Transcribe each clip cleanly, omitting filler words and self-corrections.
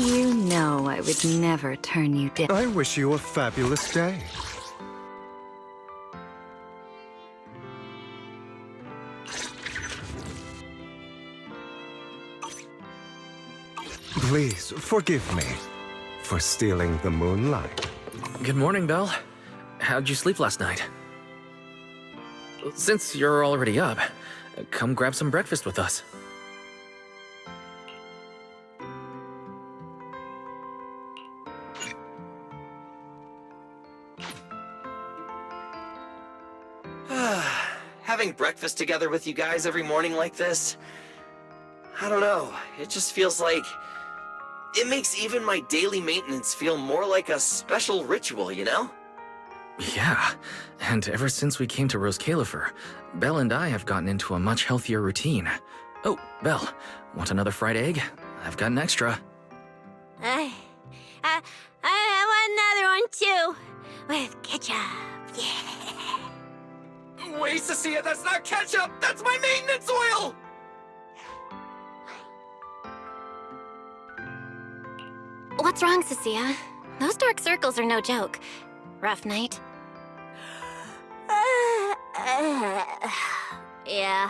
You know I would never turn you down. I wish you a fabulous day. Please forgive me for stealing the moonlight. Good morning, Belle. How'd you sleep last night? Since you're already up, come grab some breakfast with us. Having breakfast together with you guys every morning like this, I don't know, it just feels like it makes even my daily maintenance feel more like a special ritual, you know? Yeah, and ever since we came to Rose Califer, Belle and I have gotten into a much healthier routine. Oh, Belle, want another fried egg? I've got an extra. I want another one too, with ketchup. Yeah. Wait, Cecilia, that's not ketchup! That's my maintenance oil! What's wrong, Cecilia? Those dark circles are no joke. Rough night? Yeah.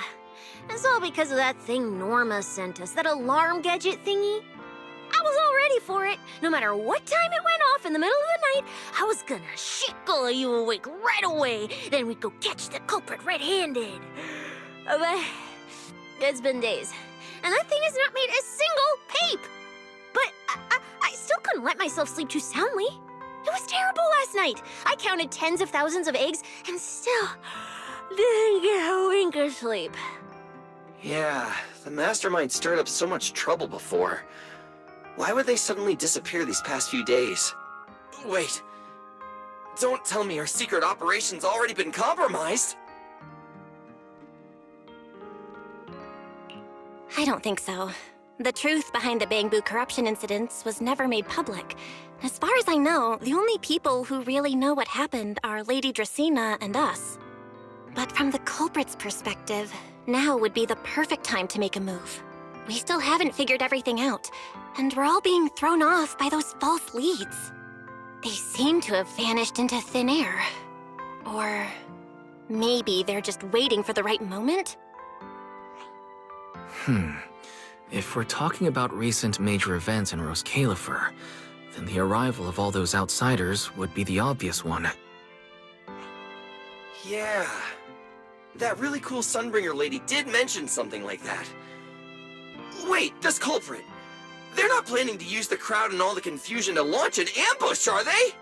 It's all because of that thing Norma sent us, that alarm gadget thingy. I was all ready for it. No matter what time it went off in the middle of the night, I was gonna shake all of you awake right away. Then we'd go catch the culprit red-handed. But it's been days, and that thing has not made a single peep. But I still couldn't let myself sleep too soundly. It was terrible last night. I counted tens of thousands of eggs and still didn't get a wink of sleep. Yeah, the mastermind stirred up so much trouble before. Why would they suddenly disappear these past few days? Wait, don't tell me our secret operation's already been compromised! I don't think so. The truth behind the Bamboo corruption incidents was never made public. As far as I know, the only people who really know what happened are Lady Dracena and us. But from the culprit's perspective, now would be the perfect time to make a move. We still haven't figured everything out, and we're all being thrown off by those false leads. They seem to have vanished into thin air. Or maybe they're just waiting for the right moment? If we're talking about recent major events in Rose Califer, then the arrival of all those outsiders would be the obvious one. Yeah, that really cool Sunbringer lady did mention something like that. Wait, this culprit! They're not planning to use the crowd and all the confusion to launch an ambush, are they?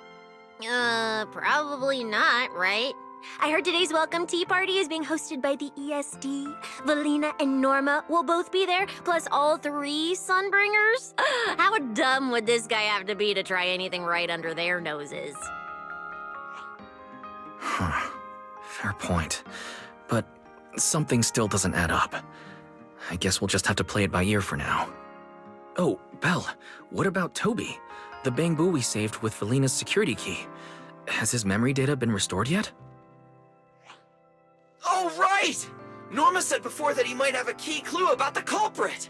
Probably not, right? I heard today's welcome tea party is being hosted by the ESD. Valina and Norma will both be there, plus all 3 Sunbringers. How dumb would this guy have to be to try anything right under their noses? Fair point. But something still doesn't add up. I guess we'll just have to play it by ear for now. Oh, Belle, what about Toby? The Bamboo we saved with Valina's security key. Has his memory data been restored yet? Oh, right! Norma said before that he might have a key clue about the culprit!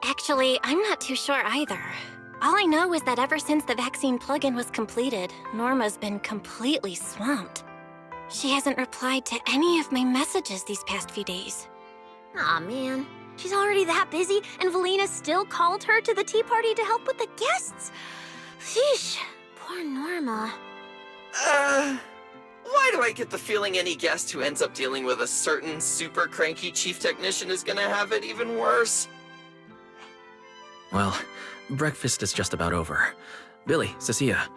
Actually, I'm not too sure either. All I know is that ever since the vaccine plugin was completed, Norma's been completely swamped. She hasn't replied to any of my messages these past few days. Aw, man. She's already that busy, and Valina still called her to the tea party to help with the guests. Sheesh, poor Norma. Why do I get the feeling any guest who ends up dealing with a certain super cranky chief technician is gonna have it even worse? Well, breakfast is just about over. Billy, Cecilia,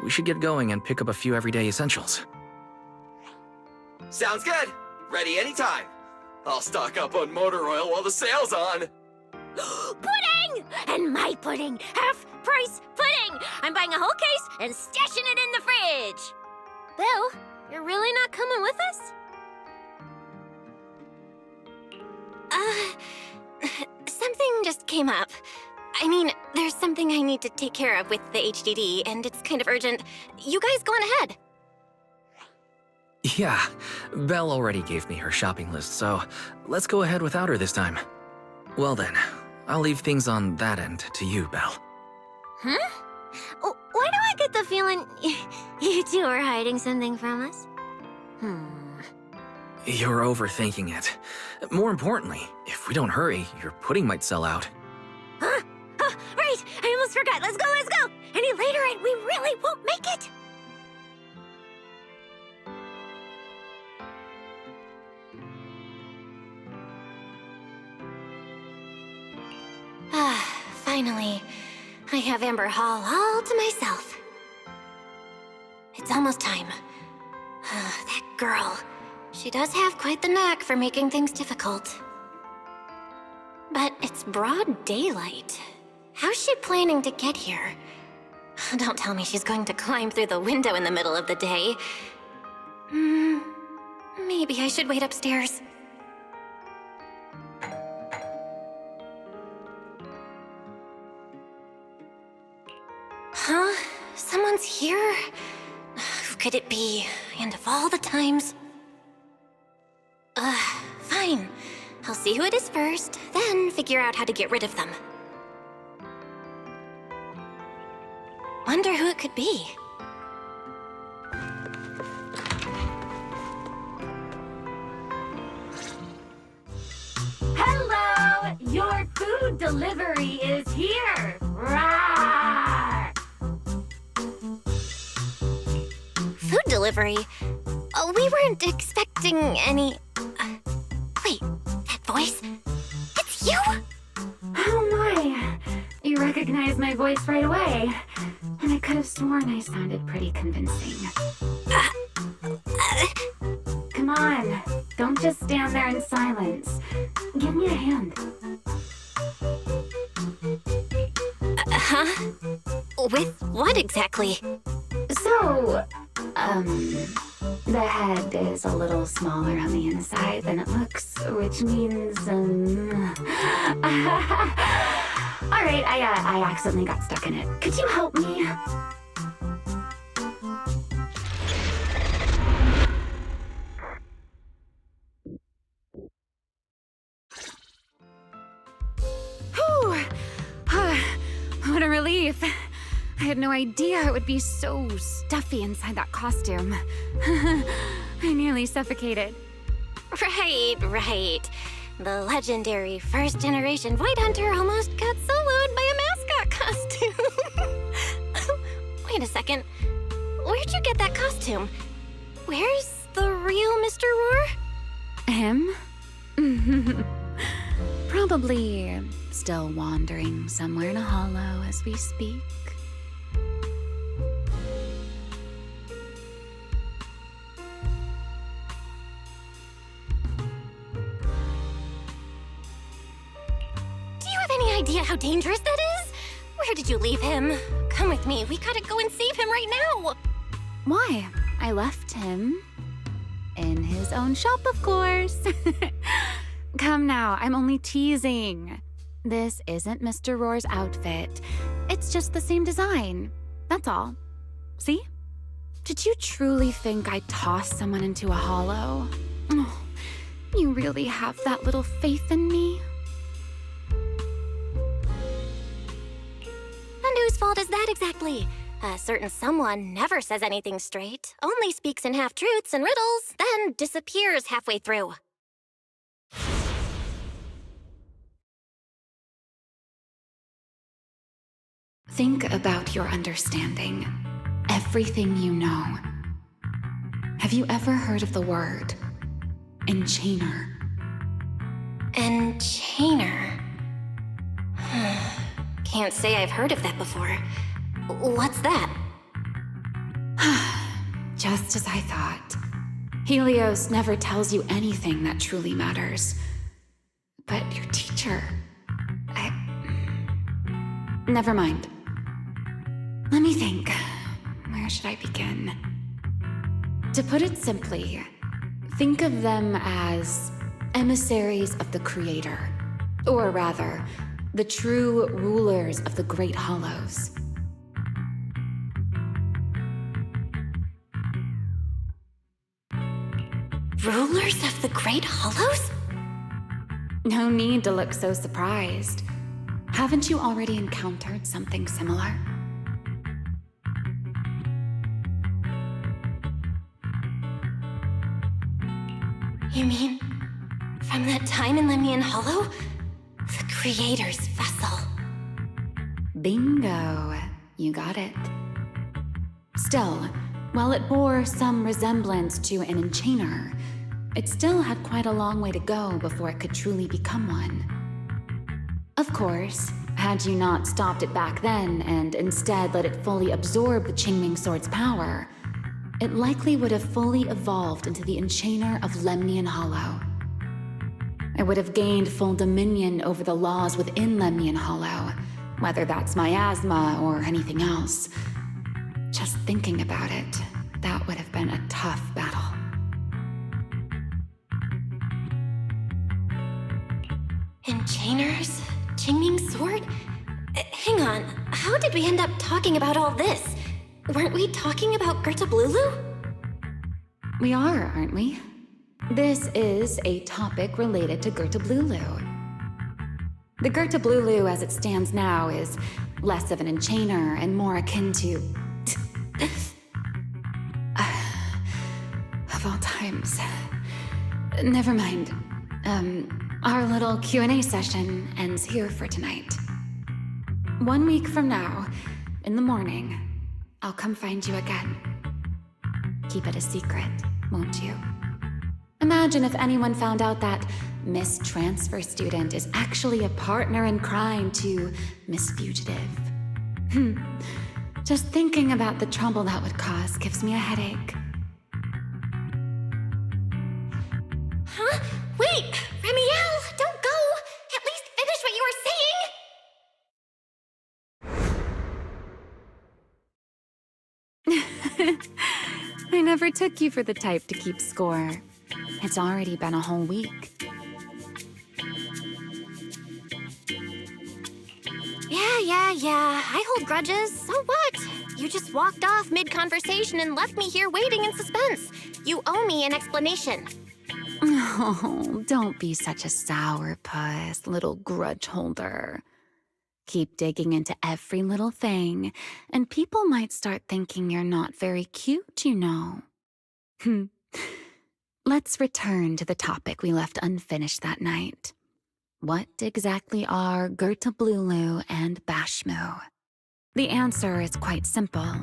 we should get going and pick up a few everyday essentials. Sounds good. Ready anytime. I'll stock up on motor oil while the sale's on. Pudding! And my pudding! Half-price pudding! I'm buying a whole case and stashing it in the fridge! Bill, you're really not coming with us? Something just came up. I mean, there's something I need to take care of with the HDD, and it's kind of urgent. You guys go on ahead. Yeah, Belle already gave me her shopping list, so let's go ahead without her this time. Well then, I'll leave things on that end to you, Belle. Huh? Why do I get the feeling you two are hiding something from us? You're overthinking it. More importantly, if we don't hurry, your pudding might sell out. Huh? Oh, right! I almost forgot. Let's go, let's go! Any later and we really won't make it! Finally, I have Amber Hall all to myself. It's almost time. That girl. She does have quite the knack for making things difficult. But it's broad daylight. How's she planning to get here? Don't tell me she's going to climb through the window in the middle of the day. Maybe I should wait upstairs. Huh? Someone's here? Who could it be? And of all the times... Fine. I'll see who it is first, then figure out how to get rid of them. Wonder who it could be. Hello! Your food delivery is here! Rawr! Food delivery? Oh, we weren't expecting any... wait, that voice? It's you? Oh my! You recognized my voice right away. And I could have sworn I sounded pretty convincing. Come on, don't just stand there in silence. Give me a hand. Huh? With what exactly? So, the head is a little smaller on the inside than it looks, which means, Alright, I accidentally got stuck in it. Could you help me? Whew! What a relief. I had no idea it would be so stuffy inside that costume. I nearly suffocated. Right. The legendary first-generation White Hunter almost got soloed by a mascot costume. Wait a second. Where'd you get that costume? Where's the real Mr. Roar? Him? Probably still wandering somewhere in a hollow as we speak. Idea how dangerous that is? Where did you leave him? Come with me. We gotta go and save him right now. Why? I left him in his own shop, of course. Come now, I'm only teasing. This isn't Mr. Roar's outfit. It's just the same design. That's all. See? Did you truly think I'd toss someone into a hollow? Oh, you really have that little faith in me? And whose fault is that exactly? A certain someone never says anything straight, only speaks in half-truths and riddles, then disappears halfway through. Think about your understanding. Everything you know. Have you ever heard of the word enchainer? Enchainer? Can't say I've heard of that before. What's that? Just as I thought. Helios never tells you anything that truly matters. But your teacher... Never mind. Let me think. Where should I begin? To put it simply, think of them as emissaries of the Creator. Or rather, the true rulers of the Great Hollows. Rulers of the Great Hollows? No need to look so surprised. Haven't you already encountered something similar? You mean, from that time in Lemnian Hollow? The Creator's vessel. Bingo. You got it. Still, while it bore some resemblance to an enchainer, it still had quite a long way to go before it could truly become one. Of course, had you not stopped it back then and instead let it fully absorb the Qingming Sword's power, it likely would have fully evolved into the enchainer of Lemnian Hollow. It would have gained full dominion over the laws within Lemnian Hollow, whether that's miasma or anything else. Just thinking about it, that would have been a tough battle. Enchainers? Qingming Sword? Hang on, how did we end up talking about all this? Weren't we talking about Gerta Blulu? We are, aren't we? This is a topic related to Gerta Blulu. The Gerta Blulu as it stands now is less of an enchainer and more akin to... of all times. Never mind. Our little Q&A session ends here for tonight. 1 week from now, in the morning, I'll come find you again. Keep it a secret, won't you? Imagine if anyone found out that Miss Transfer Student is actually a partner in crime to Miss Fugitive. Just thinking about the trouble that would cause gives me a headache. Huh? Wait! Ramiel, don't go! At least finish what you were saying! I never took you for the type to keep score. It's already been a whole week. Yeah. I hold grudges. So what? You just walked off mid-conversation and left me here waiting in suspense. You owe me an explanation. Oh, don't be such a sourpuss, little grudge holder. Keep digging into every little thing, and people might start thinking you're not very cute, you know. Let's return to the topic we left unfinished that night. What exactly are Gerta Blulu and Bashmu? The answer is quite simple.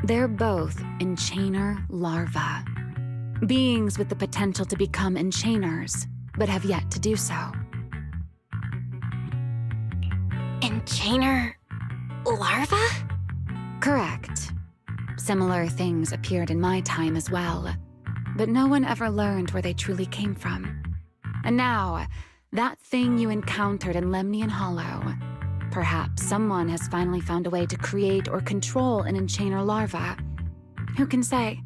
They're both enchainer larvae. Beings with the potential to become enchainers, but have yet to do so. Enchainer larva? Correct. Similar things appeared in my time as well, but no one ever learned where they truly came from. And now, that thing you encountered in Lemnian Hollow, perhaps someone has finally found a way to create or control an enchainer larva. Who can say?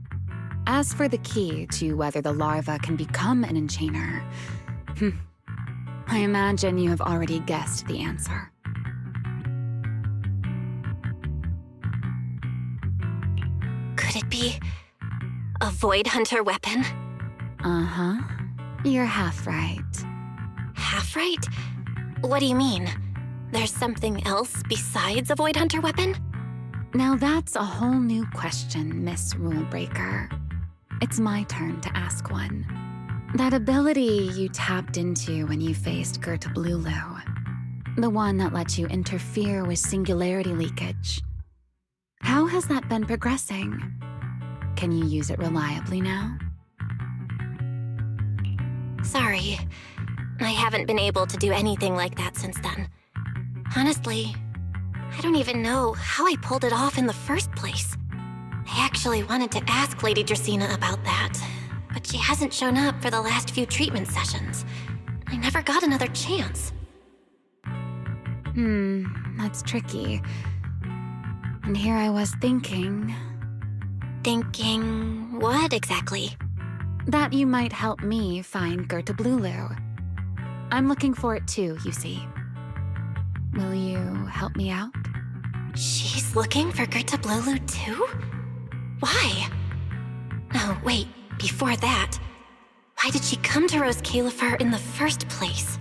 As for the key to whether the larva can become an enchainer, I imagine you have already guessed the answer. Could it be a Void Hunter weapon? Uh-huh. You're half right. Half right? What do you mean? There's something else besides a Void Hunter weapon? Now that's a whole new question, Miss Rulebreaker. It's my turn to ask one. That ability you tapped into when you faced Gerta Blulu, the one that lets you interfere with singularity leakage. How has that been progressing? Can you use it reliably now? Sorry. I haven't been able to do anything like that since then. Honestly, I don't even know how I pulled it off in the first place. I actually wanted to ask Lady Dracaena about that, but she hasn't shown up for the last few treatment sessions. I never got another chance. That's tricky. And here I was thinking... Thinking what exactly? that you might help me find Gerta Blulu. I'm looking for it too, you see. Will you help me out? She's looking for Gerta Blulu too? Why? Oh, wait, before that, Why did she come to Rose Califer in the first place?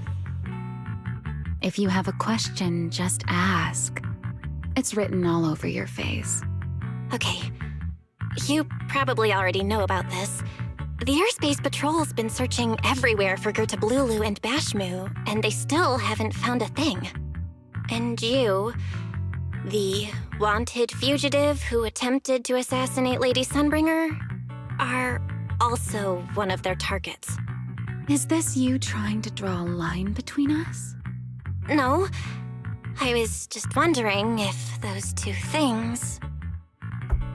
If you have a question, just ask. It's written all over your face. Okay. You probably already know about this. The Airspace Patrol's been searching everywhere for Gerta Blulu and Bashmu, and they still haven't found a thing. And you, the wanted fugitive who attempted to assassinate Lady Sunbringer, are also one of their targets. Is this you trying to draw a line between us? No, I was just wondering if those two things...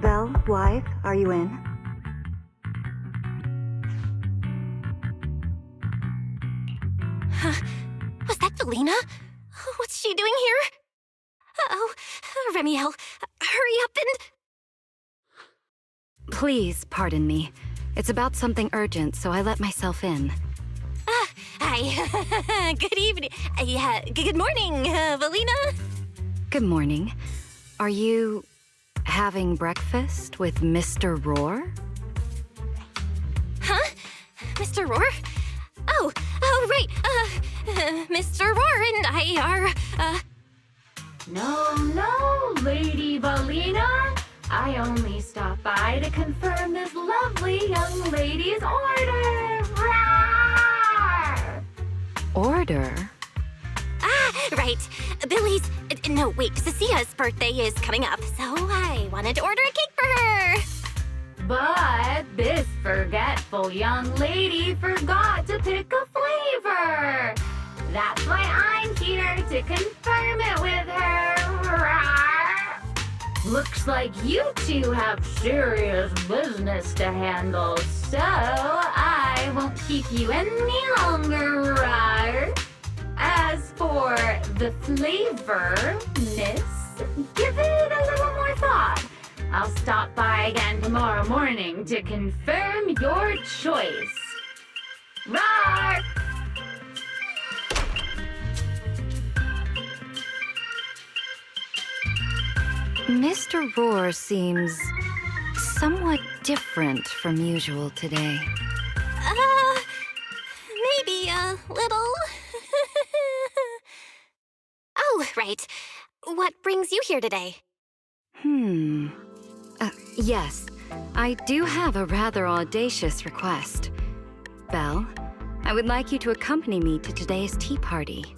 Belle, wife, are you in? Was that Valina? What's she doing here? Uh-oh, Remiel, hurry up and... Please pardon me. It's about something urgent, so I let myself in. Hi. Good evening. Good morning, Valina. Good morning. Are you having breakfast with Mr. Roar? Huh? Mr. Roar? Oh, right. Mr. Roar and I are, No, Lady Valina. I only stopped by to confirm this lovely young lady's order. Rawr! Order? Right. Billy's... No, wait, Cecia's birthday is coming up, so I wanted to order a cake for her. But this forgetful young lady forgot to pick a flavor. That's why I'm here to confirm it with her. Rawr! Looks like you two have serious business to handle, so I won't keep you any longer. Rawr! As for the flavor, miss, give it a little more thought. I'll stop by again tomorrow morning to confirm your choice. Roar! Mr. Roar seems somewhat different from usual today. Maybe a little. Oh, right. What brings you here today? Yes, I do have a rather audacious request. Belle, I would like you to accompany me to today's tea party.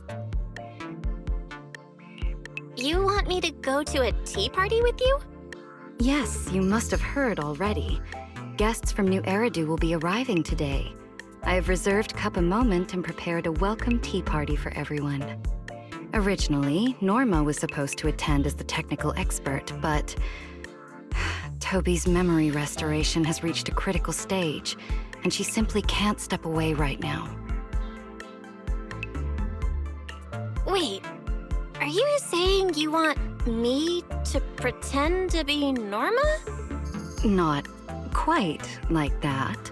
You want me to go to a tea party with you? Yes, you must have heard already. Guests from New Eridu will be arriving today. I have reserved Cup a Moment and prepared a welcome tea party for everyone. Originally, Norma was supposed to attend as the technical expert, but Toby's memory restoration has reached a critical stage, and she simply can't step away right now. Wait, are you saying you want me to pretend to be Norma? Not quite like that.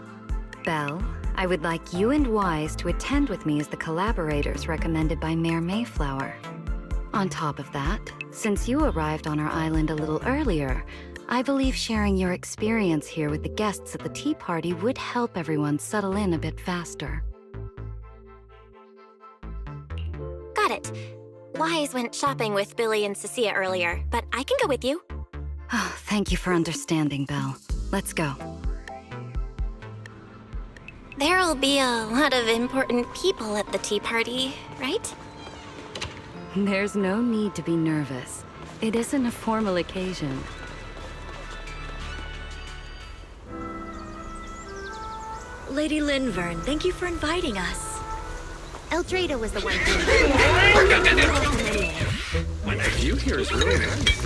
Belle, I would like you and Wise to attend with me as the collaborators recommended by Mayor Mayflower. On top of that, since you arrived on our island a little earlier, I believe sharing your experience here with the guests at the tea party would help everyone settle in a bit faster. Got it. Wise went shopping with Billy and Cecilia earlier, but I can go with you. Oh, thank you for understanding, Belle. Let's go. There'll be a lot of important people at the tea party, right? There's no need to be nervous. It isn't a formal occasion. Lady Linvern, thank you for inviting us. Eldrada was the one who... The view here is really nice.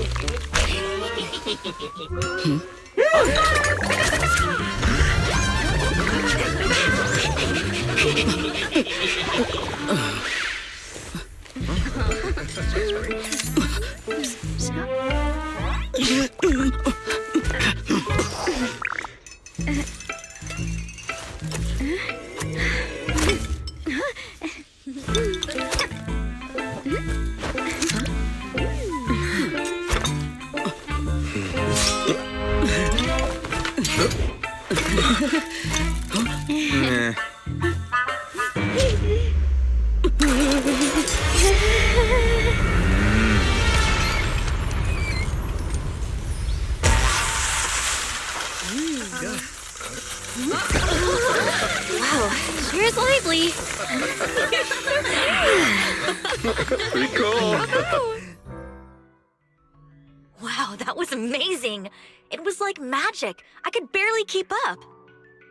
Wow, cheers lively. Pretty cool. Wow, that was amazing. It was like magic. I could barely keep up.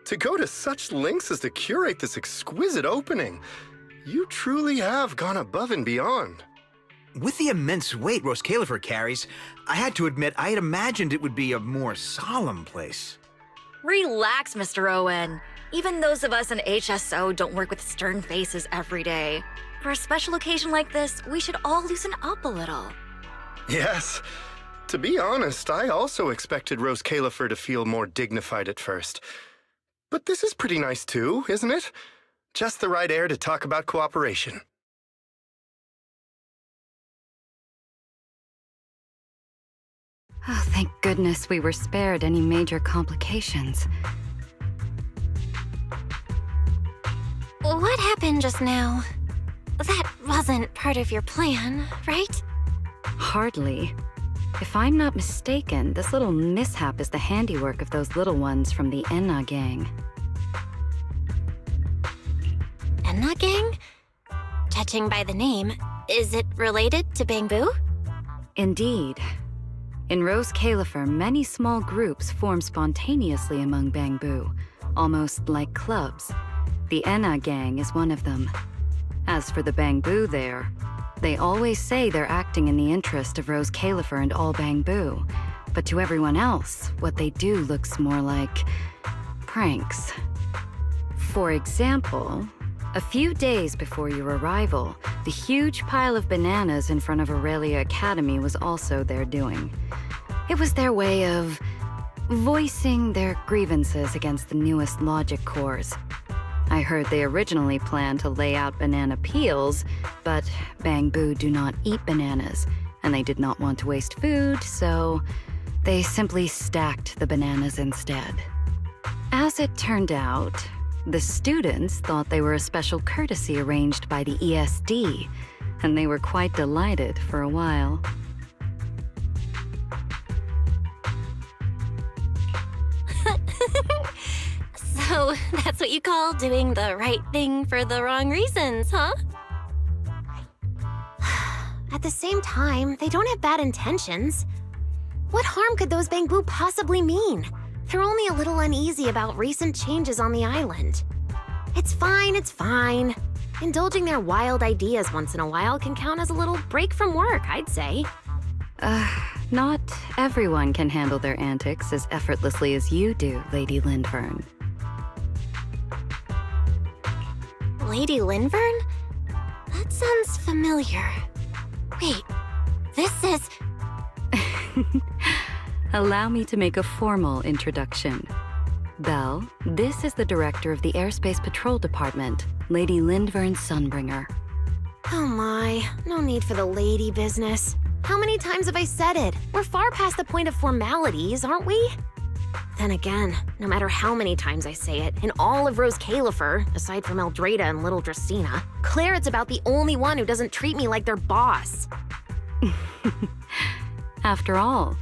To go to such lengths as to curate this exquisite opening, you truly have gone above and beyond. With the immense weight Rose Califer carries, I had to admit I had imagined it would be a more solemn place. Relax, Mr. Owen. Even those of us in HSO don't work with stern faces every day. For a special occasion like this, we should all loosen up a little. Yes. To be honest, I also expected Rose Califer to feel more dignified at first. But this is pretty nice too, isn't it? Just the right air to talk about cooperation. Oh, thank goodness we were spared any major complications. What happened just now? That wasn't part of your plan, right? Hardly. If I'm not mistaken, this little mishap is the handiwork of those little ones from the Enna gang. Enna gang? Judging by the name, is it related to Bangbu? Indeed. In Rose Califer, many small groups form spontaneously among Bangbu, almost like clubs. The Enna gang is one of them. As for the Bangbu there, they always say they're acting in the interest of Rose Califer and all Bangbu, but to everyone else, what they do looks more like pranks. For example, a few days before your arrival, the huge pile of bananas in front of Aurelia Academy was also their doing. It was their way of voicing their grievances against the newest logic cores. I heard they originally planned to lay out banana peels, but Bangbu do not eat bananas, and they did not want to waste food, so they simply stacked the bananas instead. As it turned out, the students thought they were a special courtesy arranged by the ESD, and they were quite delighted for a while. So that's what you call doing the right thing for the wrong reasons, huh? At the same time, they don't have bad intentions. What harm could those Bangbu possibly mean? They're only a little uneasy about recent changes on the island. It's fine, it's fine. Indulging their wild ideas once in a while can count as a little break from work, I'd say. Not everyone can handle their antics as effortlessly as you do, Lady Lindvern. Lady Lindvern? That sounds familiar. Wait, this is... Allow me to make a formal introduction. Belle, this is the director of the Airspace Patrol Department, Lady Lindvern Sunbringer. Oh my, no need for the lady business. How many times have I said it? We're far past the point of formalities, aren't we? Then again, no matter how many times I say it, in all of Rose Califer, aside from Eldrada and Little Dristina, Claret's about the only one who doesn't treat me like their boss. After all,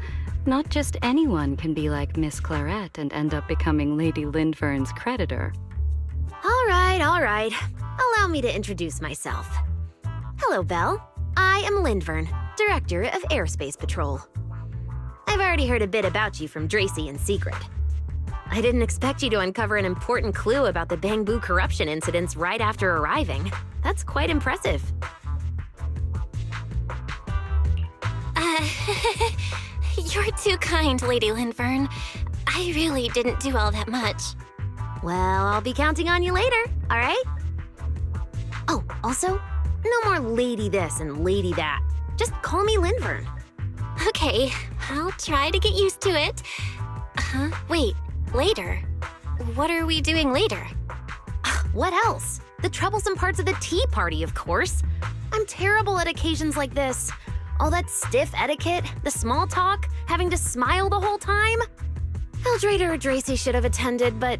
not just anyone can be like Miss Claret and end up becoming Lady Lindvern's creditor. All right. Allow me to introduce myself. Hello, Belle. I am Lindvern, Director of Airspace Patrol. I've already heard a bit about you from Dracy in secret. I didn't expect you to uncover an important clue about the Bangbu corruption incidents right after arriving. That's quite impressive. You're too kind, Lady Lindvern. I really didn't do all that much. Well, I'll be counting on you later, all right? Oh, also, no more lady this and lady that. Just call me Lindvern. Okay, I'll try to get used to it. Wait, later? What are we doing later? What else? The troublesome parts of the tea party, of course. I'm terrible at occasions like this. All that stiff etiquette, the small talk, having to smile the whole time. Eldrada or Dracy should have attended, but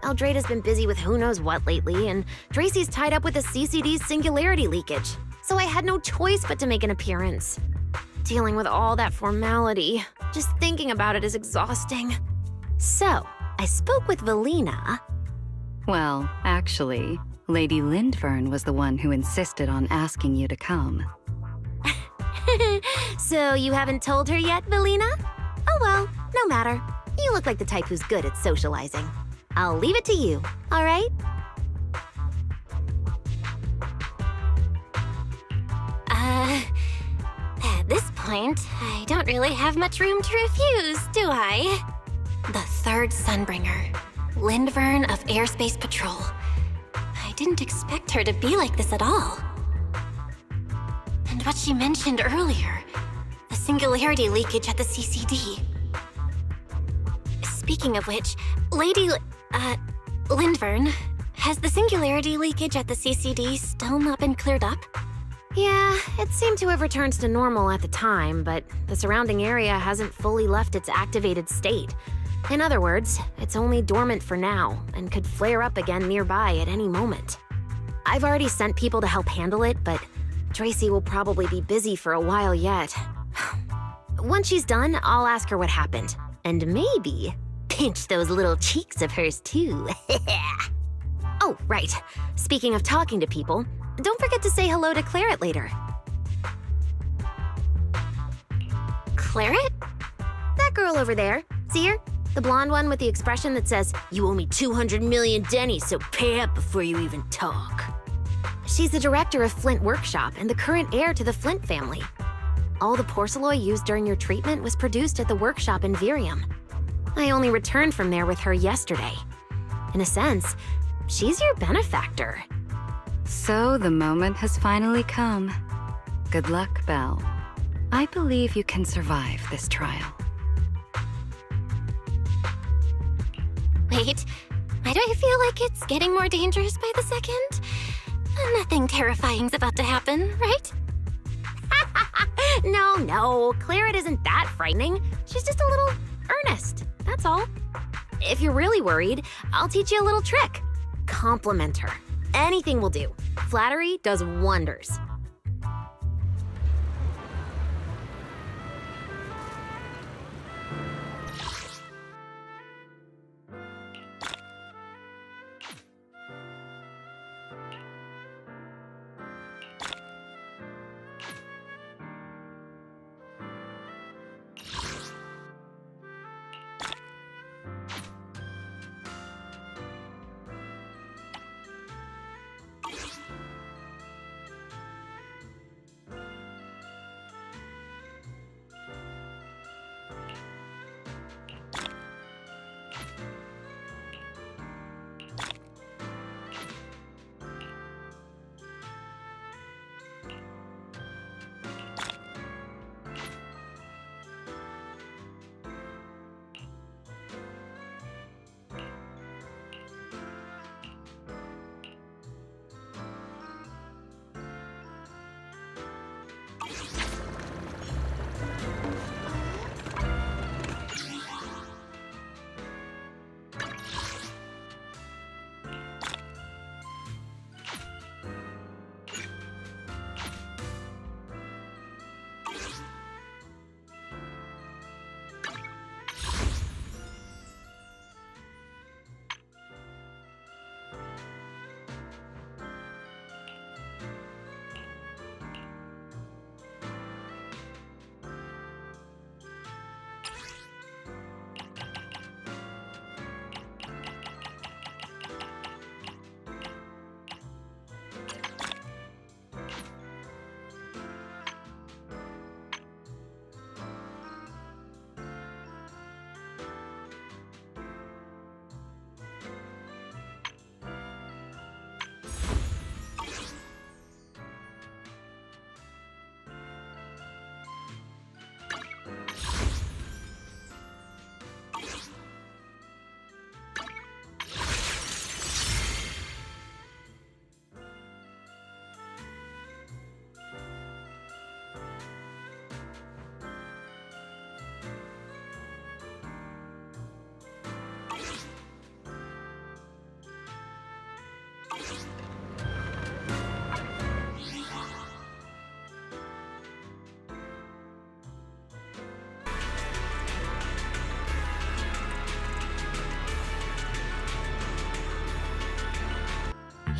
Eldrada's been busy with who knows what lately, and Dracy's tied up with the CCD's singularity leakage. so I had no choice but to make an appearance. Dealing with all that formality, just thinking about it is exhausting. So, I spoke with Valina. Well, actually, Lady Lindvern was the one who insisted on asking you to come. So you haven't told her yet, Valina? Oh well, no matter. You look like the type who's good at socializing. I'll leave it to you, all right? At this point, I don't really have much room to refuse, do I? The third Sunbringer, Lindvern of Airspace Patrol. I didn't expect her to be like this at all. And what she mentioned earlier, the singularity leakage at the CCD. Speaking of which, Lindvern, has the singularity leakage at the CCD still not been cleared up? Yeah, it seemed to have returned to normal at the time, but the surrounding area hasn't fully left its activated state. In other words, it's only dormant for now, and could flare up again nearby at any moment. I've already sent people to help handle it, but Tracy will probably be busy for a while yet. Once she's done, I'll ask her what happened. And maybe pinch those little cheeks of hers too. Oh, right. Speaking of talking to people, don't forget to say hello to Claret later. Claret? That girl over there. See her? The blonde one with the expression that says, "You owe me 200 million dennies, so pay up before you even talk." She's the director of Flint Workshop and the current heir to the Flint family. All the porcelain used during your treatment was produced at the workshop in Virium. I only returned from there with her yesterday. In a sense, she's your benefactor. So the moment has finally come. Good luck, Belle. I believe you can survive this trial. Wait, why do I feel like it's getting more dangerous by the second? Nothing terrifying's about to happen, right? No, Claret isn't that frightening. She's just a little earnest, that's all. If you're really worried, I'll teach you a little trick. Compliment her. Anything will do. Flattery does wonders.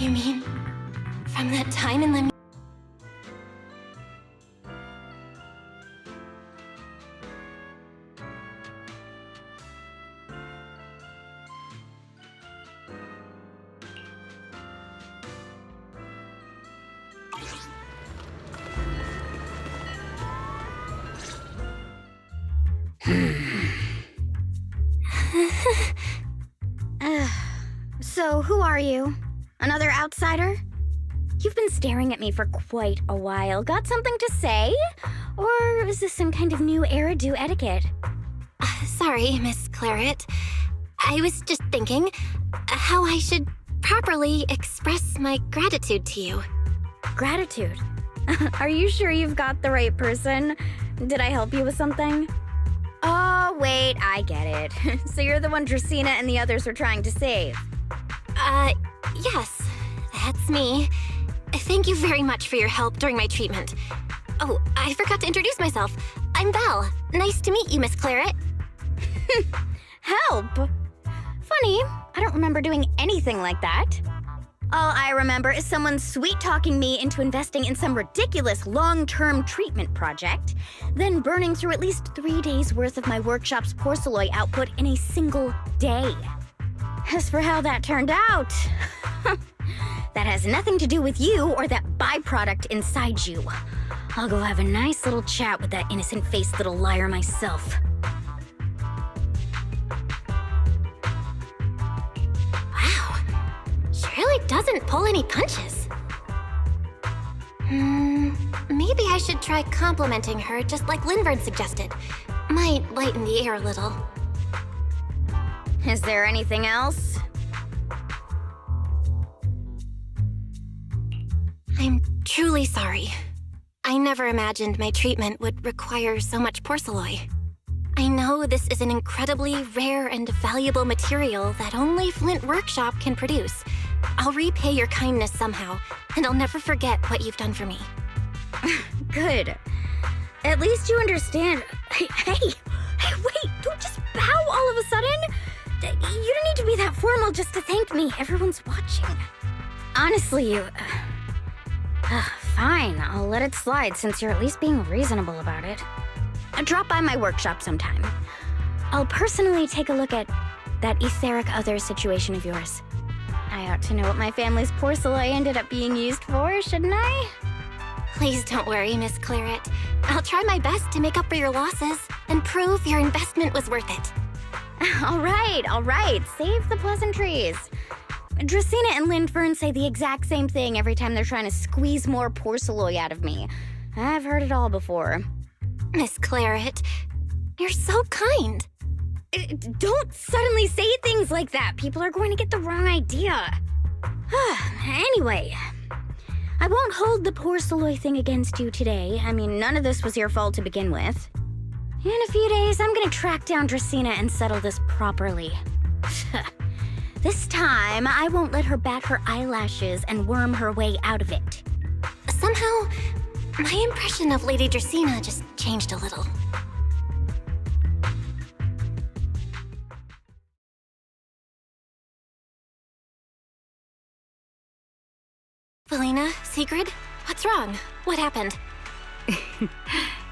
You mean from that time in the... So, who are you? Another outsider? You've been staring at me for quite a while. Got something to say? Or is this some kind of new Eridu etiquette? Sorry, Miss Claret. I was just thinking how I should properly express my gratitude to you. Gratitude? Are you sure you've got the right person? Did I help you with something? Oh, wait, I get it. So you're the one Dracaena and the others were trying to save. Yes, that's me. Thank you very much for your help during my treatment. Oh, I forgot to introduce myself. I'm Belle. Nice to meet you, Miss Claret. Help? Funny, I don't remember doing anything like that. All I remember is someone sweet-talking me into investing in some ridiculous long-term treatment project, then burning through at least 3 days' worth of my workshop's porcelain output in a single day. As for how that turned out, that has nothing to do with you or that byproduct inside you. I'll go have a nice little chat with that innocent-faced little liar myself. Wow, she really doesn't pull any punches. Maybe I should try complimenting her just like Linvern suggested. Might lighten the air a little. Is there anything else? I'm truly sorry. I never imagined my treatment would require so much porcelain. I know this is an incredibly rare and valuable material that only Flint Workshop can produce. I'll repay your kindness somehow, and I'll never forget what you've done for me. Good. At least you understand. Hey, wait, don't just bow all of a sudden. You don't need to be that formal just to thank me. Everyone's watching. Honestly, you... fine, I'll let it slide since you're at least being reasonable about it. Drop by my workshop sometime. I'll personally take a look at that etheric other situation of yours. I ought to know what my family's porcelain ended up being used for, shouldn't I? Please don't worry, Miss Claret. I'll try my best to make up for your losses and prove your investment was worth it. All right. Save the pleasantries. Dracaena and Linvern say the exact same thing every time they're trying to squeeze more porcelain out of me. I've heard it all before. Miss Claret, you're so kind. Don't suddenly say things like that. People are going to get the wrong idea. Anyway, I won't hold the porcelain thing against you today. I mean, none of this was your fault to begin with. In a few days, I'm gonna track down Dracaena and settle this properly. This time, I won't let her bat her eyelashes and worm her way out of it. Somehow, my impression of Lady Dracaena just changed a little. Valina, Sigrid, what's wrong? What happened?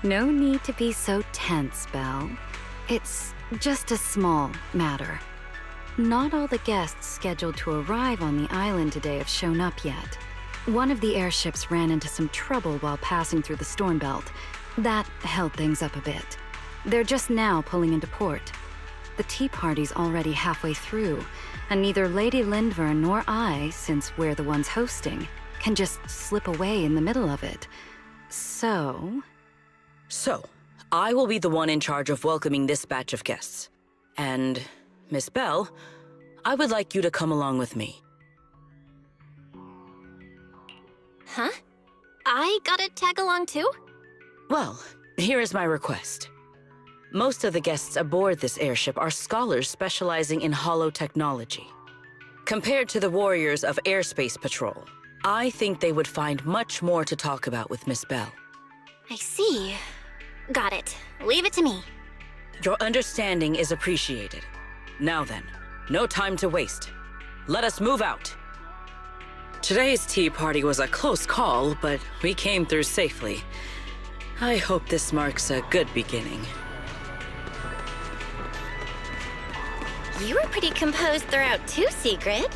No need to be so tense, Belle. It's just a small matter. Not all the guests scheduled to arrive on the island today have shown up yet. One of the airships ran into some trouble while passing through the storm belt. That held things up a bit. They're just now pulling into port. The tea party's already halfway through, and neither Lady Linvern nor I, since we're the ones hosting, can just slip away in the middle of it. So, I will be the one in charge of welcoming this batch of guests. And, Miss Belle, I would like you to come along with me. Huh? I gotta tag along too? Well, here is my request. Most of the guests aboard this airship are scholars specializing in holotechnology. Compared to the warriors of Airspace Patrol, I think they would find much more to talk about with Miss Belle. I see. Got it. Leave it to me. Your understanding is appreciated. Now then, no time to waste. Let us move out. Today's tea party was a close call, but we came through safely. I hope this marks a good beginning. You were pretty composed throughout too, Secret.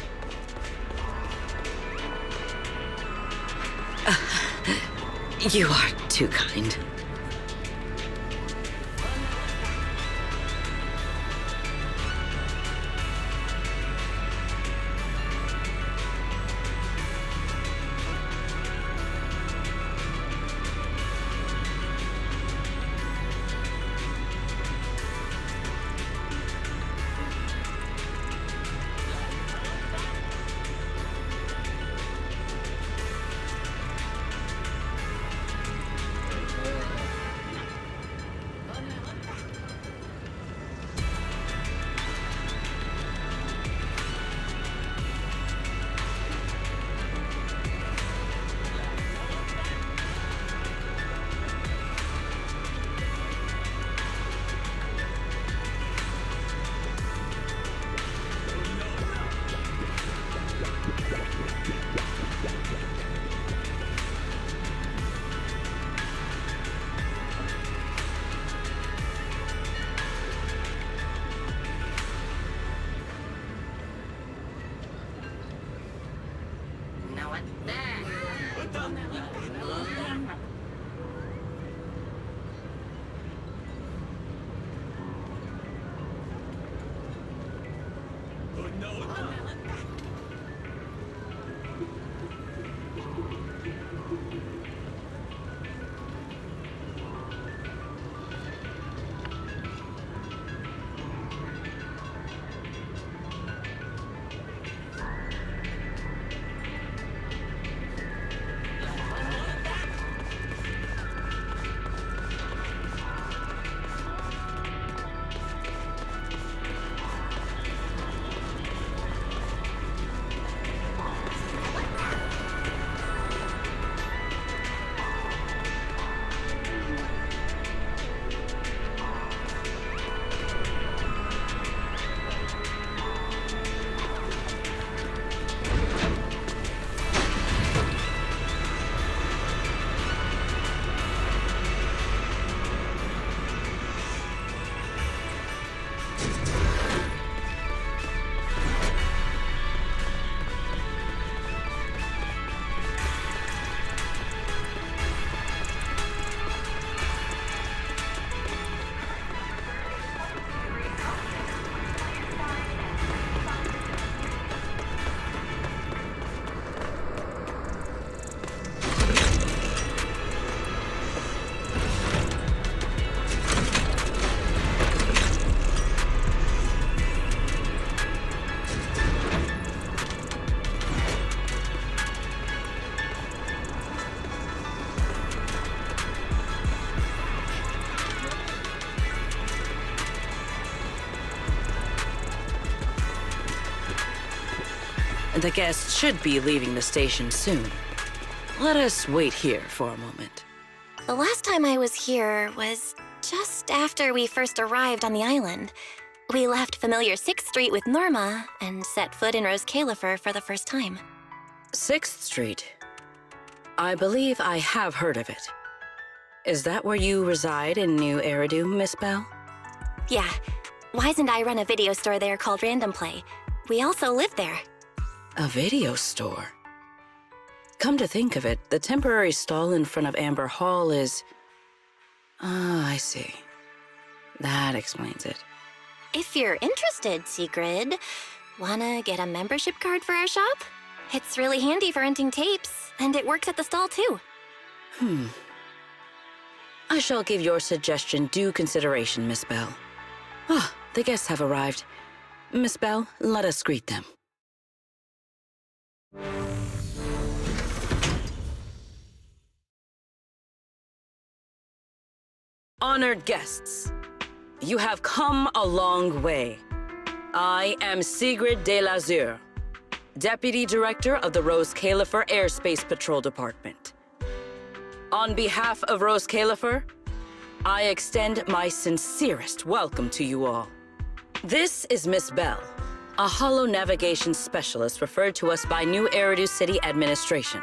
You are too kind. The guests should be leaving the station soon. Let us wait here for a moment. The last time I was here was just after we first arrived on the island. We left familiar 6th Street with Norma and set foot in Rose Califer for the first time. 6th Street. I believe I have heard of it. Is that where you reside in New Eridu, Miss Bell? Yeah. Wise and I run a video store there called Random Play. We also live there. A video store? Come to think of it, the temporary stall in front of Amber Hall is... Ah, I see. That explains it. If you're interested, Sigrid, wanna get a membership card for our shop? It's really handy for renting tapes, and it works at the stall too. I shall give your suggestion due consideration, Miss Bell. Ah, the guests have arrived. Miss Bell, let us greet them. Honored guests, you have come a long way. I am Sigrid de Lazure, Deputy Director of the Rose Califer Airspace Patrol Department. On behalf of Rose Califer, I extend my sincerest welcome to you all. This is Miss Bell, a holo navigation specialist referred to us by New Eridu City Administration.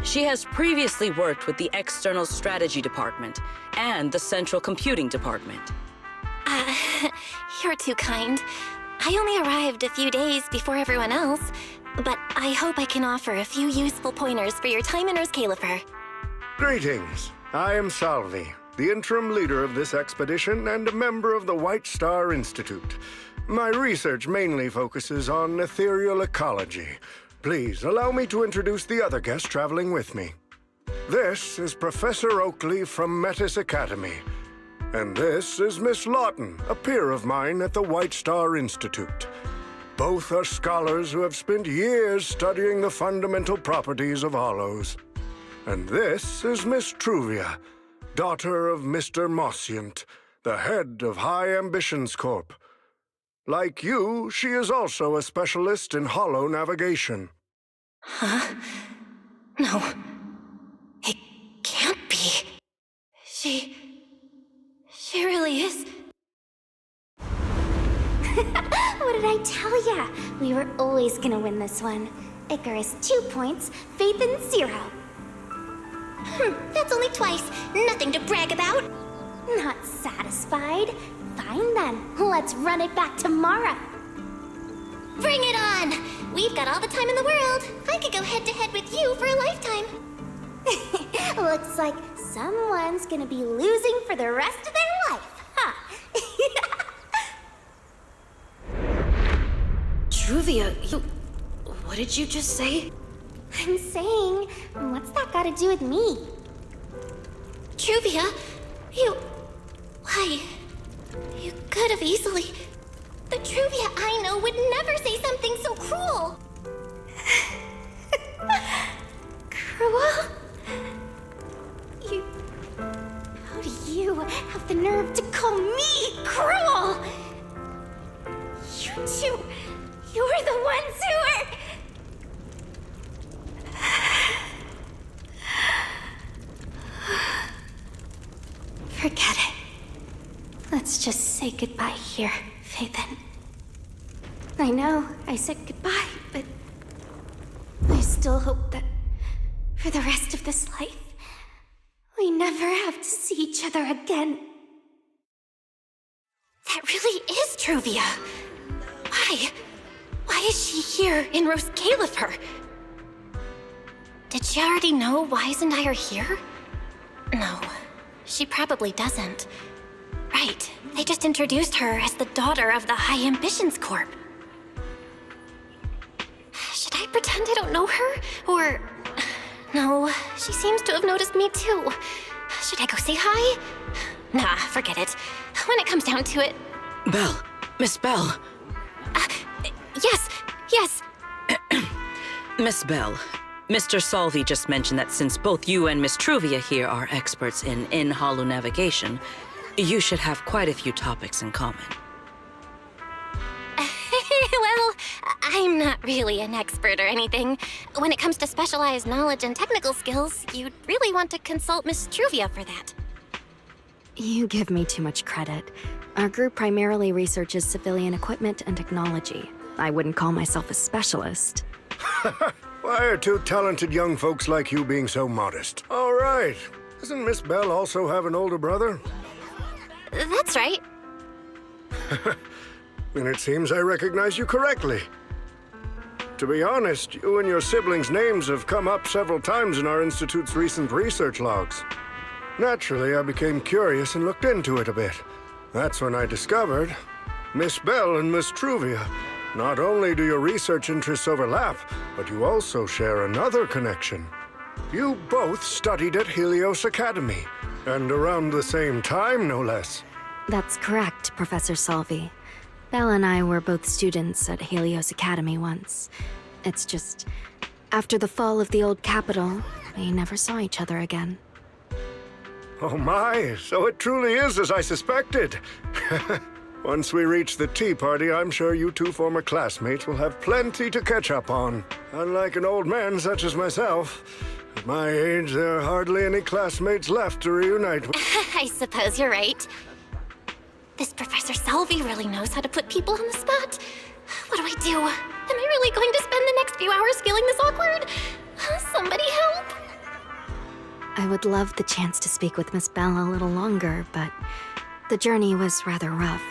She has previously worked with the External Strategy Department and the Central Computing Department. You're too kind. I only arrived a few days before everyone else, but I hope I can offer a few useful pointers for your time in Rose Califer. Greetings. I am Salvi, the interim leader of this expedition and a member of the White Star Institute. My research mainly focuses on ethereal ecology. Please allow me to introduce the other guest traveling with me. This is Professor Oakley from Metis Academy. And this is Miss Lawton, a peer of mine at the White Star Institute. Both are scholars who have spent years studying the fundamental properties of hollows. And this is Miss Truvia, daughter of Mr. Mossient, the head of High Ambitions Corp. Like you, she is also a specialist in hollow navigation. Huh? No. It can't be. She really is. What did I tell ya? We were always gonna win this one. Icarus 2 points, Phaethon 0. That's only twice. Nothing to brag about. Not satisfied? Fine then. Let's run it back tomorrow. Bring it on! We've got all the time in the world. I could go head-to-head with you for a lifetime. Looks like someone's gonna be losing for the rest of their life, huh? Truvia, what did you just say? I'm saying, what's that got to do with me? Truvia, why? You could have easily. The Truvia I know would never say something so cruel. Cruel? How do you have the nerve to call me cruel? You two, you're the ones who are... Forget it. Let's just say goodbye here, Phaethon. I know I said goodbye, but I still hope that for the rest of this life, we never have to see each other again. That really is Truvia. Why? Why is she here in Rose Califer? Did she already know Wise and I are here? No, she probably doesn't. Right, they just introduced her as the daughter of the High Ambitions Corp. Should I pretend I don't know her? Or... No, she seems to have noticed me too. Should I go say hi? Nah, forget it. When it comes down to it... Belle, Miss Belle. Yes. Miss Belle, Mr. Salvi just mentioned that since both you and Miss Truvia here are experts in hollow navigation, you should have quite a few topics in common. Well, I'm not really an expert or anything. When it comes to specialized knowledge and technical skills, you'd really want to consult Miss Truvia for that. You give me too much credit. Our group primarily researches civilian equipment and technology. I wouldn't call myself a specialist. Why are two talented young folks like you being so modest? All right. Doesn't Miss Belle also have an older brother? That's right. Then it seems I recognize you correctly. To be honest, you and your siblings' names have come up several times in our Institute's recent research logs. Naturally, I became curious and looked into it a bit. That's when I discovered Miss Belle and Miss Truvia. Not only do your research interests overlap, but you also share another connection. You both studied at Helios Academy, and around the same time, no less. That's correct, Professor Salvi. Belle and I were both students at Helios Academy once. It's just, after the fall of the old capital, we never saw each other again. Oh my, so it truly is as I suspected. Once we reach the tea party, I'm sure you two former classmates will have plenty to catch up on. Unlike an old man such as myself, at my age, there are hardly any classmates left to reunite with. I suppose you're right. This Professor Selby really knows how to put people on the spot. What do I do? Am I really going to spend the next few hours feeling this awkward? Somebody help! I would love the chance to speak with Miss Bell a little longer, but the journey was rather rough,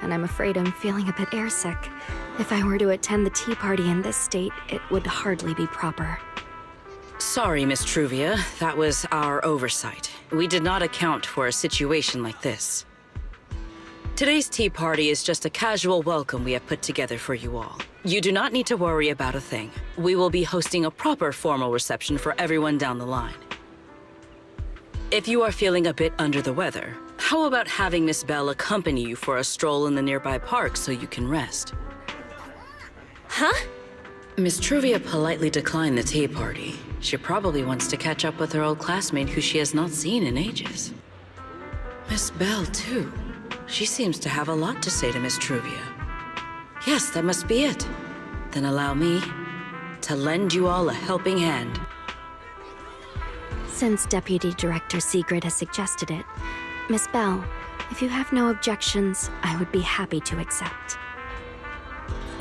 and I'm afraid I'm feeling a bit airsick. If I were to attend the tea party in this state, it would hardly be proper. Sorry, Miss Truvia. That was our oversight. We did not account for a situation like this. Today's tea party is just a casual welcome we have put together for you all. You do not need to worry about a thing. We will be hosting a proper formal reception for everyone down the line. If you are feeling a bit under the weather, how about having Miss Bell accompany you for a stroll in the nearby park so you can rest? Huh? Miss Truvia politely declined the tea party. She probably wants to catch up with her old classmate who she has not seen in ages. Miss Bell, too. She seems to have a lot to say to Miss Truvia. Yes, that must be it. Then allow me to lend you all a helping hand. Since Deputy Director Sigrid has suggested it, Miss Bell, if you have no objections, I would be happy to accept.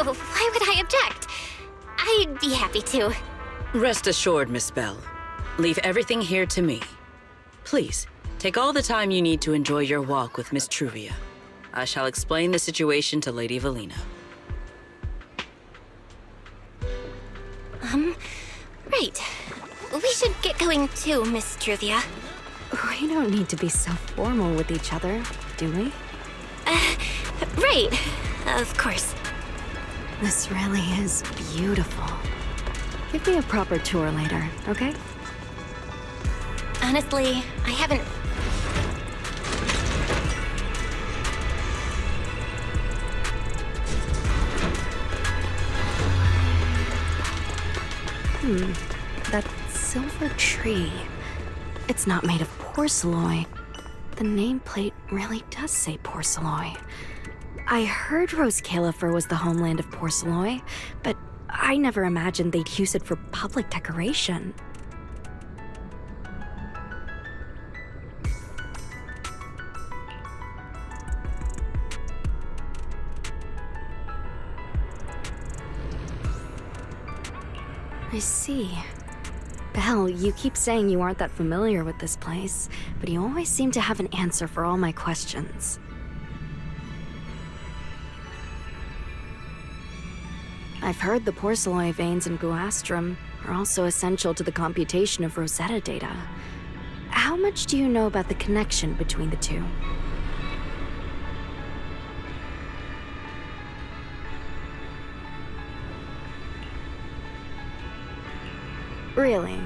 Oh, why would I object? I'd be happy to. Rest assured, Miss Bell. Leave everything here to me. Please, take all the time you need to enjoy your walk with Miss Truvia. I shall explain the situation to Lady Valina. Right. We should get going too, Miss Truvia. We don't need to be so formal with each other, do we? Right. Of course. This really is beautiful. Give me a proper tour later, okay? Honestly, I haven't... That silver tree. It's not made of porcelain. The nameplate really does say porcelain. I heard Rose Califer was the homeland of porcelain, but I never imagined they'd use it for public decoration. I see. Belle, you keep saying you aren't that familiar with this place, but you always seem to have an answer for all my questions. I've heard the porcelain veins in Buastrum are also essential to the computation of Rosetta data. How much do you know about the connection between the two? Really?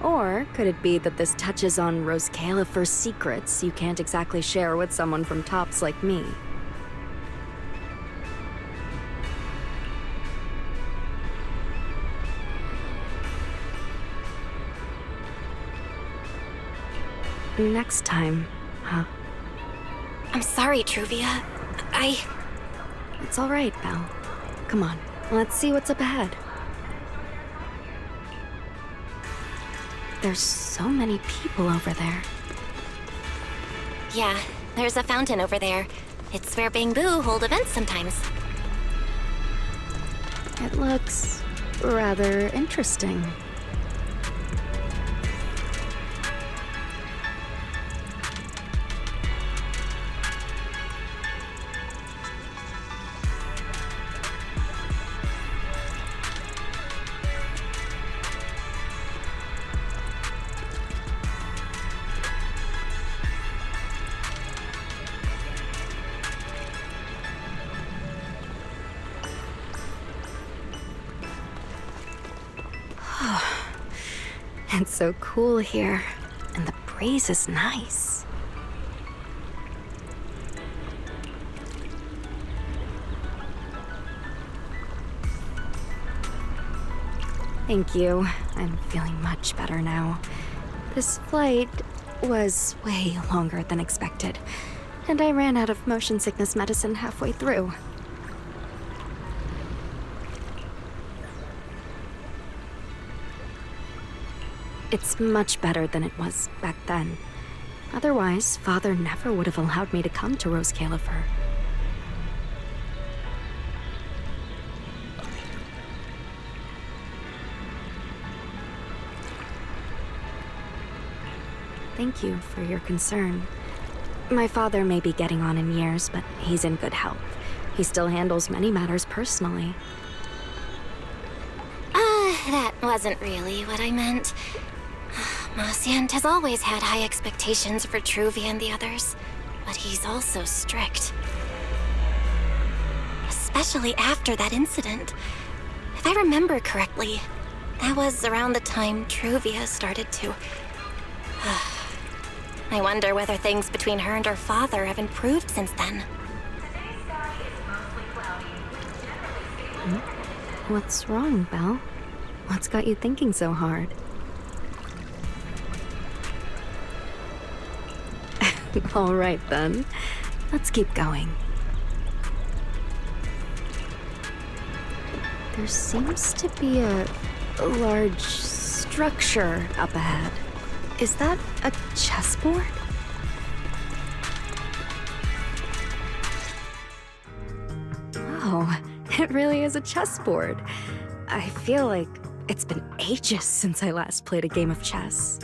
Or could it be that this touches on Rose Califer's secrets you can't exactly share with someone from Tops like me? Next time, huh? I'm sorry, Truvia. It's all right, Belle. Come on, let's see what's up ahead. There's so many people over there. Yeah, there's a fountain over there. It's where Bamboo hold events sometimes. It looks rather interesting. It's so cool here, and the breeze is nice. Thank you. I'm feeling much better now. This flight was way longer than expected, and I ran out of motion sickness medicine halfway through. It's much better than it was back then. Otherwise, Father never would have allowed me to come to Rose Califer. Thank you for your concern. My father may be getting on in years, but he's in good health. He still handles many matters personally. That wasn't really what I meant. Marciant has always had high expectations for Truvia and the others, but he's also strict. Especially after that incident. If I remember correctly, that was around the time Truvia started to... I wonder whether things between her and her father have improved since then. What's wrong, Belle? What's got you thinking so hard? All right, then. Let's keep going. There seems to be a large structure up ahead. Is that a chessboard? Oh, it really is a chessboard. I feel like it's been ages since I last played a game of chess.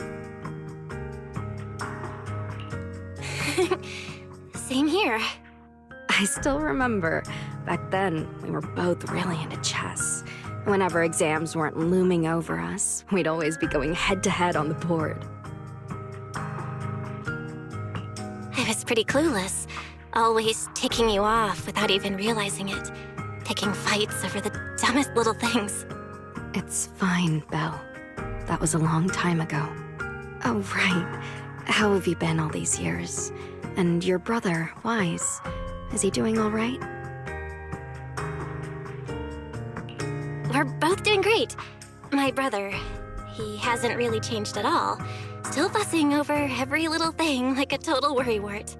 Same here. I still remember. Back then, we were both really into chess. Whenever exams weren't looming over us, we'd always be going head-to-head on the board. I was pretty clueless, always ticking you off without even realizing it. Picking fights over the dumbest little things. It's fine, Belle. That was a long time ago. Oh, right. How have you been all these years? And your brother, Wise, is he doing all right? We're both doing great. My brother, he hasn't really changed at all. Still fussing over every little thing like a total worrywart.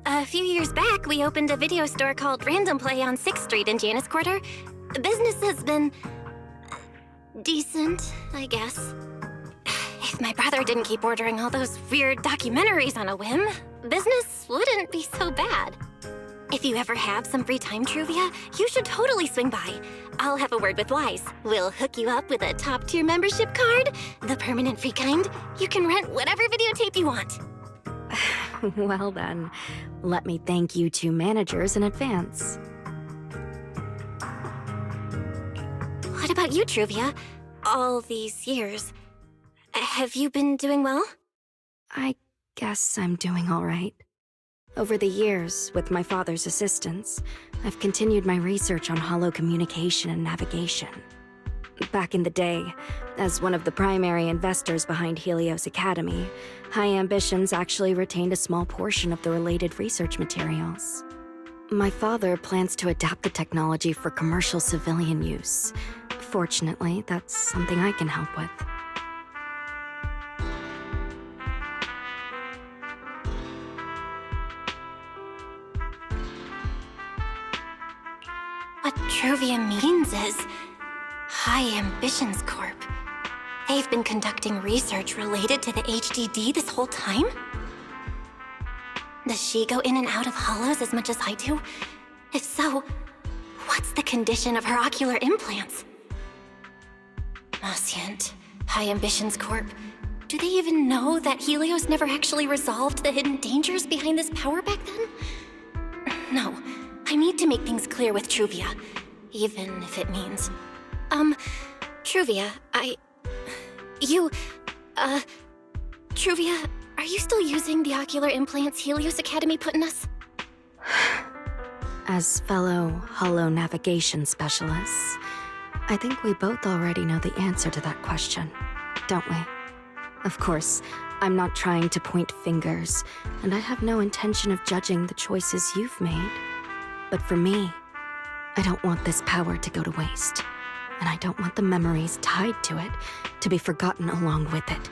A few years back, we opened a video store called Random Play on 6th Street in Janus Quarter. Business has been... decent, I guess. If my brother didn't keep ordering all those weird documentaries on a whim, business wouldn't be so bad. If you ever have some free time, Truvia, you should totally swing by. I'll have a word with Wise. We'll hook you up with a top-tier membership card, the permanent free kind. You can rent whatever videotape you want. Well then, let me thank you two managers in advance. What about you, Truvia? All these years, have you been doing well? I guess I'm doing all right. Over the years, with my father's assistance, I've continued my research on holo communication and navigation. Back in the day, as one of the primary investors behind Helios Academy, High Ambitions actually retained a small portion of the related research materials. My father plans to adapt the technology for commercial civilian use. Fortunately, that's something I can help with. What Truvia means is High Ambitions Corp. They've been conducting research related to the HDD this whole time? Does she go in and out of hollows as much as I do? If so, what's the condition of her ocular implants? Marciant, High Ambitions Corp. Do they even know that Helios never actually resolved the hidden dangers behind this power back then? No, I need to make things clear with Truvia, even if it means... Truvia, Truvia, are you still using the ocular implants Helios Academy put in us? As fellow holo navigation specialists, I think we both already know the answer to that question, don't we? Of course, I'm not trying to point fingers, and I have no intention of judging the choices you've made. But for me, I don't want this power to go to waste, and I don't want the memories tied to it to be forgotten along with it.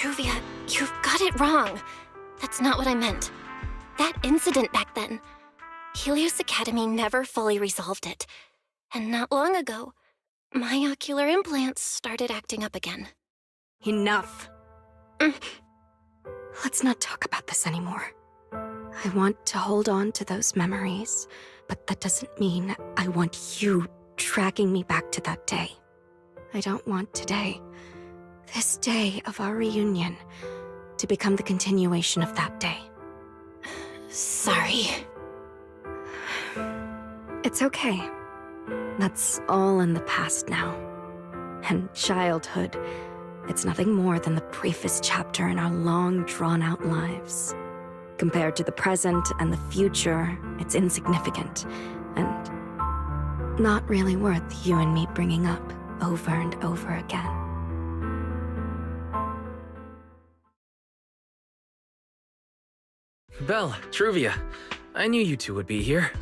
Truvia, you've got it wrong. That's not what I meant. That incident back then. Helios Academy never fully resolved it. And not long ago, my ocular implants started acting up again. Enough. Let's not talk about this anymore. I want to hold on to those memories, but that doesn't mean I want you tracking me back to that day. I don't want today, this day of our reunion, to become the continuation of that day. Sorry. It's okay. That's all in the past now. And childhood, it's nothing more than the briefest chapter in our long, drawn-out lives. Compared to the present and the future, it's insignificant, and not really worth you and me bringing up over and over again. Belle, Truvia, I knew you two would be here.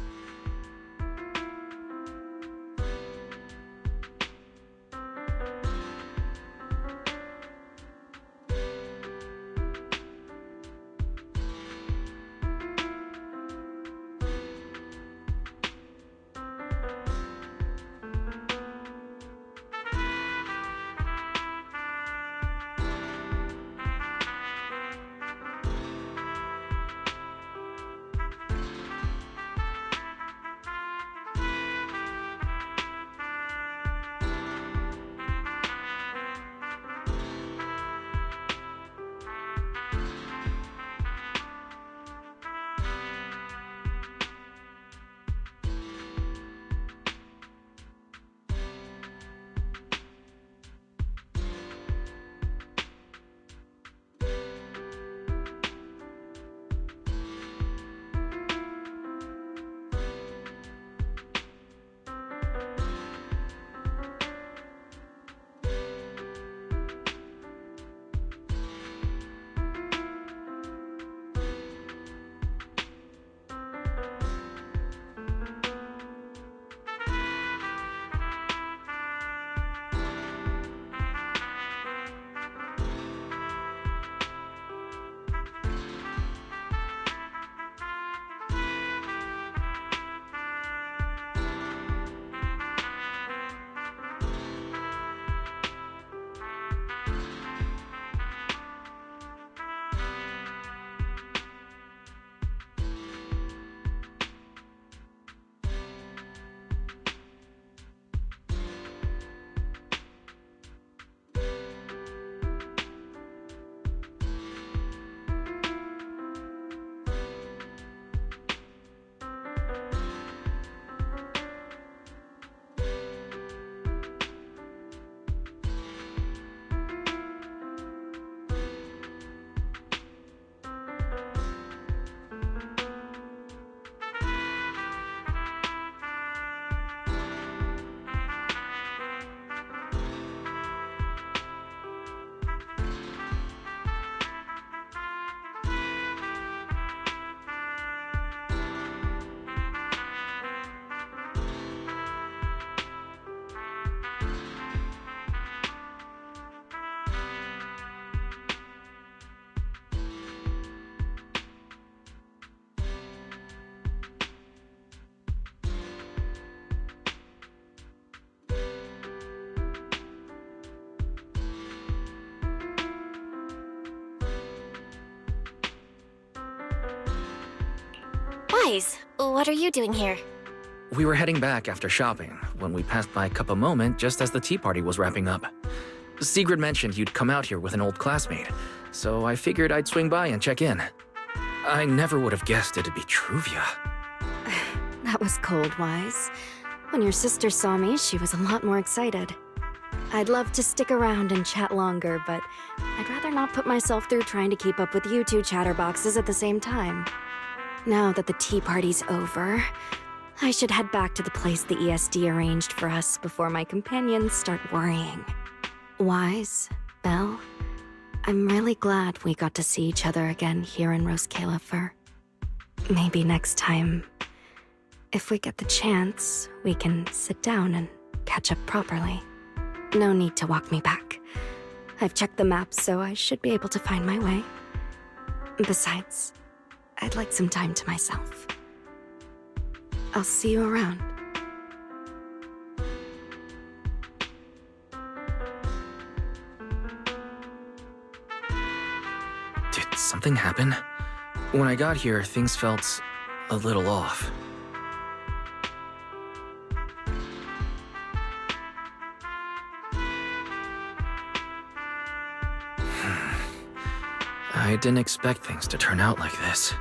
Wise, what are you doing here? We were heading back after shopping when we passed by Cup a Moment just as the tea party was wrapping up. Sigrid mentioned you'd come out here with an old classmate, so I figured I'd swing by and check in. I never would have guessed it'd be Truvia. That was cold, Wise. When your sister saw me, she was a lot more excited. I'd love to stick around and chat longer, but I'd rather not put myself through trying to keep up with you two chatterboxes at the same time. Now that the tea party's over, I should head back to the place the ESD arranged for us before my companions start worrying. Wise, Belle, I'm really glad we got to see each other again here in Roskilde. Maybe next time, if we get the chance, we can sit down and catch up properly. No need to walk me back. I've checked the maps, so I should be able to find my way. Besides, I'd like some time to myself. I'll see you around. Did something happen? When I got here, things felt a little off. I didn't expect things to turn out like this.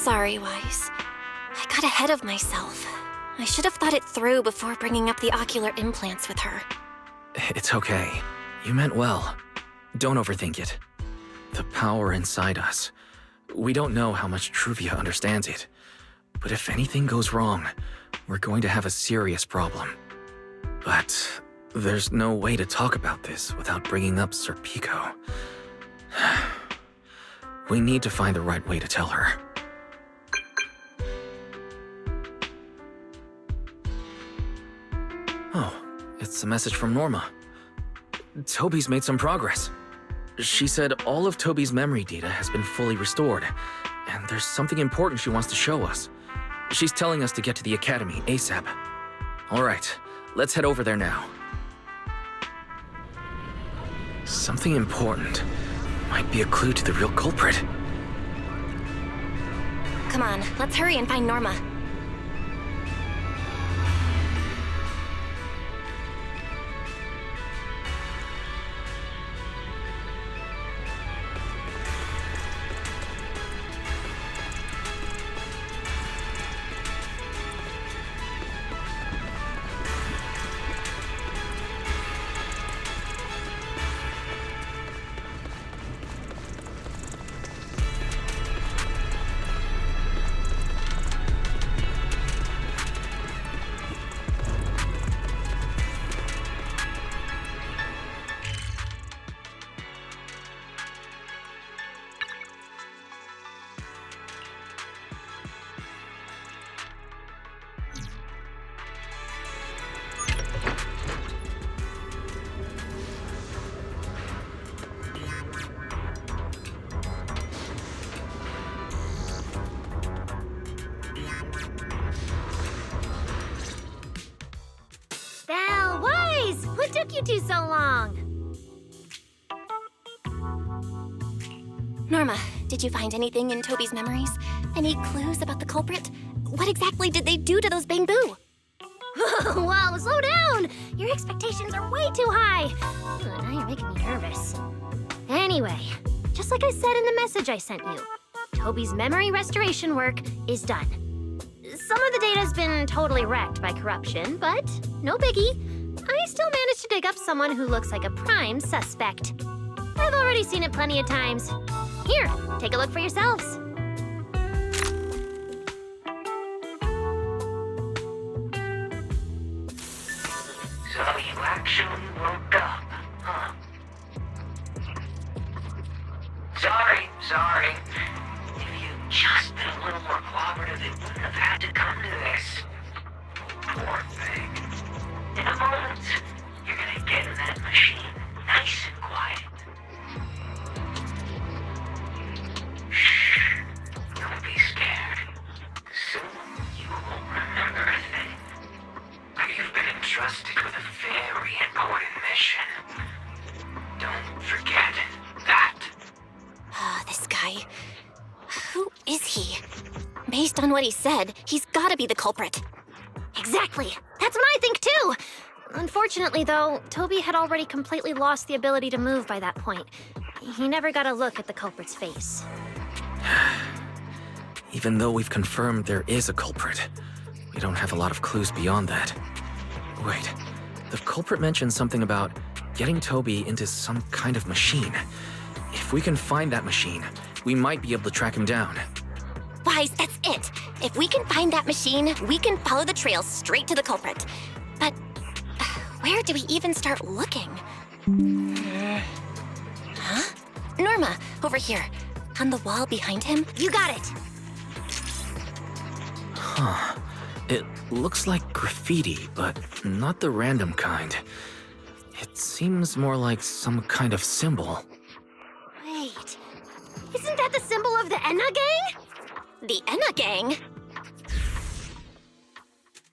sorry, Wise. I got ahead of myself. I should have thought it through before bringing up the ocular implants with her. It's okay. You meant well. Don't overthink it. The power inside us. We don't know how much Truvia understands it. But if anything goes wrong, we're going to have a serious problem. But there's no way to talk about this without bringing up Sir Pico. We need to find the right way to tell her. Oh, it's a message from Norma. Toby's made some progress. She said all of Toby's memory data has been fully restored, and there's something important she wants to show us. She's telling us to get to the academy ASAP. All right, let's head over there now. Something important. Might be a clue to the real culprit. Come on, let's hurry and find Norma. Belle, Wise! What took you two so long? Norma, did you find anything in Toby's memories? Any clues about the culprit? What exactly did they do to those Bangbu? Whoa, slow down! Your expectations are way too high. Now you're making me nervous. Anyway, just like I said in the message I sent you, Toby's memory restoration work is done. Some of the data's been totally wrecked by corruption, but no biggie. I still managed to dig up someone who looks like a prime suspect. I've already seen it plenty of times. Here, take a look for yourselves. So you actually woke up, huh? Sorry. If you'd just been a little more cooperative, it wouldn't have had to come to this. Poor thing. In a moment, you're gonna get in that machine, nice and quiet. Shh. Don't be scared. Soon you won't remember a thing. You've been entrusted with a very important mission. Don't forget that. This guy. Who is he? Based on what he said, he's gotta be the culprit. Exactly. That's what I think too. Unfortunately, though, Toby had already completely lost the ability to move by that point. He never got a look at the culprit's face. Even though we've confirmed there is a culprit, we don't have a lot of clues beyond that. Wait, the culprit mentioned something about getting Toby into some kind of machine. If we can find that machine, we might be able to track him down. Wise, that's it. If we can find that machine, we can follow the trail straight to the culprit. But where do we even start looking? Huh? Norma, over here. On the wall behind him. You got it! Huh. It looks like graffiti, but not the random kind. It seems more like some kind of symbol. Wait, isn't that the symbol of the Enna gang? The Enna gang?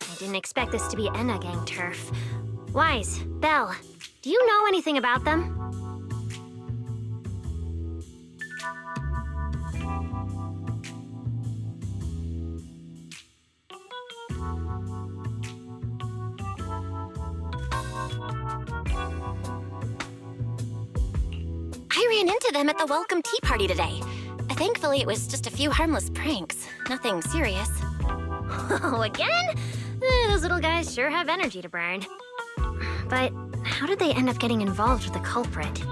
I didn't expect this to be Enna gang turf. Wise, Belle, do you know anything about them? I ran into them at the welcome tea party today. Thankfully, it was just a few harmless pranks. Nothing serious. Oh, again? Those little guys sure have energy to burn. But how did they end up getting involved with the culprit?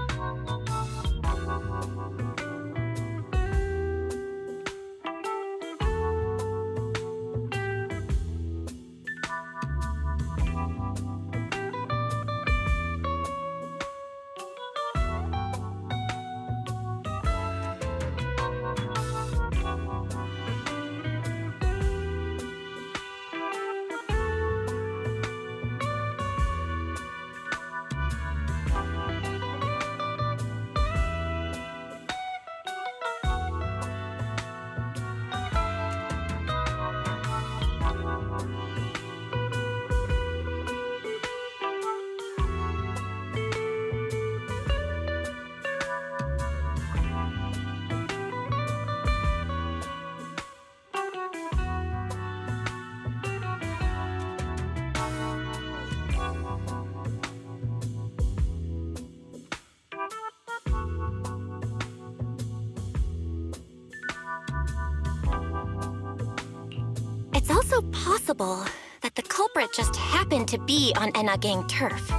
It's also possible that the culprit just happened to be on Enna Gang turf.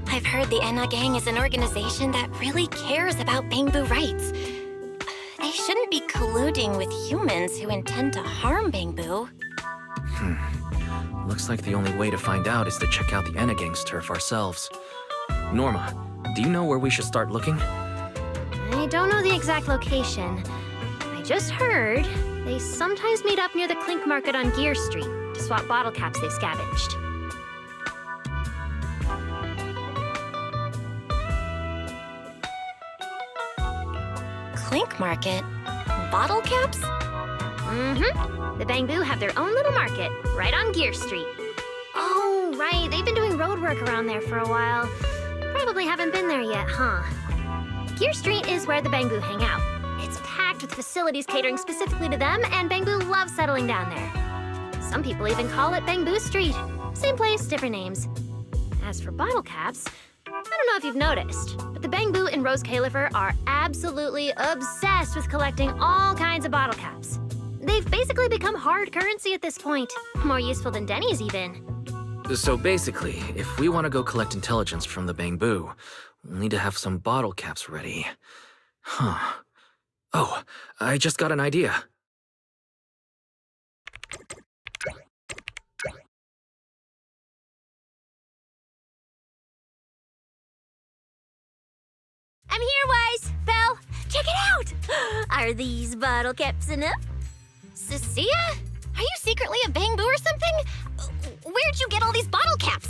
I've heard the Enna Gang is an organization that really cares about Bangbu rights. They shouldn't be colluding with humans who intend to harm Bangbu. Looks like the only way to find out is to check out the Enna Gang's turf ourselves. Norma, do you know where we should start looking? I don't know the exact location. I just heard they sometimes meet up near the Clink Market on Gear Street to swap bottle caps they've scavenged. Clink Market? Bottle caps? Mm-hmm. The Bangbu have their own little market, right on Gear Street. Oh, right. They've been doing road work around there for a while. Probably haven't been there yet, huh? Gear Street is where the Bangbu hang out. It's packed with facilities catering specifically to them, and Bangbu loves settling down there. Some people even call it Bangbu Street. Same place, different names. As for bottle caps, I don't know if you've noticed, but the Bangbu and Rose Califer are absolutely obsessed with collecting all kinds of bottle caps. They've basically become hard currency at this point. More useful than Denny's even. So basically, if we want to go collect intelligence from the Bangbu, we'll need to have some bottle caps ready. Huh. Oh, I just got an idea. I'm here, Wise! Belle, check it out! Are these bottle caps enough? Cecilia? Are you secretly a Bangbu or something? Where'd you get all these bottle caps?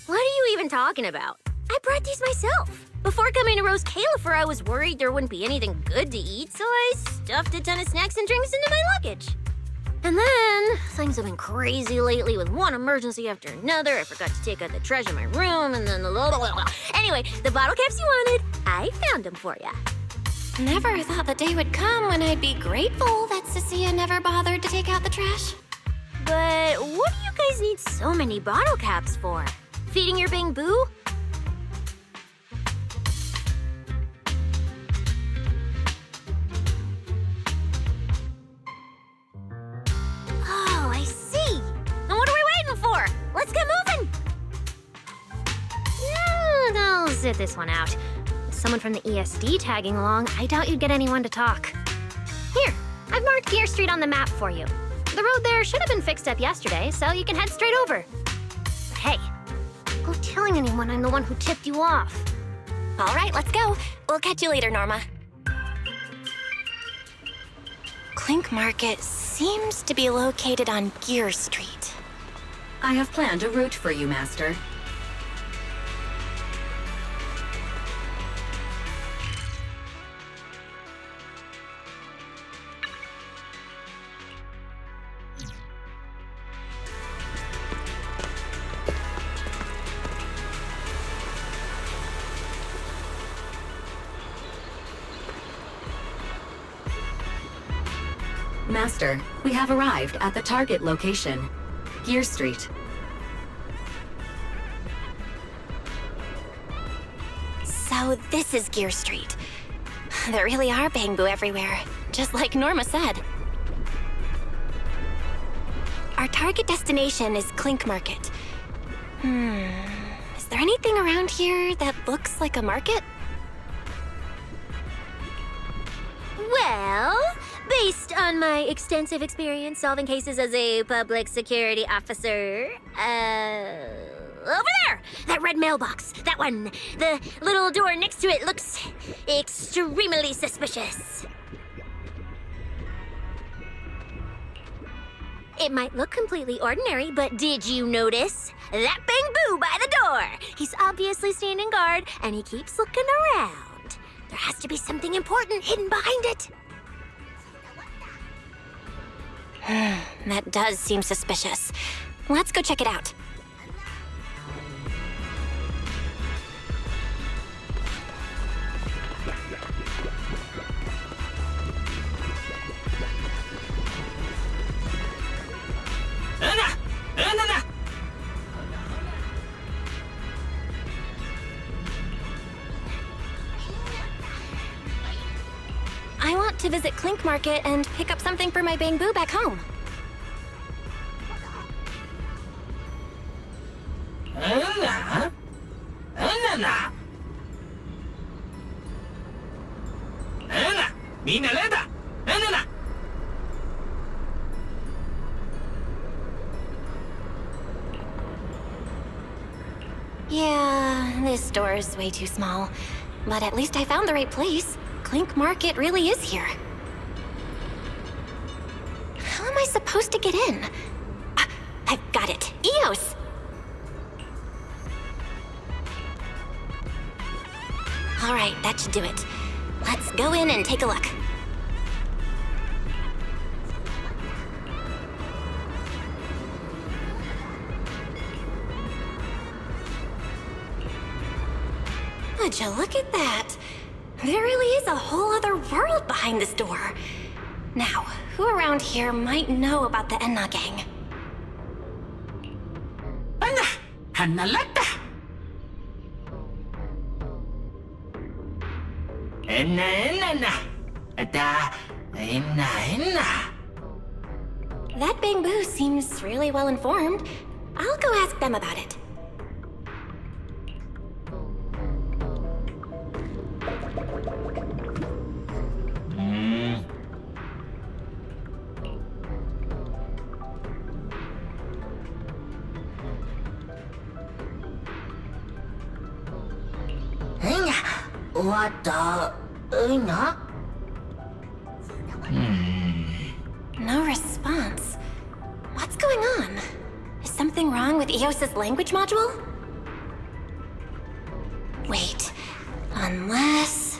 What are you even talking about? I brought these myself. Before coming to Rose Califer, I was worried there wouldn't be anything good to eat, so I stuffed a ton of snacks and drinks into my luggage. And then, things have been crazy lately with one emergency after another. I forgot to take out the trash in my room, and then Anyway, the bottle caps you wanted, I found them for ya. Never thought the day would come when I'd be grateful that Cecilia never bothered to take out the trash. But what do you guys need so many bottle caps for? Feeding your Bangbu? Oh, I see. Then what are we waiting for? Let's get moving. No, I'll sit this one out. With someone from the ESD tagging along, I doubt you'd get anyone to talk. Here, I've marked Gear Street on the map for you. The road there should have been fixed up yesterday, so you can head straight over. But hey, don't go telling anyone I'm the one who tipped you off. All right, let's go. We'll catch you later, Norma. Clink Market seems to be located on Gear Street. I have planned a route for you, Master. Master, we have arrived at the target location, Gear Street. So this is Gear Street. There really are bamboo everywhere, just like Norma said. Our target destination is Clink Market. Is there anything around here that looks like a market? Well, based on my extensive experience solving cases as a public security officer, over there! That red mailbox, that one. The little door next to it looks extremely suspicious. It might look completely ordinary, but did you notice? That bamboo by the door! He's obviously standing guard, and he keeps looking around. There has to be something important hidden behind it. That does seem suspicious. Let's go check it out. I want to visit Clink Market and pick up something for my bamboo back home. Yeah, this store is way too small. But at least I found the right place. Clink Market really is here. How am I supposed to get in? I've got it. Eos! All right, that should do it. Let's go in and take a look. Would you look at that? There really is a whole other world behind this door. Now, who around here might know about the Enna gang? That bamboo seems really well informed. I'll go ask them about it. No response. What's going on? Is something wrong with Eos's language module? Wait, unless...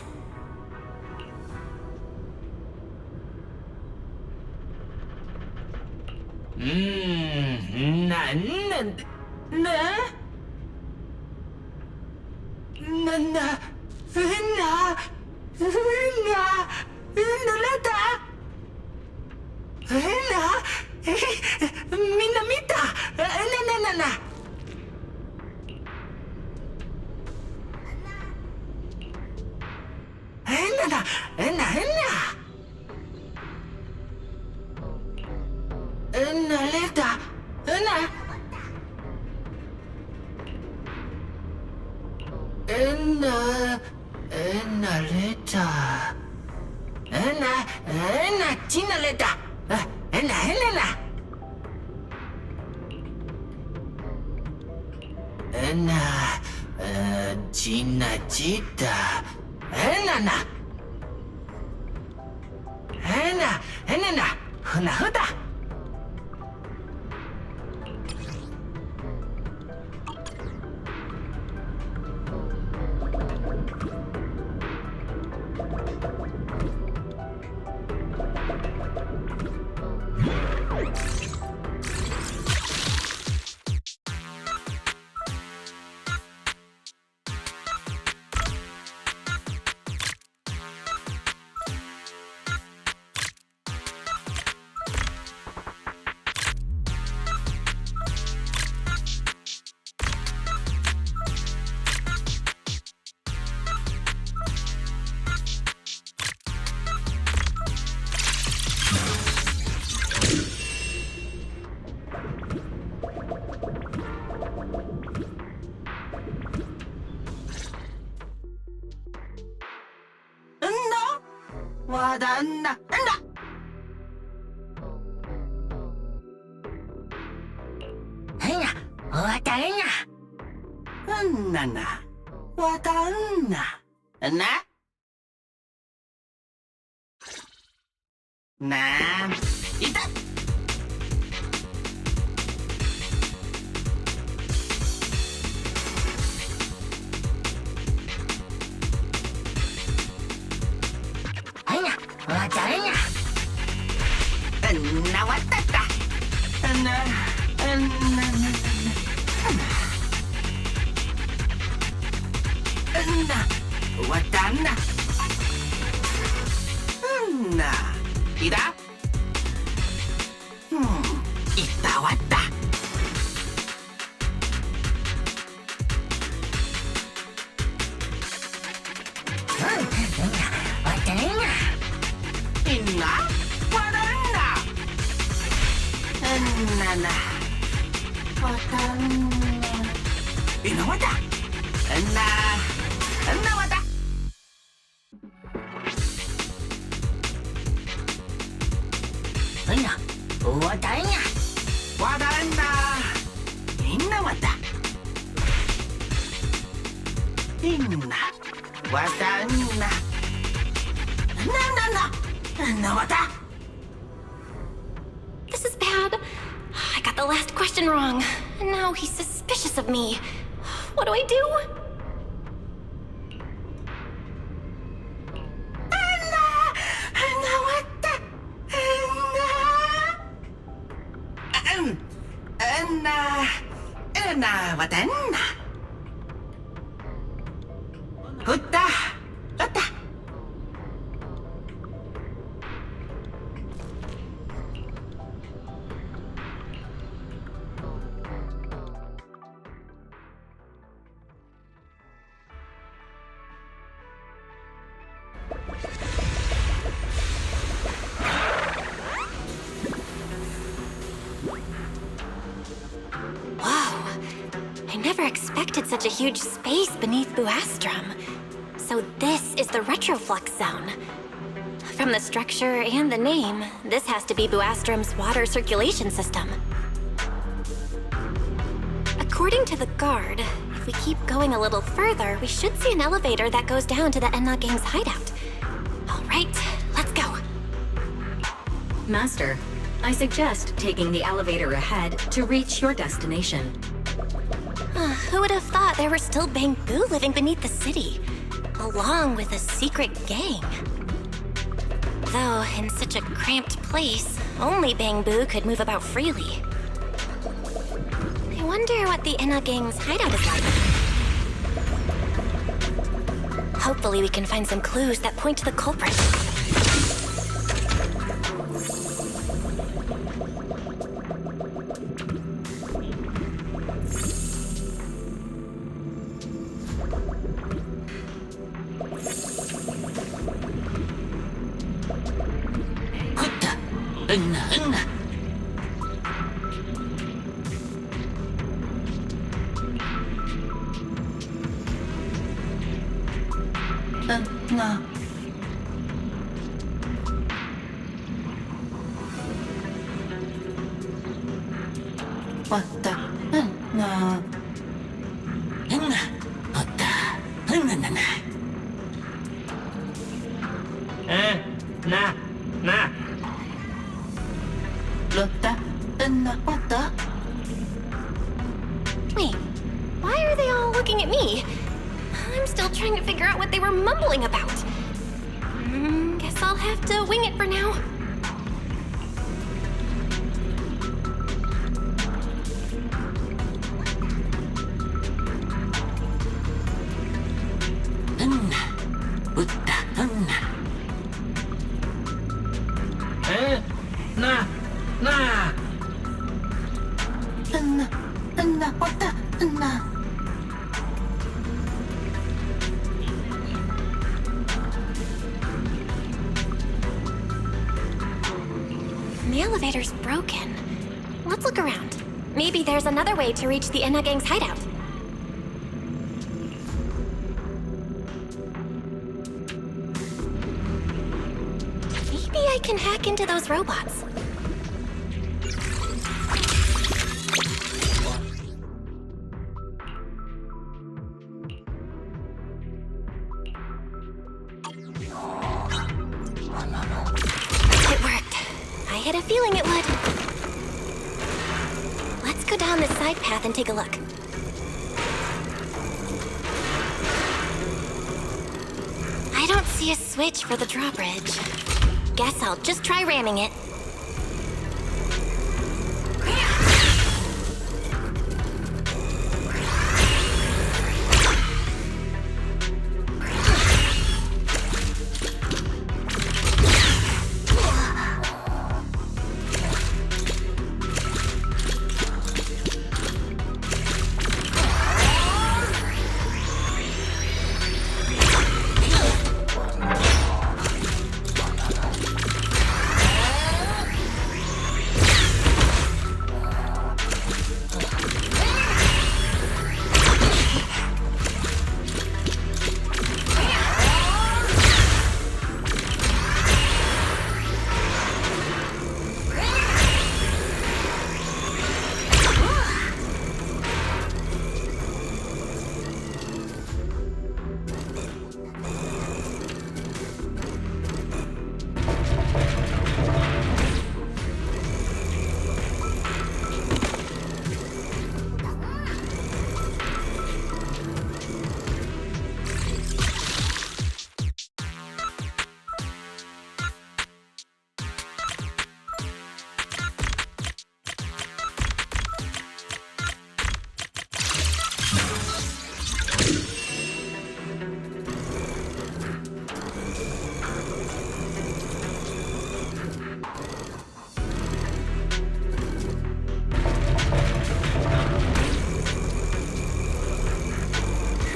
This is bad. I got the last question wrong. And now he's suspicious of me. What do I do? Such a huge space beneath Buastrum. So this is the retroflux zone. From the structure and the name, this has to be Buastrum's water circulation system. According to the guard, if we keep going a little further, we should see an elevator that goes down to the Enna Gang's hideout. All right, let's go. Master, I suggest taking the elevator ahead to reach your destination. Who would have thought there were still Bangbu living beneath the city, along with a secret gang? Though, in such a cramped place, only Bangbu could move about freely. I wonder what the Enna Gang's hideout is like. Hopefully we can find some clues that point to the culprit. Wait, why are they all looking at me? I'm still trying to figure out what they were mumbling about. Guess I'll have to wing it for now. The elevator's broken. Let's look around. Maybe there's another way to reach the Enna Gang's hideout. I can hack into those robots. It worked. I had a feeling it would. Let's go down this side path and take a look. I don't see a switch for the drawbridge. Guess I'll just try ramming it.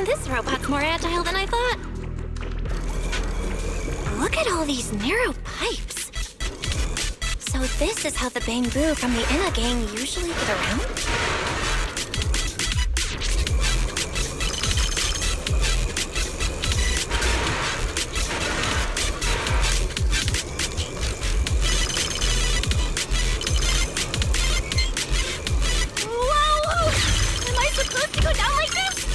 This robot's more agile than I thought. Look at all these narrow pipes. So this is how the Bangboo from the Inna gang usually get around? Whoa! Am I supposed to go down like this?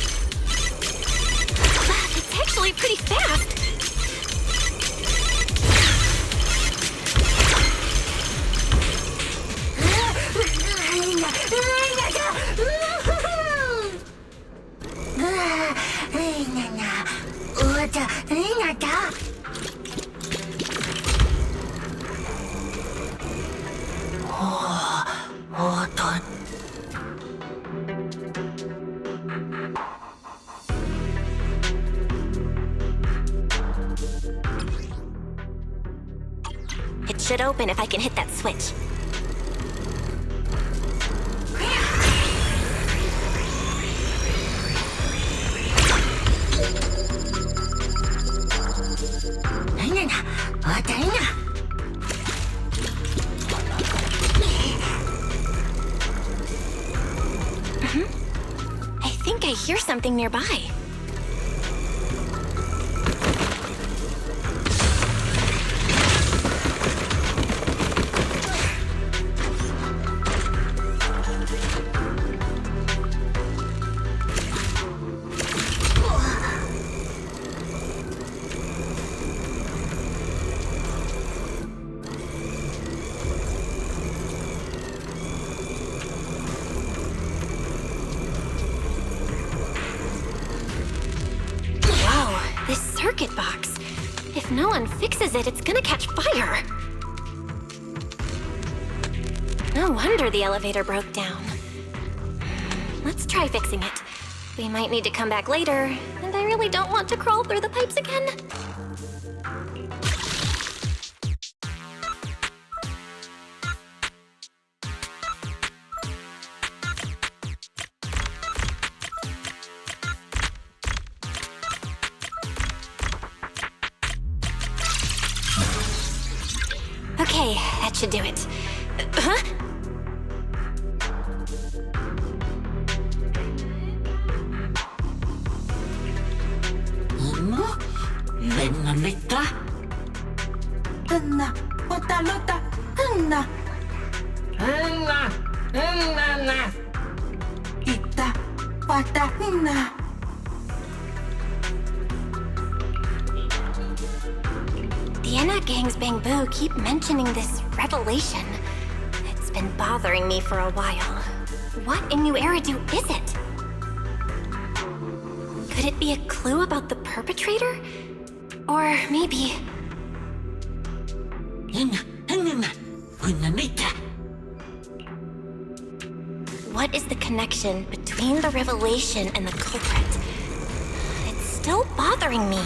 It's actually pretty fast. It should open if I can hit that switch. I think I hear something nearby. This circuit box. If no one fixes it, it's gonna catch fire. No wonder the elevator broke down. Let's try fixing it. We might need to come back later, and I really don't want to crawl through the pipes again. Okay, that should do it. Huh? The Enna Gang's Bamboo keep mentioning this revelation. It's been bothering me for a while. What in New Eridu is it? Could it be a clue about the perpetrator? Or maybe... What is the connection between the revelation and the culprit? It's still bothering me.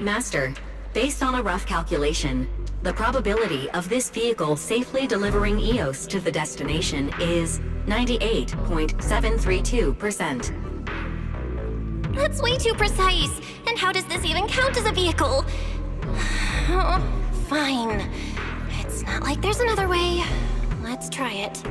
Master, based on a rough calculation, the probability of this vehicle safely delivering EOS to the destination is 98.732%. That's way too precise. And how does this even count as a vehicle? Oh, fine. It's not like there's another way. Let's try it.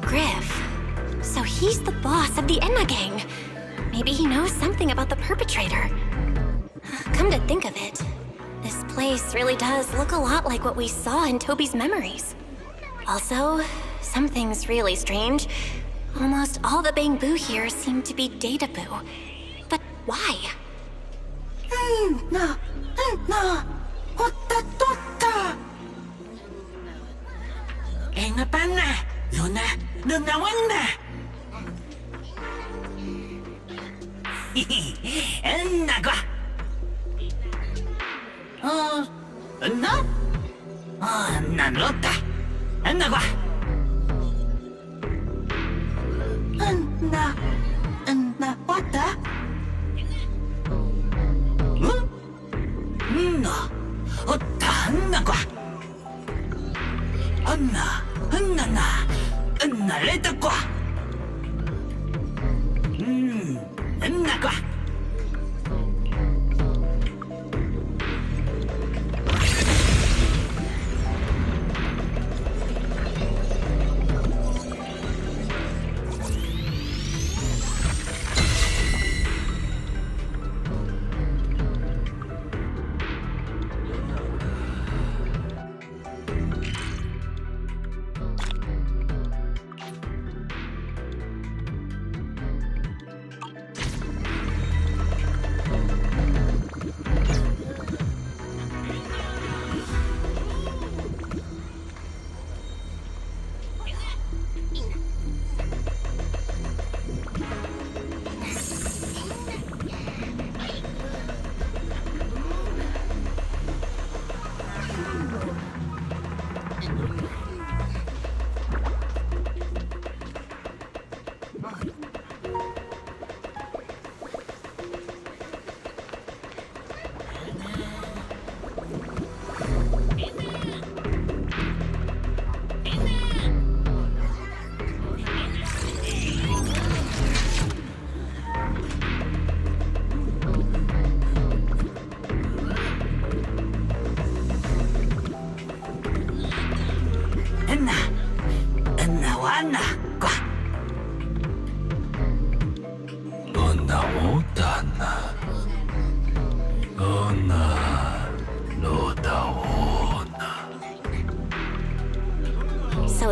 Griff. So he's the boss of the Enna Gang. Maybe he knows something about the perpetrator. Come to think of it, this place really does look a lot like what we saw in Toby's memories. Also, something's really strange. Almost all the Bamboo here seem to be Databoo. But why?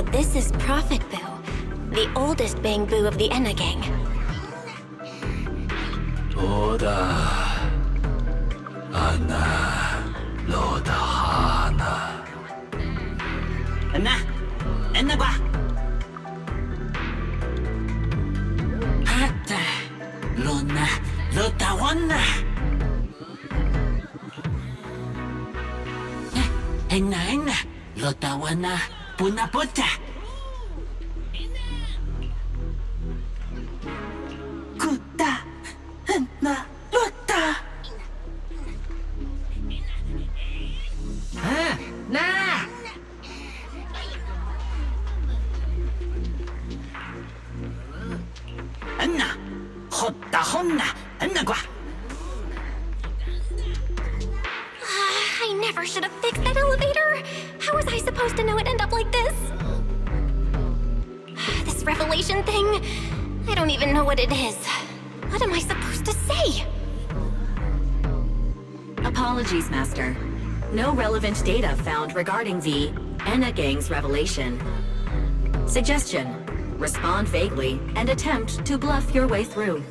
So this is Prophet Boo, the oldest Bangbu of the Enna gang. Oda, Anna, Loda, Hana. Enna qua. Hata, Lona, Lotawana. Enna, Lotawana, Punapota. Kuta, Enna, Lota. Nah. Enna, Hotta Honna, Enna qua. I never should have fixed that elevator. How was I supposed to know it'd end up like this? This revelation thing, I don't even know what it is. What am I supposed to say? Apologies, Master. No relevant data found regarding the Enna Gang's revelation. Suggestion: respond vaguely and attempt to bluff your way through.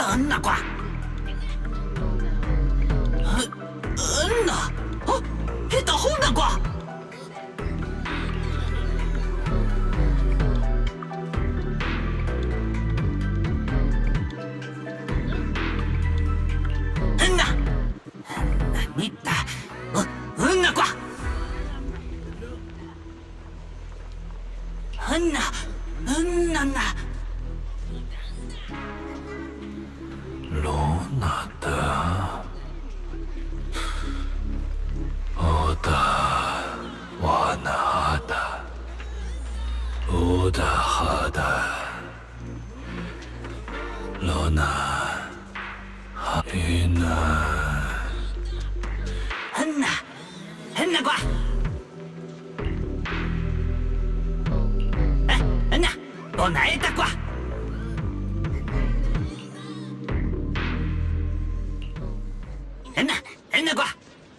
Anna qua. Anna, hita honna qua. Anna, nitta, Anna qua. Anna, Anna. Lonata, Oda, Wanada, Oda Hada, Lona, Hina. Anna qua. Anna, Onaeta qua. Enna qua.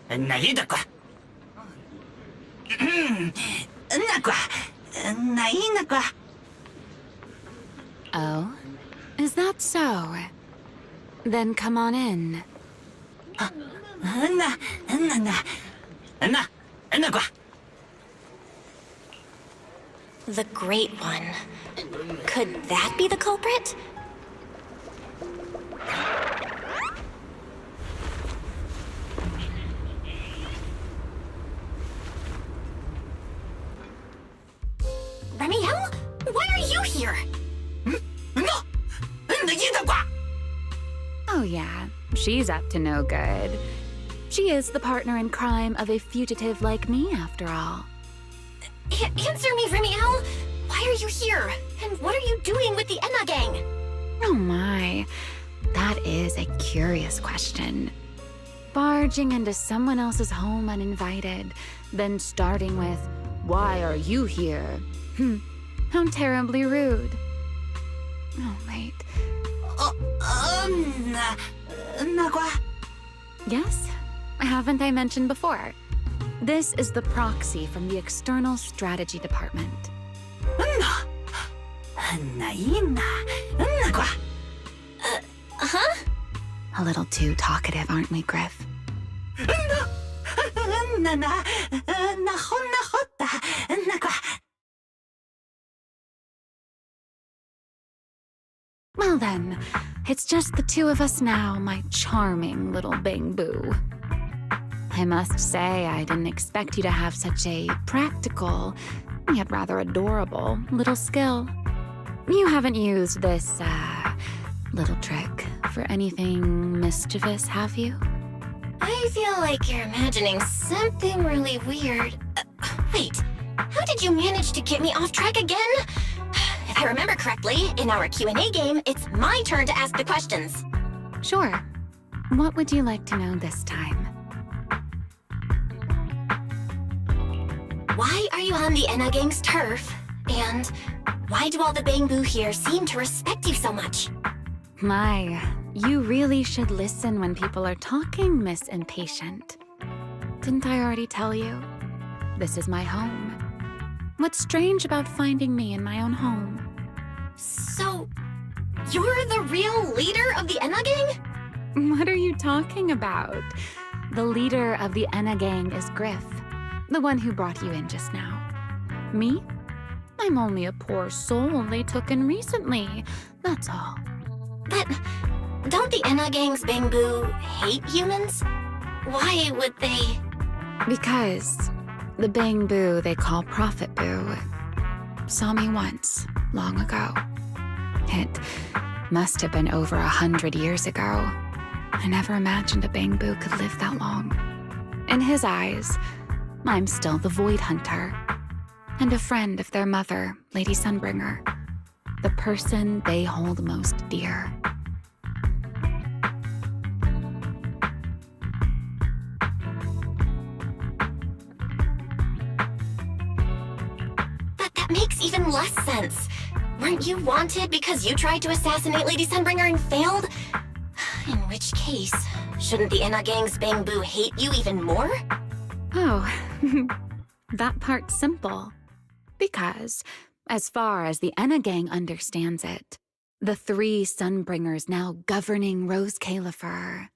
Naida qua. Enna qua. Naina qua. Oh? Is that so? Then come on in. Enna qua. The Great One. Could that be the culprit? Remiel? Why are you here? Oh yeah, she's up to no good. She is the partner in crime of a fugitive like me, after all. Answer me, Remiel! Why are you here? And what are you doing with the Enna gang? Oh my, that is a curious question. Barging into someone else's home uninvited, then starting with, "Why are you here?" How terribly rude. Oh, wait. Yes? Haven't I mentioned before? This is the proxy from the External Strategy Department. Huh? A little too talkative, aren't we, Griff? Well then, it's just the two of us now, my charming little Bangbu. I must say, I didn't expect you to have such a practical, yet rather adorable, little skill. You haven't used this, little trick for anything mischievous, have you? I feel like you're imagining something really weird. Wait, how did you manage to get me off track again? If I remember correctly, in our Q&A game, it's my turn to ask the questions. Sure. What would you like to know this time? Why are you on the Enna gang's turf? And why do all the Bangbu here seem to respect you so much? My, you really should listen when people are talking, Miss Impatient. Didn't I already tell you? This is my home. What's strange about finding me in my own home? So, you're the real leader of the Enna gang? What are you talking about? The leader of the Enna gang is Griff, the one who brought you in just now. Me? I'm only a poor soul they took in recently, that's all. But don't the Enna gang's Bangbu hate humans? Why would they? Because the Bangbu they call Prophet Boo saw me once, long ago. It must have been over 100 years ago. I never imagined a Bangbu could live that long. In his eyes, I'm still the Void Hunter, and a friend of their mother, Lady Sunbringer, the person they hold most dear. But that makes even less sense. Weren't you wanted because you tried to assassinate Lady Sunbringer and failed? In which case, shouldn't the Enna gang's Bangbu hate you even more? Oh, that part's simple. Because, as far as the Enna gang understands it, the 3 Sunbringers now governing Rose Califer,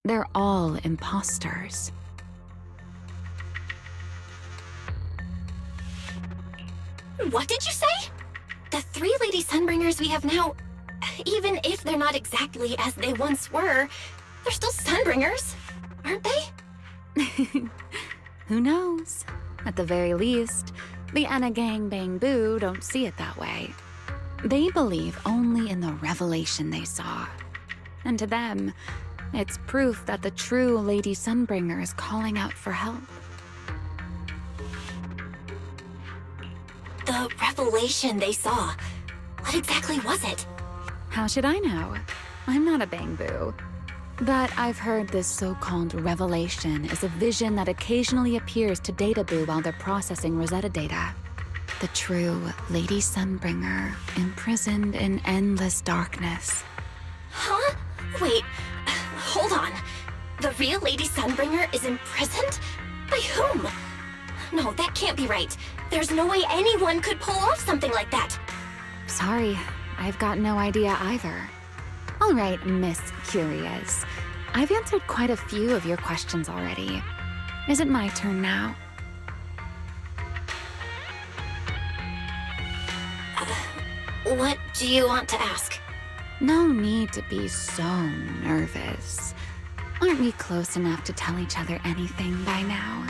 they're all imposters. What did you say? The 3 Lady Sunbringers we have now, even if they're not exactly as they once were, they're still Sunbringers, aren't they? Who knows? At the very least, the Enna gang Bangbu don't see it that way. They believe only in the revelation they saw. And to them, it's proof that the true Lady Sunbringer is calling out for help. The revelation they saw, what exactly was it? How should I know? I'm not a Bangbu. But I've heard this so-called revelation is a vision that occasionally appears to Databoo while they're processing Rosetta data. The true Lady Sunbringer, imprisoned in endless darkness. Huh? Wait, hold on. The real Lady Sunbringer is imprisoned? By whom? No, that can't be right. There's no way anyone could pull off something like that. Sorry, I've got no idea either. All right, Miss Curious. I've answered quite a few of your questions already. Is it my turn now? What do you want to ask? No need to be so nervous. Aren't we close enough to tell each other anything by now?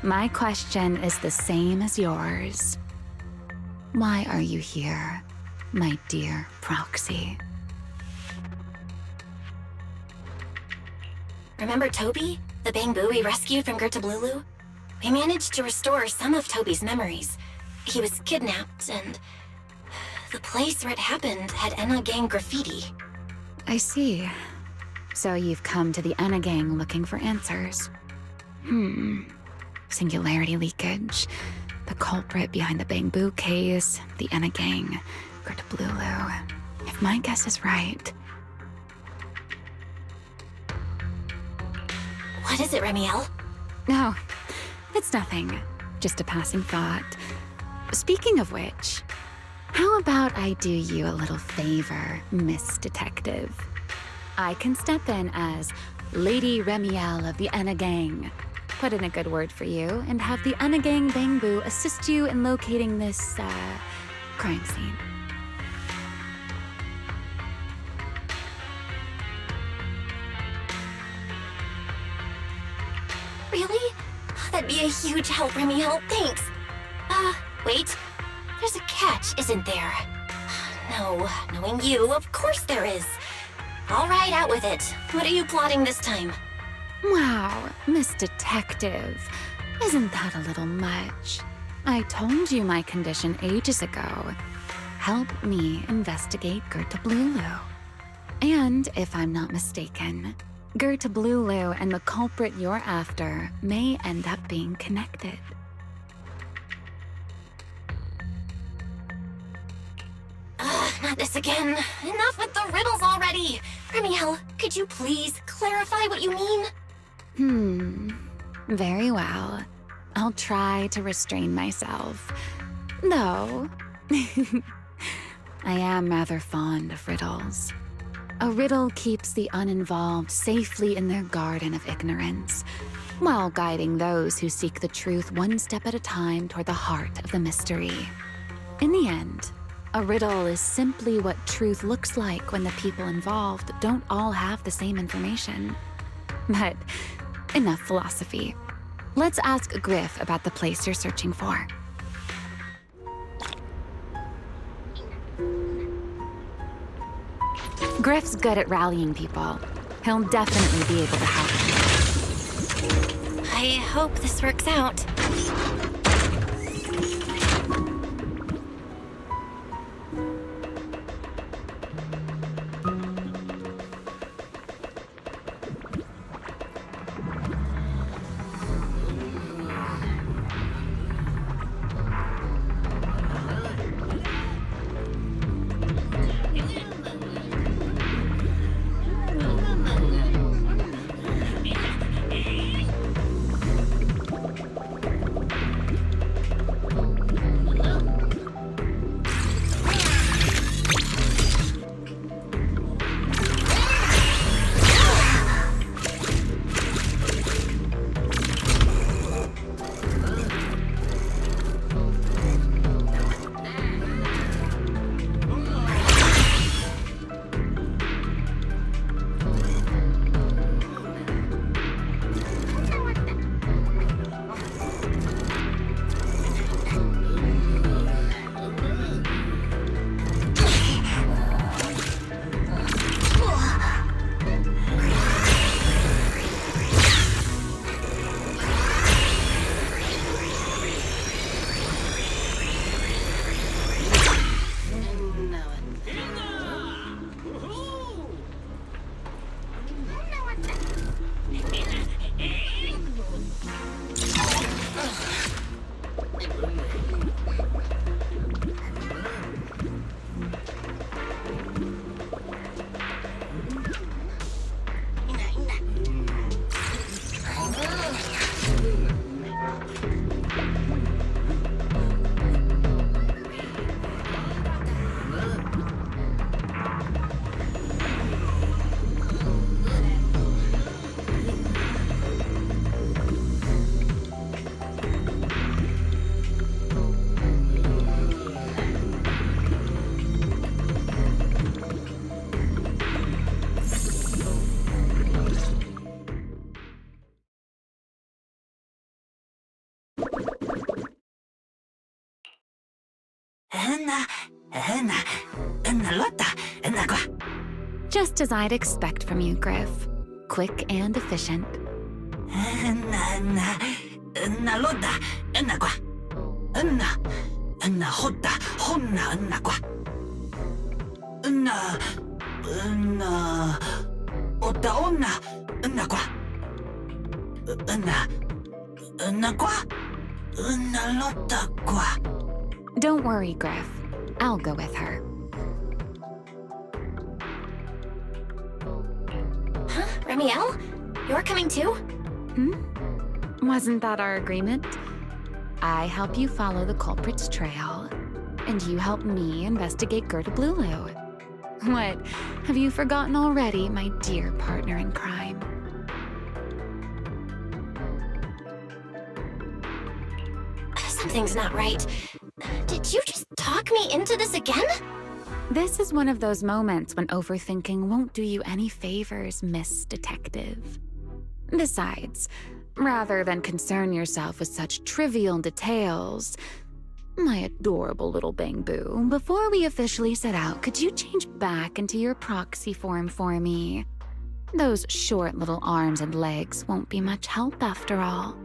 My question is the same as yours. Why are you here, my dear Proxy? Remember Toby, the Bangbu we rescued from Gertablulu? We managed to restore some of Toby's memories. He was kidnapped, and the place where it happened had Enna gang graffiti. I see. So you've come to the Enna gang looking for answers. Singularity leakage, the culprit behind the Bangbu case, the Enna gang, Gertablulu. If my guess is right... What is it, Remiel? No, it's nothing. Just a passing thought. Speaking of which, how about I do you a little favor, Miss Detective? I can step in as Lady Remiel of the Enna gang, put in a good word for you, and have the Enna gang Bangbu assist you in locating this, crime scene. Really? That'd be a huge help, Remiel. Thanks. Wait. There's a catch, isn't there? No, knowing you, of course there is. All right, out with it. What are you plotting this time? Wow, Miss Detective. Isn't that a little much? I told you my condition ages ago. Help me investigate Gertablulu. And if I'm not mistaken, Gertablulu and the culprit you're after may end up being connected. this again. Enough with the riddles already. Remiel, could you please clarify what you mean? Very well. I'll try to restrain myself. Though, I am rather fond of riddles. A riddle keeps the uninvolved safely in their garden of ignorance, while guiding those who seek the truth one step at a time toward the heart of the mystery. In the end, a riddle is simply what truth looks like when the people involved don't all have the same information. But enough philosophy. Let's ask Griff about the place you're searching for. Griff's good at rallying people. He'll definitely be able to help. I hope this works out. Just as I'd expect from you, Griff. Quick and efficient. Don't worry, Griff. I'll go with her. Huh? Remiel? You're coming too? Wasn't that our agreement? I help you follow the culprit's trail, and you help me investigate Gerda Blulu. What, have you forgotten already, my dear partner in crime? Something's not right. Did you just talk me into this again? This is one of those moments when overthinking won't do you any favors, Miss Detective. Besides, rather than concern yourself with such trivial details, my adorable little Bang-Boo, before we officially set out, could you change back into your proxy form for me? Those short little arms and legs won't be much help after all.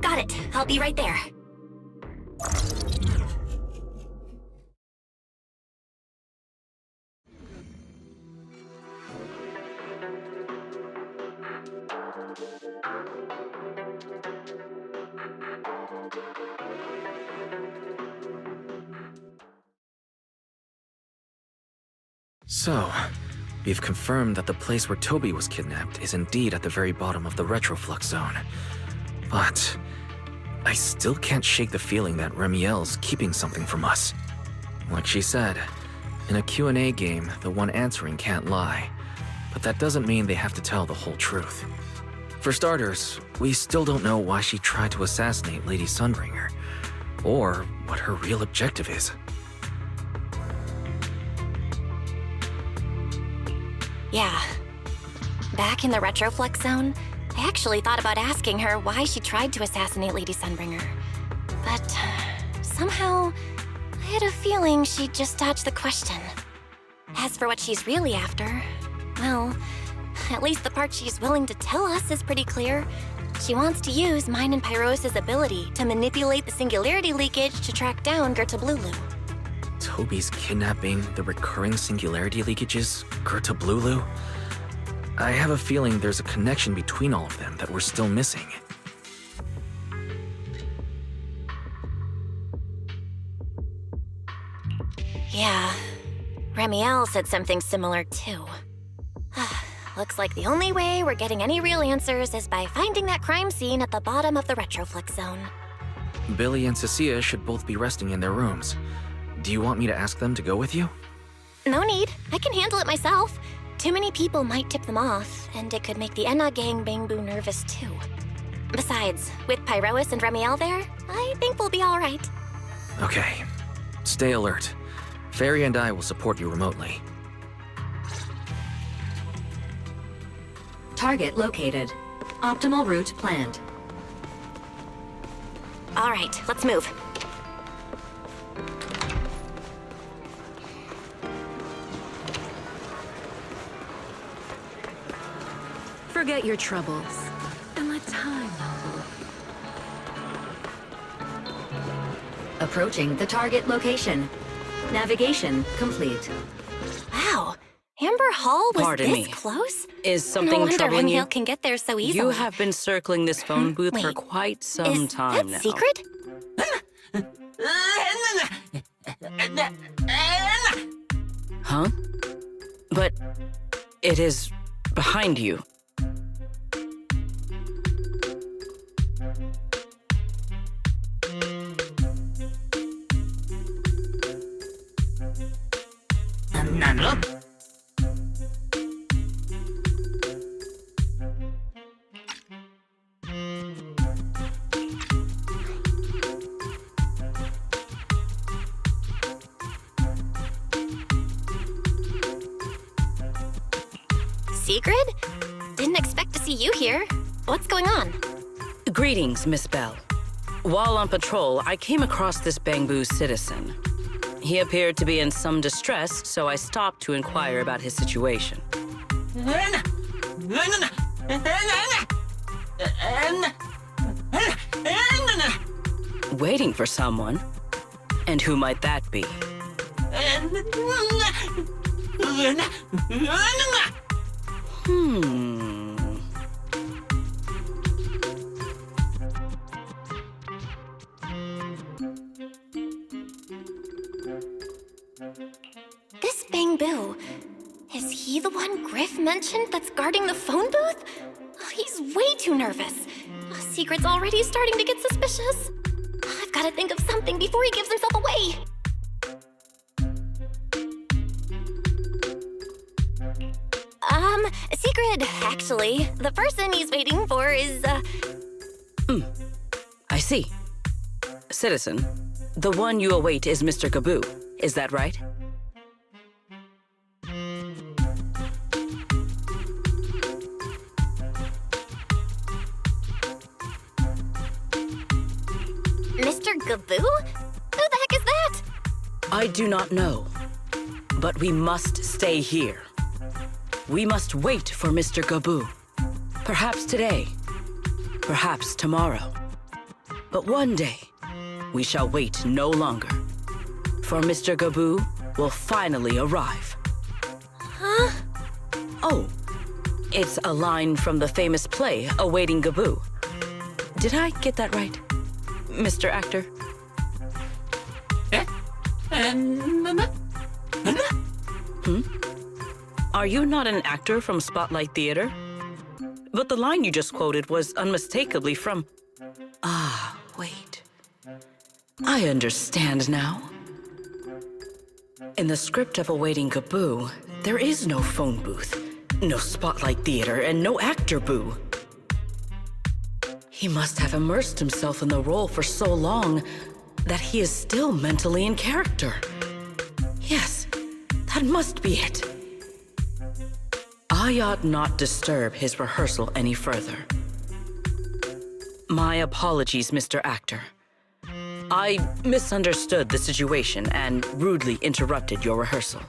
Got it. I'll be right there. So, we've confirmed that the place where Toby was kidnapped is indeed at the very bottom of the retroflux zone. But I still can't shake the feeling that Remiel's keeping something from us. Like she said, in a Q&A game, the one answering can't lie. But that doesn't mean they have to tell the whole truth. For starters, we still don't know why she tried to assassinate Lady Sunbringer, or what her real objective is. Yeah. Back in the retroflux zone, I actually thought about asking her why she tried to assassinate Lady Sunbringer. But somehow, I had a feeling she'd just dodge the question. As for what she's really after, well, at least the part she's willing to tell us is pretty clear. She wants to use mine and Pyros' ability to manipulate the singularity leakage to track down Gerta Blulu. Toby's kidnapping, the recurring singularity leakages, Gerta Blulu? I have a feeling there's a connection between all of them that we're still missing. Yeah, Remiel said something similar too. Looks like the only way we're getting any real answers is by finding that crime scene at the bottom of the retroflux zone. Billy and Cecilia should both be resting in their rooms. Do you want me to ask them to go with you? No need. I can handle it myself. Too many people might tip them off, and it could make the Enna gang Bangbu nervous too. Besides, with Pyrois and Remiel there, I think we'll be all right. Okay. Stay alert. Fairy and I will support you remotely. Target located. Optimal route planned. All right, let's move. Forget your troubles and let time help. Approaching the target location. Navigation complete. Wow, Amber Hall was Pardon this me. close? Is something no wonder troubling you? Remiel can get there so easily. You have been circling this phone booth for Wait, quite some time now. Is that secret? Huh? But it is behind you. Nano? Sigrid? Didn't expect to see you here. What's going on? Greetings, Miss Bell. While on patrol, I came across this Bangbu citizen. He appeared to be in some distress, so I stopped to inquire about his situation. Waiting for someone? And who might that be? This Bangbu, is he the one Griff mentioned that's guarding the phone booth? Oh, he's way too nervous. Secret's already starting to get suspicious. I've got to think of something before he gives himself away. Sigrid, actually, the person he's waiting for is, I see. Citizen, the one you await is Mr. Gaboo. Is that right? Mr. Gaboo? Who the heck is that? I do not know. But we must stay here. We must wait for Mr. Gaboo. Perhaps today. Perhaps tomorrow. But one day, we shall wait no longer. For Mr. Gaboo will finally arrive. Huh? Oh, It's a line from the famous play, Awaiting Gaboo. Did I get that right, Mr. Actor? Are you not an actor from Spotlight Theater? But the line you just quoted was unmistakably from... Ah, wait. I understand now. In the script of Awaiting Gaboo, there is no phone booth, no Spotlight Theater, and no actor boo. He must have immersed himself in the role for so long that he is still mentally in character. Yes, that must be it. I ought not disturb his rehearsal any further. My apologies, Mr. Actor. I misunderstood the situation and rudely interrupted your rehearsal.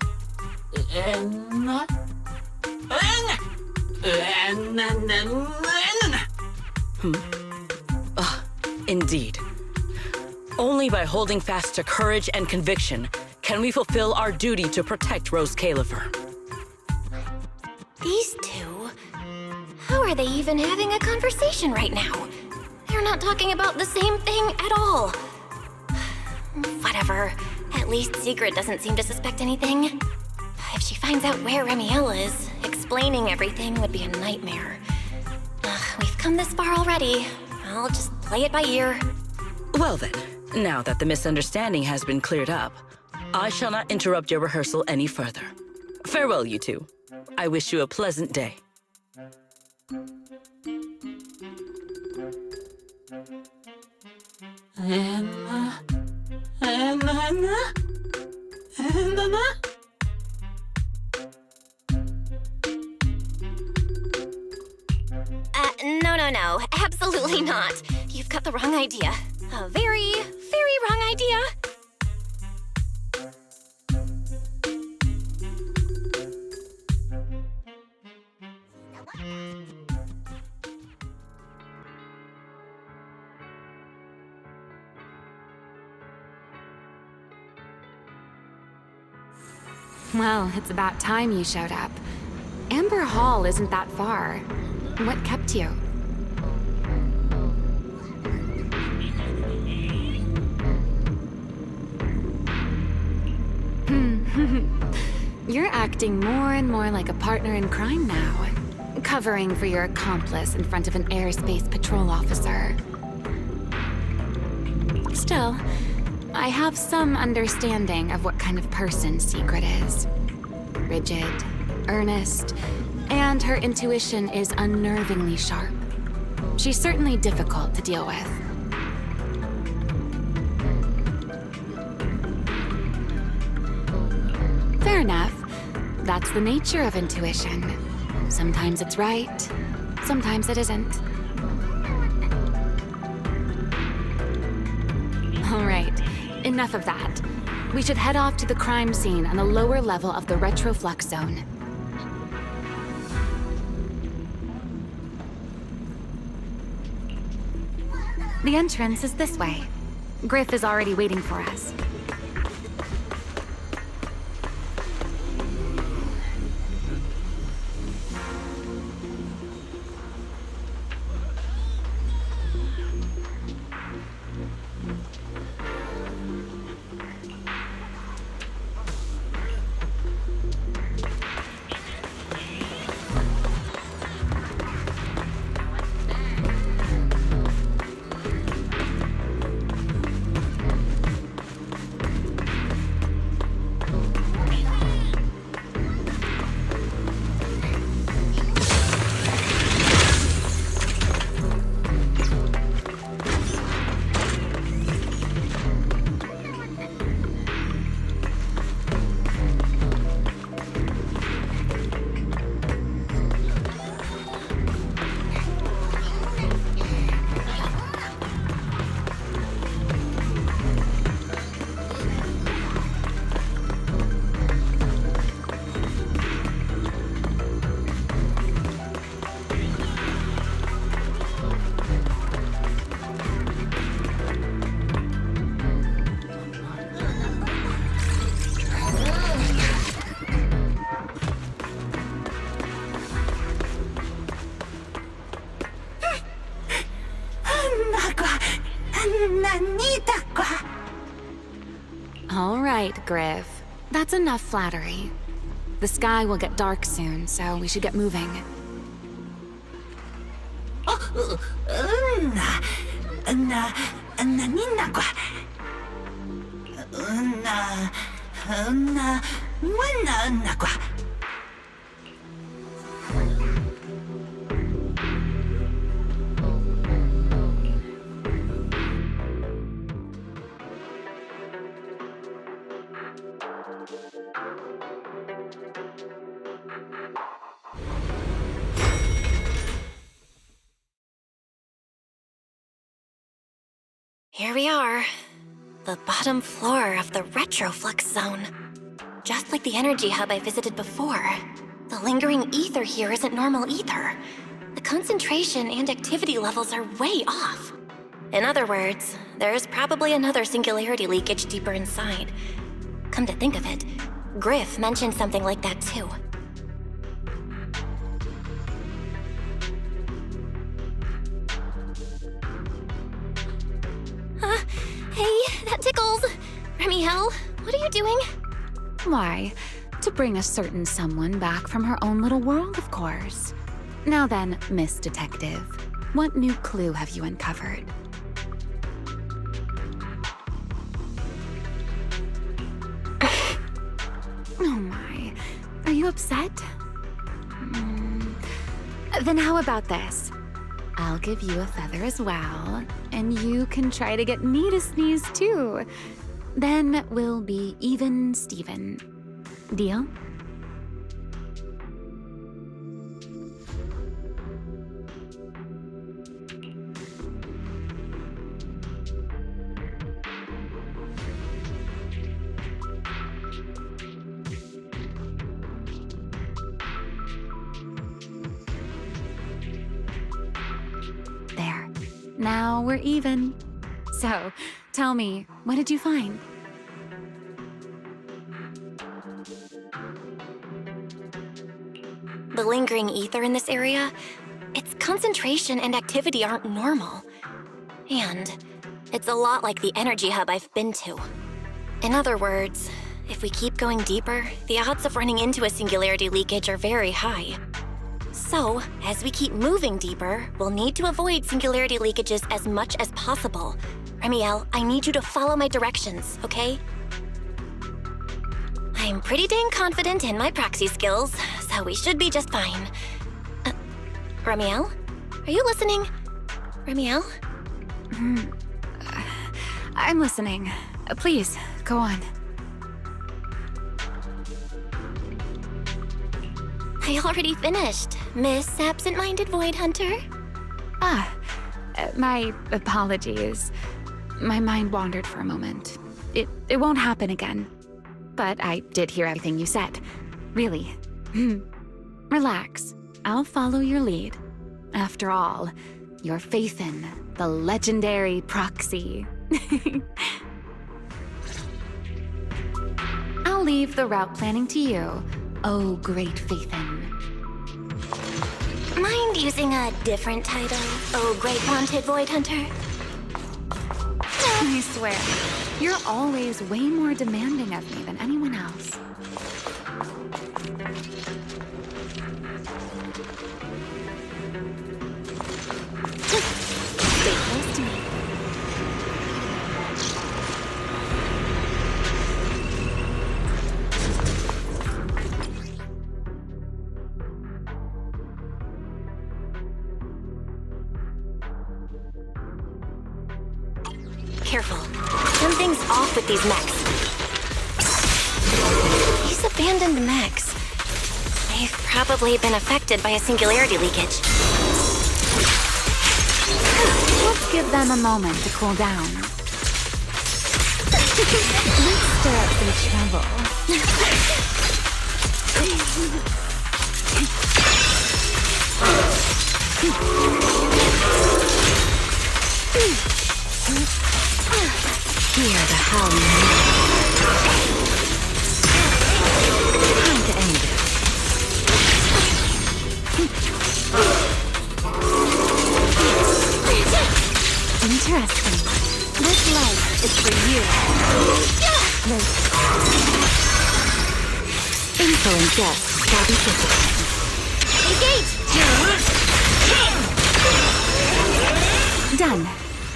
Indeed. Only by holding fast to courage and conviction can we fulfill our duty to protect Rose Califer. These two? How are they even having a conversation right now? They're not talking about the same thing at all. Whatever. At least Secret doesn't seem to suspect anything. If she finds out where Remiel is, explaining everything would be a nightmare. We've come this far already. I'll just play it by ear. Well then, now that the misunderstanding has been cleared up, I shall not interrupt your rehearsal any further. Farewell, you two. I wish you a pleasant day. No. Absolutely not. You've got the wrong idea. A very, very wrong idea. Well, it's about time you showed up. Amber Hall isn't that far. What kept you? You're acting more and more like a partner in crime now. Covering for your accomplice in front of an airspace patrol officer. Still, I have some understanding of what kind of person Secret is. Rigid, earnest, and her intuition is unnervingly sharp. She's certainly difficult to deal with. Fair enough. That's the nature of intuition. Sometimes it's right, sometimes it isn't. All right, enough of that. We should head off to the crime scene on the lower level of the retroflux zone. The entrance is this way. Griff is already waiting for us. All right, Griff. That's enough flattery. The sky will get dark soon, so we should get moving. Here we are. The bottom floor of the Retroflux zone. Just like the energy hub I visited before. The lingering ether here isn't normal either. The concentration and activity levels are way off. In other words, there's probably another singularity leakage deeper inside. Come to think of it, Griff mentioned something like that too. Hey, that tickles! Remiel, what are you doing? Why, to bring a certain someone back from her own little world, of course. Now then, Miss Detective, what new clue have you uncovered? Oh my, are you upset? Then how about this? I'll give you a feather as well, and you can try to get me to sneeze too. Then we'll be even Steven. Deal? There. Now we're even. So, tell me, what did you find? The lingering ether in this area, its concentration and activity aren't normal. And it's a lot like the energy hub I've been to. In other words, if we keep going deeper, the odds of running into a singularity leakage are very high. So, as we keep moving deeper, we'll need to avoid singularity leakages as much as possible. Remiel, I need you to follow my directions, okay? I'm pretty dang confident in my proxy skills, so we should be just fine. Remiel? Are you listening? Remiel? I'm listening. Please, go on. I already finished, Miss Absent-Minded Void Hunter. My apologies. My mind wandered for a moment. It won't happen again. But I did hear everything you said. Really. Relax. I'll follow your lead. After all, your faith in the legendary proxy. I'll leave the route planning to you, oh great Faithin. Mind using a different title, oh great wanted Void Hunter? I swear, you're always way more demanding of me than anyone else. Stay close to me. Careful. Something's off with these mechs. These abandoned mechs. They've probably been affected by a singularity leakage. Let's give them a moment to cool down. Let's stir up some trouble. Hear the howling noise. Time to end it. Interesting. This is for you. Insolent guests shall be visited. Engage! Done.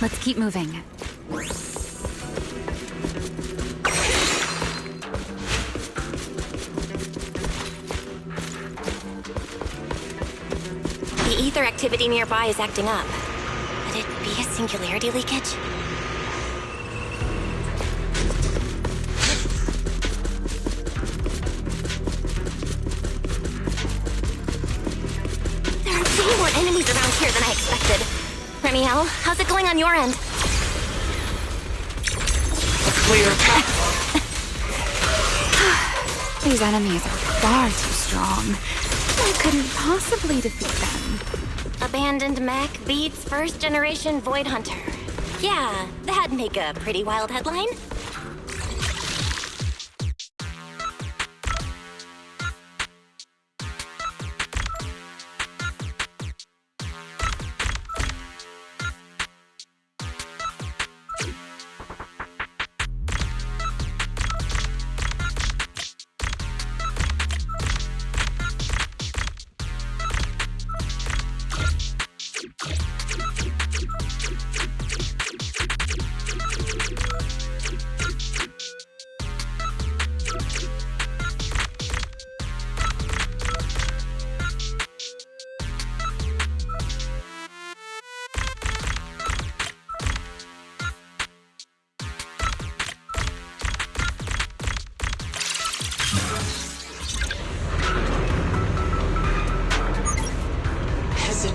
Let's keep moving. The ether activity nearby is acting up. Could it be a singularity leakage? There are way more enemies around here than I expected. Remiel, how's it going on your end? Clear path. These enemies are far too strong. I couldn't possibly defeat them. Abandoned mech beats first-generation Void Hunter. Yeah, that'd make a pretty wild headline.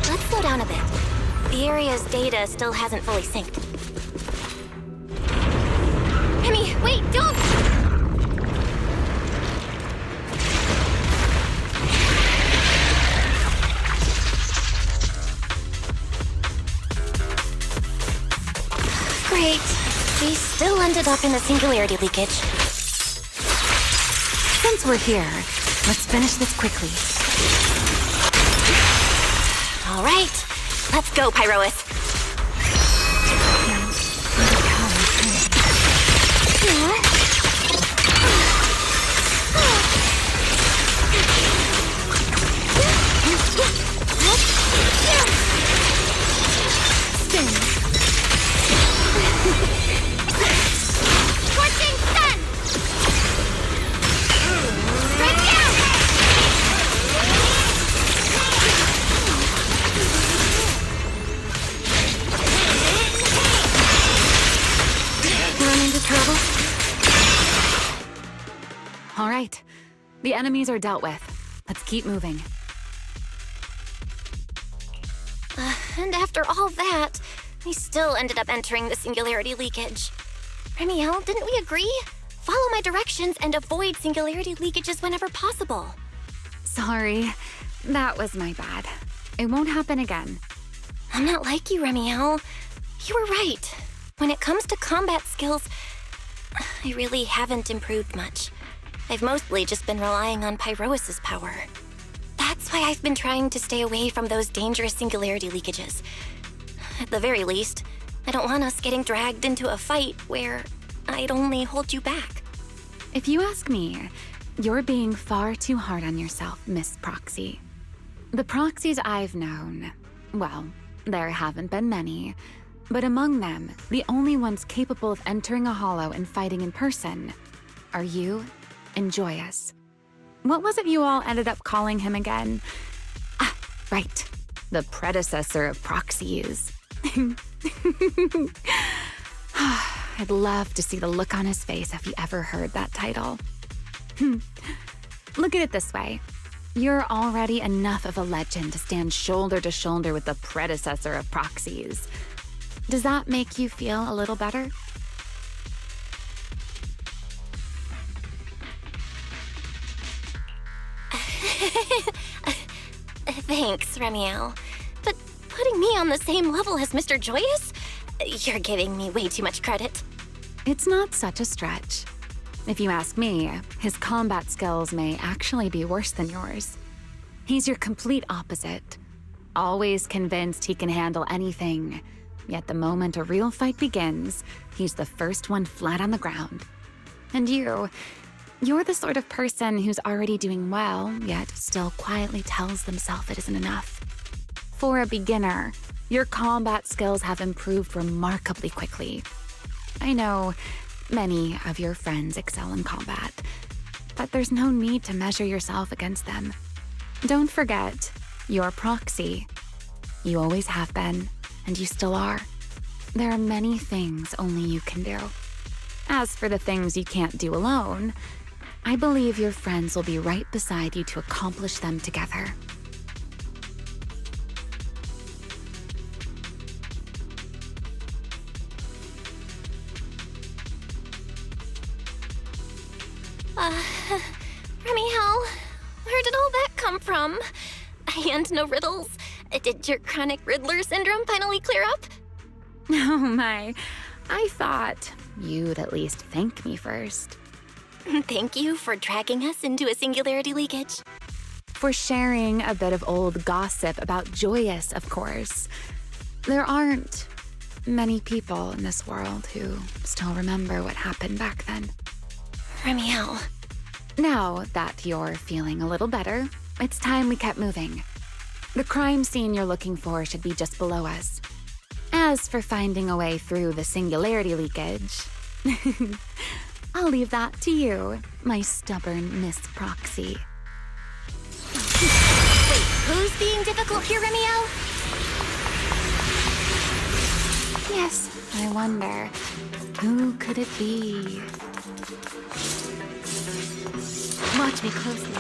Let's slow down a bit. The area's data still hasn't fully synced. Remy, wait, don't! Great. We still ended up in the singularity leakage. Since we're here, let's finish this quickly. All right, let's go, Pyrois. Spin. Scorching sun. Right down. Run into trouble? All right. The enemies are dealt with. Let's keep moving. And after all that, we still ended up entering the singularity leakage. Remiel, didn't we agree? Follow my directions and avoid singularity leakages whenever possible. Sorry. That was my bad. It won't happen again. I'm not like you, Remiel. You were right. When it comes to combat skills, I really haven't improved much. I've mostly just been relying on Pyrois' power. That's why I've been trying to stay away from those dangerous singularity leakages. At the very least, I don't want us getting dragged into a fight where I'd only hold you back. If you ask me, you're being far too hard on yourself, Miss Proxy. The proxies I've known, well, there haven't been many, but among them, the only ones capable of entering a hollow and fighting in person are you and Joyous. What was it you all ended up calling him again? Ah, right. The predecessor of proxies. I'd love to see the look on his face if he ever heard that title. Look at it this way. You're already enough of a legend to stand shoulder to shoulder with the predecessor of proxies. Does that make you feel a little better? Thanks, Remiel. But putting me on the same level as Mr. Joyous? You're giving me way too much credit. It's not such a stretch. If you ask me, his combat skills may actually be worse than yours. He's your complete opposite. Always convinced he can handle anything, Yet the moment a real fight begins, he's the first one flat on the ground. And you're the sort of person who's already doing well, yet still quietly tells themselves it isn't enough. For a beginner, your combat skills have improved remarkably quickly. I know many of your friends excel in combat, but there's no need to measure yourself against them. Don't forget, you're proxy. You always have been, and you still are. There are many things only you can do. As for the things you can't do alone, I believe your friends will be right beside you to accomplish them together. Remy-Hell, where did all that come from? And no riddles. Did your chronic Riddler syndrome finally clear up? Oh my, I thought you'd at least thank me first. Thank you for dragging us into a singularity leakage. For sharing a bit of old gossip about Joyous, of course. There aren't many people in this world who still remember what happened back then. Remy-Hell. Now that you're feeling a little better, it's time we kept moving. The crime scene you're looking for should be just below us. As for finding a way through the singularity leakage, I'll leave that to you, my stubborn Miss Proxy. Wait, who's being difficult here, Remy-Hell? Yes, I wonder, who could it be? Watch me closely.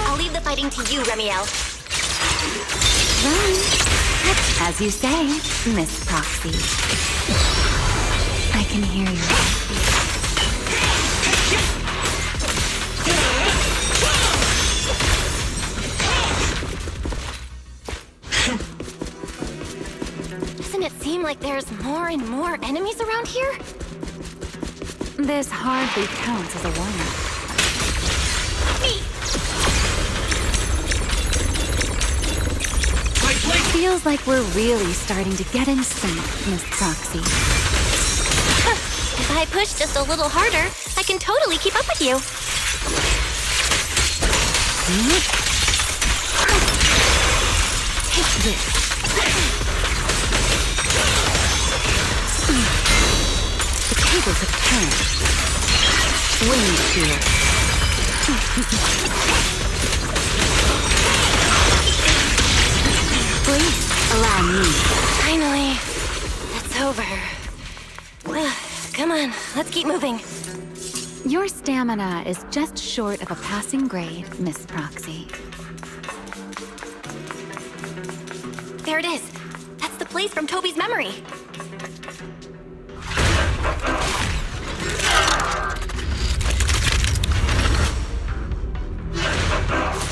I'll leave the fighting to you, Remy-Hell. Right. As you say, Miss Proxy. I can hear your heartbeat. Doesn't it seem like there's more and more enemies around here? This hardly counts as a warm-up. Feels like we're really starting to get in sync, Miss Proxy. If I push just a little harder, I can totally keep up with you. Take this. The tables have turned. Wind here. Please allow me. Finally, it's over. Come on, let's keep moving. Your stamina is just short of a passing grade, Miss Proxy. There it is. That's the place from Toby's memory.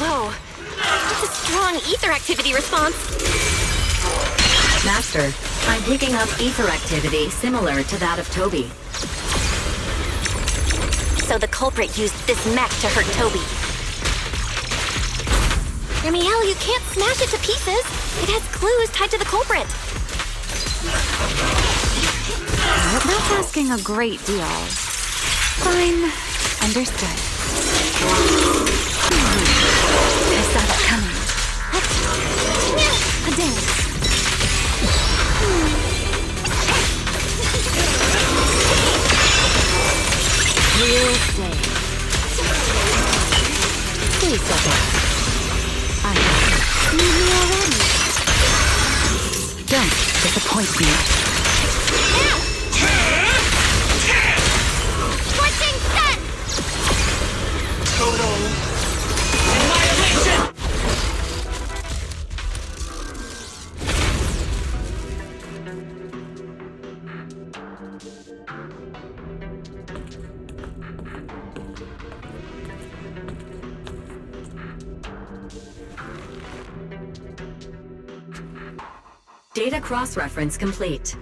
Whoa, that's a strong ether activity response. Master, I'm picking up ether activity similar to that of Toby. So the culprit used this mech to hurt Toby. Remy-Hell, you can't smash it to pieces. It has clues tied to the culprit. That's asking a great deal. Fine. Understood. I saw that coming. A dance. Real day. Please step back. I need me already. Don't disappoint me. Scorching sun! Total annihilation! Data cross-reference complete.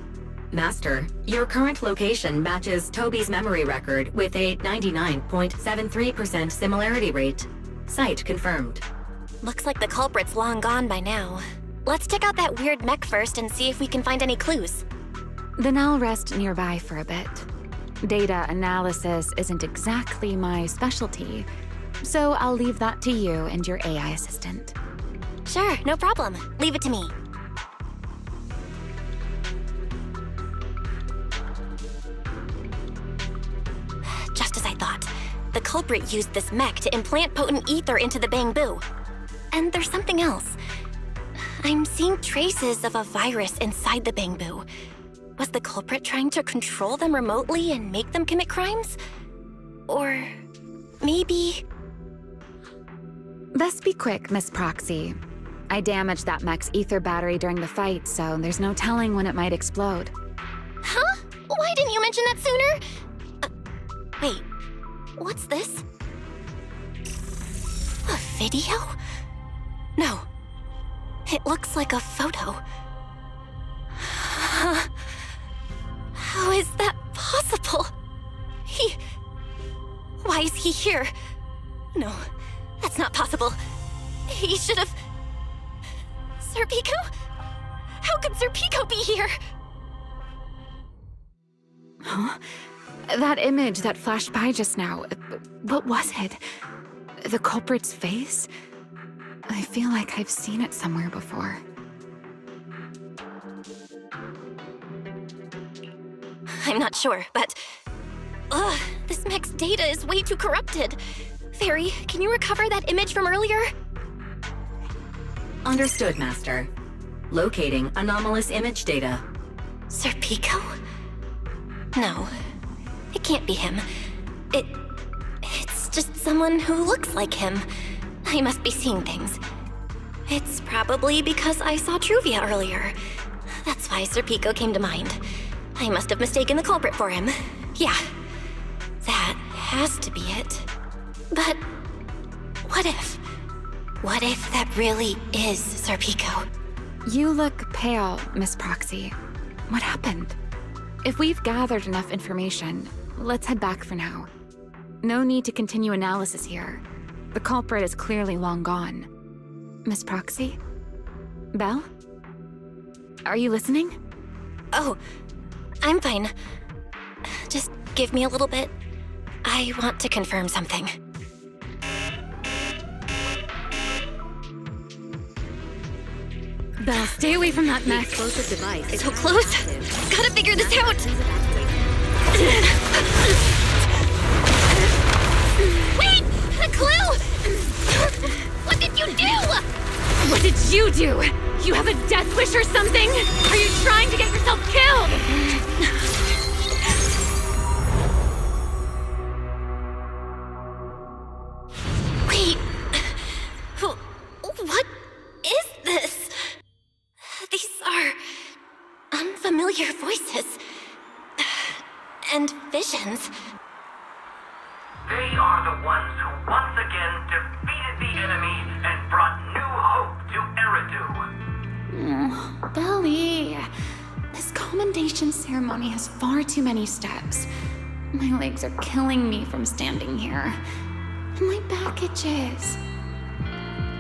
Master, your current location matches Toby's memory record with a 99.73% similarity rate. Site confirmed. Looks like the culprit's long gone by now. Let's check out that weird mech first and see if we can find any clues. Then I'll rest nearby for a bit. Data analysis isn't exactly my specialty, so I'll leave that to you and your AI assistant. Sure, no problem. Leave it to me. Just as I thought. The culprit used this mech to implant potent ether into the Bamboo. And there's something else. I'm seeing traces of a virus inside the Bamboo. Was the culprit trying to control them remotely and make them commit crimes? Or maybe... Best be quick, Miss Proxy. I damaged that mech's ether battery during the fight, so there's no telling when it might explode. Huh? Why didn't you mention that sooner? Wait, what's this? A video? No. It looks like a photo. How is that possible? Why is he here? No, that's not possible. He should have... Serpico? How could Serpico be here? Huh? That image that flashed by just now, what was it? The culprit's face? I feel like I've seen it somewhere before. I'm not sure, but... this mech's data is way too corrupted. Fairy, can you recover that image from earlier? Understood, Master. Locating anomalous image data. Serpico? No, it can't be him. It's just someone who looks like him. I must be seeing things. It's probably because I saw Truvia earlier. That's why Serpico came to mind. I must have mistaken the culprit for him. Yeah, that has to be it. But what if? What if that really is Serpico? You look pale, Miss Proxy. What happened? If we've gathered enough information, let's head back for now. No need to continue analysis here. The culprit is clearly long gone. Miss Proxy? Belle? Are you listening? Oh, I'm fine. Just give me a little bit. I want to confirm something. Belle, stay away from that mess. Explosive device. So close! Gotta figure this out! Wait! A clue! What did you do? What did you do? You have a death wish or something? Are you trying to get yourself killed? Wait. What is this? These are unfamiliar voices. And visions. They are the ones who once again defeated the enemy and brought new hope to Eridu. Belly, this commendation ceremony has far too many steps. My legs are killing me from standing here. And my back itches.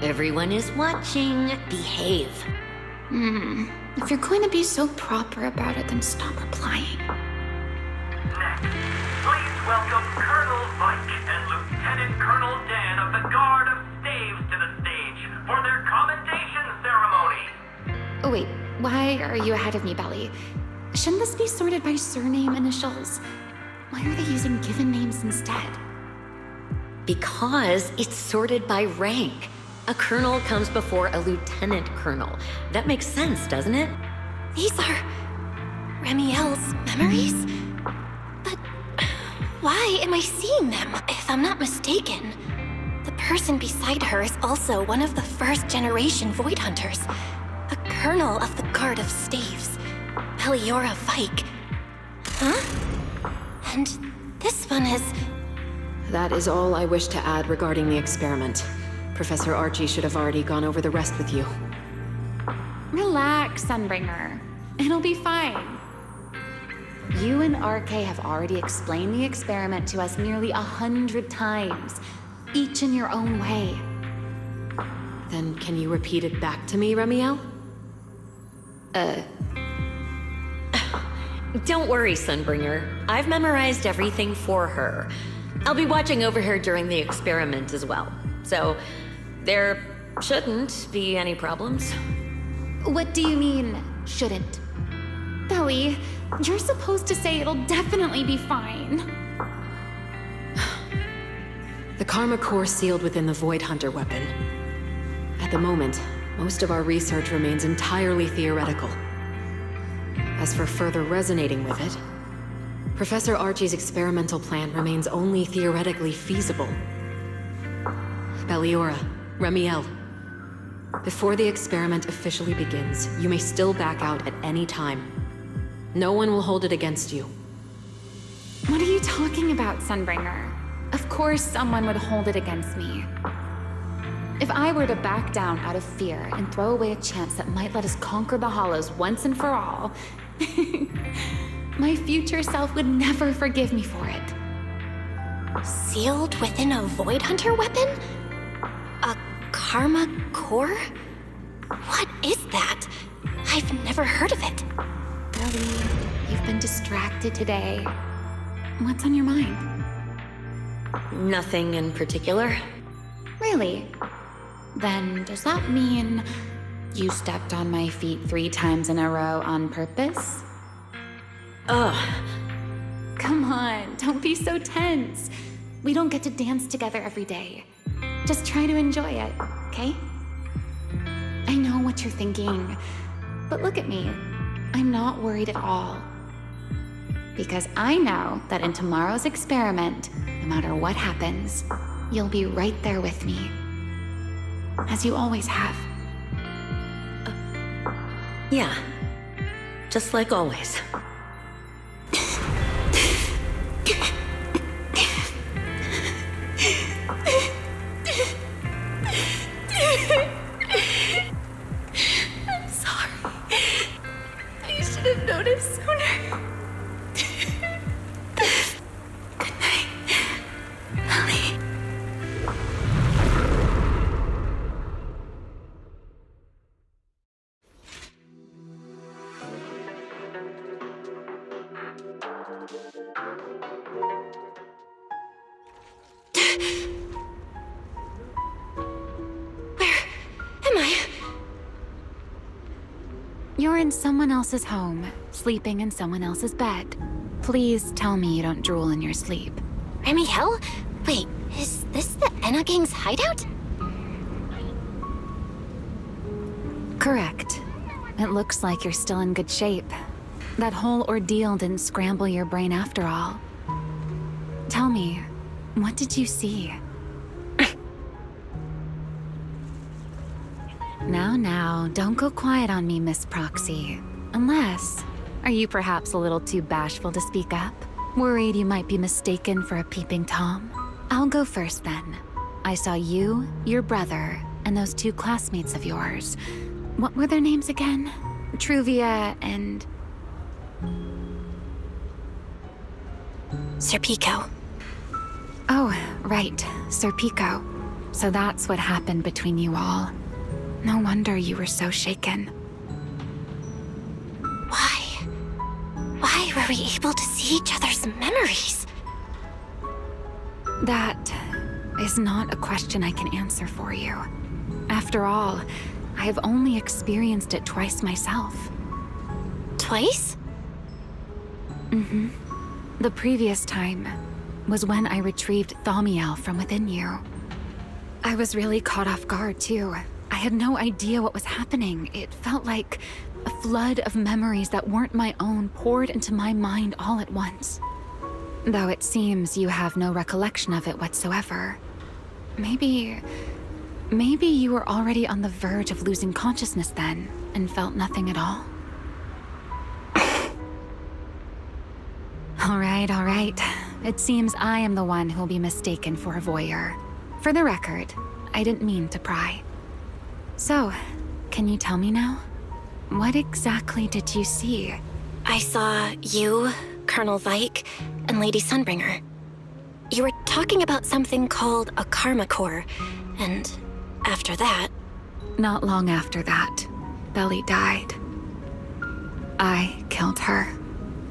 Everyone is watching. Behave. If you're going to be so proper about it, then stop replying. Next, please welcome Colonel Vike and Lieutenant Colonel Dan of the Guard of Staves to the stage for their commendation ceremony. Oh wait, why are you ahead of me, Belly? Shouldn't this be sorted by surname initials? Why are they using given names instead? Because it's sorted by rank. A colonel comes before a lieutenant colonel. That makes sense, doesn't it? These are Remiel's memories? But why am I seeing them? If I'm not mistaken, the person beside her is also one of the first-generation Void Hunters. A colonel of the Guard of Staves, Peliora Vike. Huh? And this one is... That is all I wish to add regarding the experiment. Professor Archie should have already gone over the rest with you. Relax, Sunbringer. It'll be fine. You and RK have already explained the experiment to us nearly 100 times, each in your own way. Then can you repeat it back to me, Remiel? Don't worry, Sunbringer. I've memorized everything for her. I'll be watching over her during the experiment as well. So, there shouldn't be any problems. What do you mean, shouldn't? Belly, you're supposed to say it'll definitely be fine. The Karma Core sealed within the Void Hunter weapon. At the moment, most of our research remains entirely theoretical. As for further resonating with it, Professor Archie's experimental plan remains only theoretically feasible. Belliora, Remiel, before the experiment officially begins, you may still back out at any time. No one will hold it against you. What are you talking about, Sunbringer? Of course someone would hold it against me. If I were to back down out of fear and throw away a chance that might let us conquer the Hollows once and for all, my future self would never forgive me for it. Sealed within a Void Hunter weapon? A Karma Core? What is that? I've never heard of it. Ellie, you've been distracted today. What's on your mind? Nothing in particular. Really? Then does that mean you stepped on my feet 3 times in a row on purpose? Ugh. Come on, don't be so tense. We don't get to dance together every day. Just try to enjoy it, okay? I know what you're thinking, but look at me. I'm not worried at all. Because I know that in tomorrow's experiment, no matter what happens, you'll be right there with me. As you always have. Yeah. Just like always. I'm sorry. I should have noticed sooner. Good night, Ellie. You're in someone else's home, sleeping in someone else's bed. Please tell me you don't drool in your sleep. Remiel? Wait, is this the Enna Gang's hideout? Correct. It looks like you're still in good shape. That whole ordeal didn't scramble your brain after all. Tell me, what did you see? Now, don't go quiet on me, Miss Proxy. Unless, are you perhaps a little too bashful to speak up? Worried you might be mistaken for a peeping Tom? I'll go first then. I saw you, your brother, and those 2 classmates of yours. What were their names again? Truvia and... Serpico. Oh, right, Serpico. So that's what happened between you all. No wonder you were so shaken. Why were we able to see each other's memories? That is not a question I can answer for you. After all, I have only experienced it twice myself. Twice? Mm-hmm. The previous time was when I retrieved Thaumiel from within you. I was really caught off guard, too. I had no idea what was happening. It felt like a flood of memories that weren't my own poured into my mind all at once. Though it seems you have no recollection of it whatsoever. Maybe you were already on the verge of losing consciousness then, and felt nothing at all? All right. It seems I am the one who'll be mistaken for a voyeur. For the record, I didn't mean to pry. So, can you tell me now? What exactly did you see? I saw you, Colonel Vike and Lady Sunbringer. You were talking about something called a karma core, and after that... Not long after that, Belly died. I killed her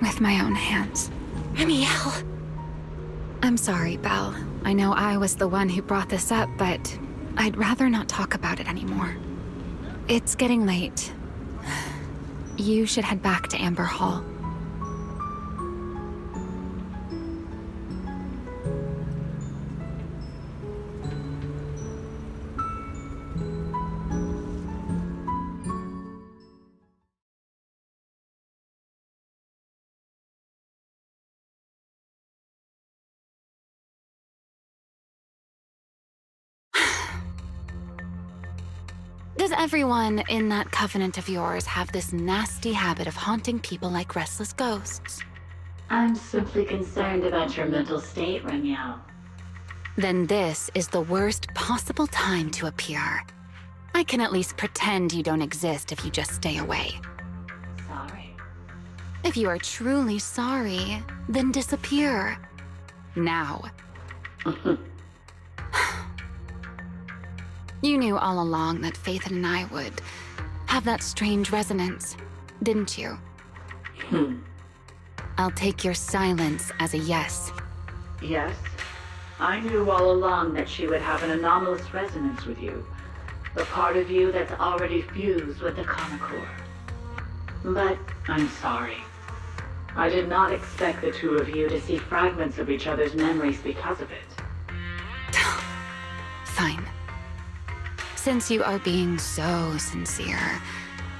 with my own hands. Remiel. I'm sorry, Belle. I know I was the one who brought this up, but I'd rather not talk about it anymore. It's getting late. You should head back to Amber Hall. Does everyone in that covenant of yours have this nasty habit of haunting people like restless ghosts? I'm simply concerned about your mental state, Remiel. Then this is the worst possible time to appear. I can at least pretend you don't exist if you just stay away. Sorry. If you are truly sorry, then disappear. Now. You knew all along that Faith and I would have that strange resonance, didn't you? I'll take your silence as a yes. Yes. I knew all along that she would have an anomalous resonance with you. The part of you that's already fused with the karma core. But I'm sorry. I did not expect the two of you to see fragments of each other's memories because of it. Fine. Since you are being so sincere,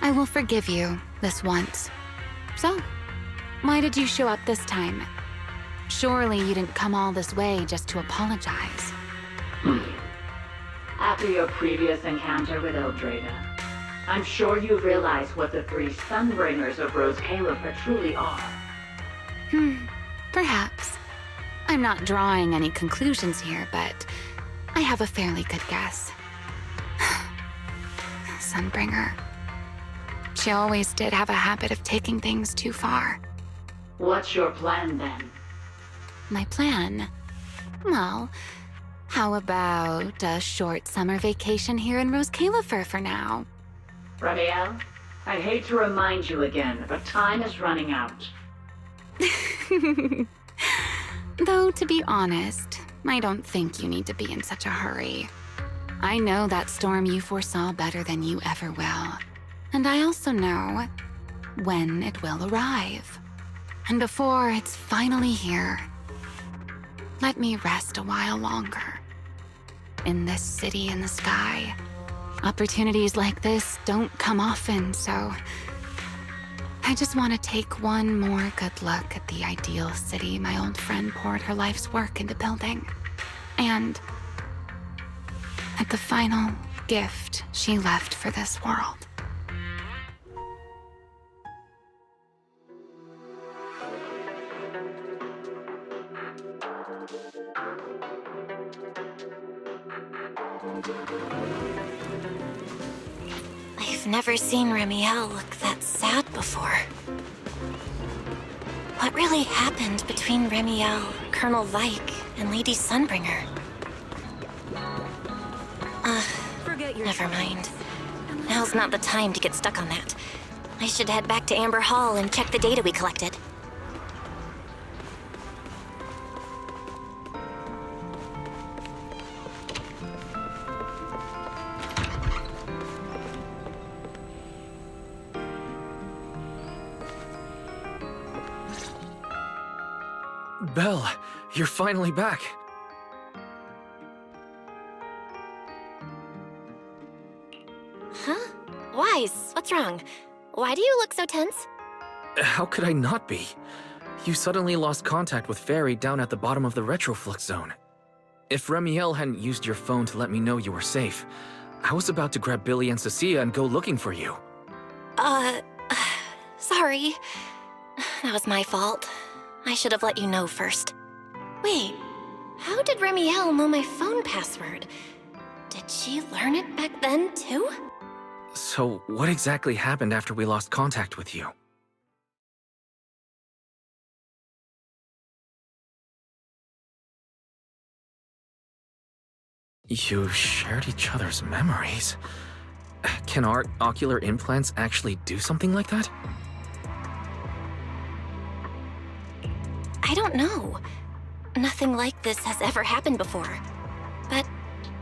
I will forgive you this once. So, why did you show up this time? Surely you didn't come all this way just to apologize. After your previous encounter with Eldrada, I'm sure you realize what the three Sunbringers of Rose Califer truly are. Perhaps. I'm not drawing any conclusions here, but I have a fairly good guess. Sunbringer. She always did have a habit of taking things too far. What's your plan then? My plan? Well, how about a short summer vacation here in Rose Califer for now? Remiel, I hate to remind you again, but time is running out. Though, to be honest, I don't think you need to be in such a hurry. I know that storm you foresaw better than you ever will. And I also know when it will arrive. And before it's finally here, let me rest a while longer. In this city in the sky, opportunities like this don't come often, so I just want to take one more good look at the ideal city my old friend poured her life's work into building. And at the final gift she left for this world. I've never seen Remiel look that sad before. What really happened between Remiel, Colonel Vike, and Lady Sunbringer? Never mind. Now's not the time to get stuck on that. I should head back to Amber Hall and check the data we collected. Belle, you're finally back. Huh? Wise, what's wrong? Why do you look so tense? How could I not be? You suddenly lost contact with Fairy down at the bottom of the retroflux zone. If Remiel hadn't used your phone to let me know you were safe, I was about to grab Billy and Cecilia and go looking for you. Sorry. That was my fault. I should have let you know first. Wait, how did Remiel know my phone password? Did she learn it back then, too? So, what exactly happened after we lost contact with you? You shared each other's memories. Can our ocular implants actually do something like that? I don't know. Nothing like this has ever happened before. But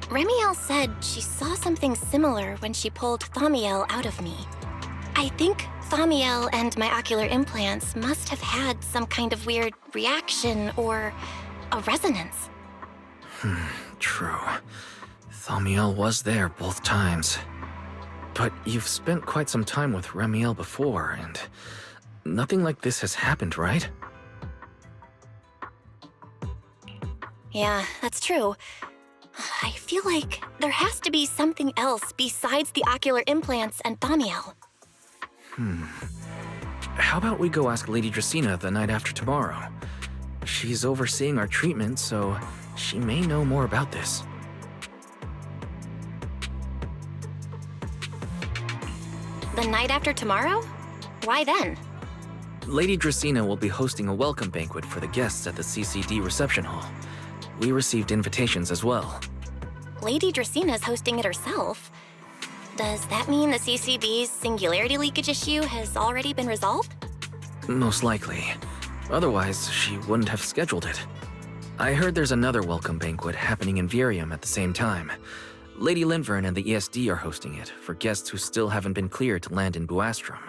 Remiel said she saw something similar when she pulled Thaumiel out of me. I think Thaumiel and my ocular implants must have had some kind of weird reaction or a resonance. True. Thaumiel was there both times. But you've spent quite some time with Remiel before, and nothing like this has happened, right? Yeah, that's true. I feel like there has to be something else besides the ocular implants and Thaumiel. How about we go ask Lady Dracaena the night after tomorrow? She's overseeing our treatment, so she may know more about this. The night after tomorrow? Why then? Lady Dracaena will be hosting a welcome banquet for the guests at the CCD reception hall. We received invitations as well. Lady Draceena's hosting it herself. Does that mean the CCD's singularity leakage issue has already been resolved? Most likely. Otherwise, she wouldn't have scheduled it. I heard there's another welcome banquet happening in Virium at the same time. Lady Lindvern and the ESD are hosting it for guests who still haven't been cleared to land in Buastrom.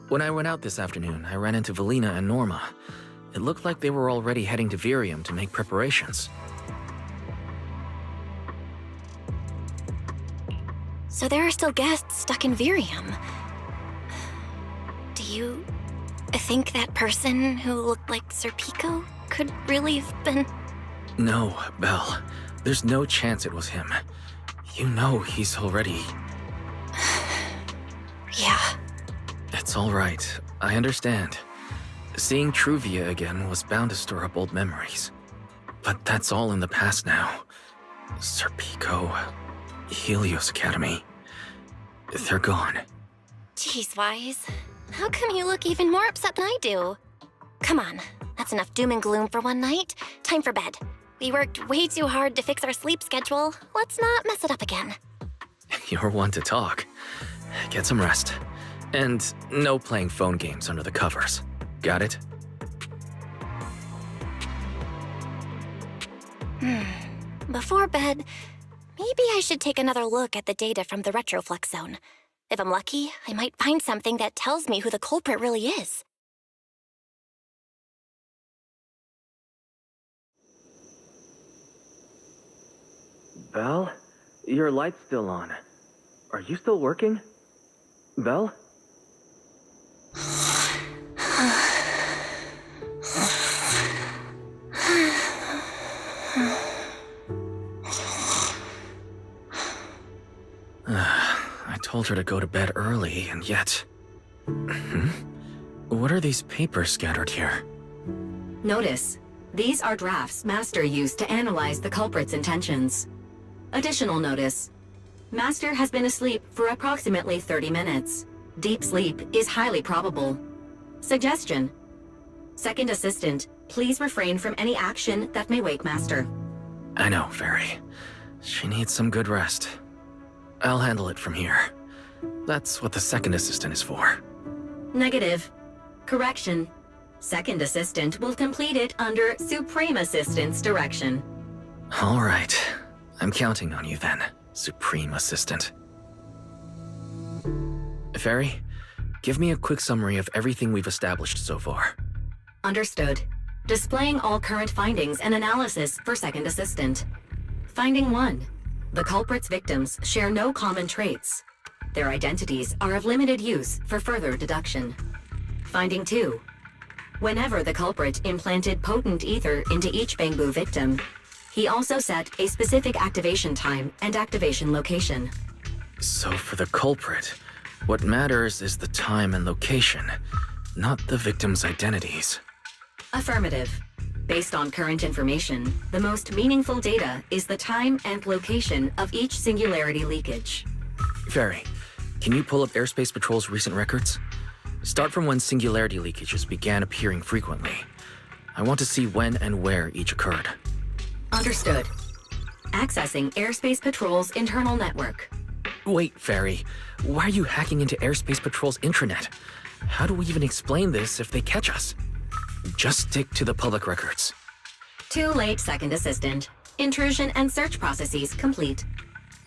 When I went out this afternoon, I ran into Valina and Norma. It looked like they were already heading to Virium to make preparations. So there are still guests stuck in Virium. Do you think that person who looked like Sir Pico could really have been... No, Belle. There's no chance it was him. You know he's already... Yeah. It's all right. I understand. Seeing Truvia again was bound to stir up old memories. But that's all in the past now. Sir Pico, Helios Academy. They're gone. Jeez, Wise. How come you look even more upset than I do? Come on, that's enough doom and gloom for one night. Time for bed. We worked way too hard to fix our sleep schedule. Let's not mess it up again. You're one to talk. Get some rest. And no playing phone games under the covers. Got it? Before bed, maybe I should take another look at the data from the Retroflux zone. If I'm lucky, I might find something that tells me who the culprit really is. Belle? Your light's still on. Are you still working? Belle? I told her to go to bed early, and yet... What are these papers scattered here? Notice, these are drafts Master used to analyze the culprit's intentions. Additional notice, Master has been asleep for approximately 30 minutes. Deep sleep is highly probable. Suggestion. Second Assistant, please refrain from any action that may wake Master. I know, Fairy. She needs some good rest. I'll handle it from here. That's what the Second Assistant is for. Negative. Correction. Second Assistant will complete it under Supreme Assistant's direction. All right. I'm counting on you then, Supreme Assistant. Fairy, give me a quick summary of everything we've established so far. Understood. Displaying all current findings and analysis for Second Assistant. Finding 1. The culprit's victims share no common traits. Their identities are of limited use for further deduction. Finding 2. Whenever the culprit implanted potent ether into each Bangbu victim, he also set a specific activation time and activation location. So for the culprit, what matters is the time and location, not the victims' identities. Affirmative. Based on current information, the most meaningful data is the time and location of each singularity leakage. Fairy, can you pull up Airspace Patrol's recent records? Start from when singularity leakages began appearing frequently. I want to see when and where each occurred. Understood. Accessing Airspace Patrol's internal network. Wait, Fairy. Why are you hacking into Airspace Patrol's intranet? How do we even explain this if they catch us? Just stick to the public records. Too late, Second Assistant. Intrusion and search processes complete.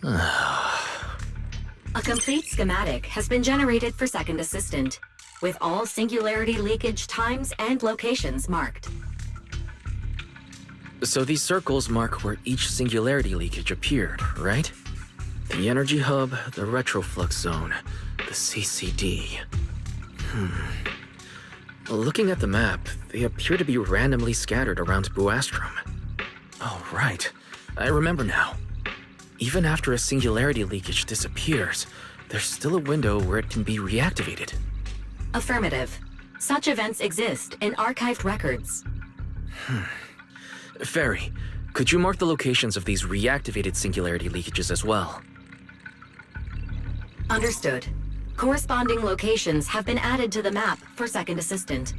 A complete schematic has been generated for Second Assistant, with all singularity leakage times and locations marked. So these circles mark where each singularity leakage appeared, right? The energy hub, the retroflux zone, the CCD. Looking at the map, they appear to be randomly scattered around Buastrom. Oh, right. I remember now. Even after a singularity leakage disappears, there's still a window where it can be reactivated. Affirmative. Such events exist in archived records. Fairy, could you mark the locations of these reactivated singularity leakages as well? Understood. Corresponding locations have been added to the map for Second Assistant.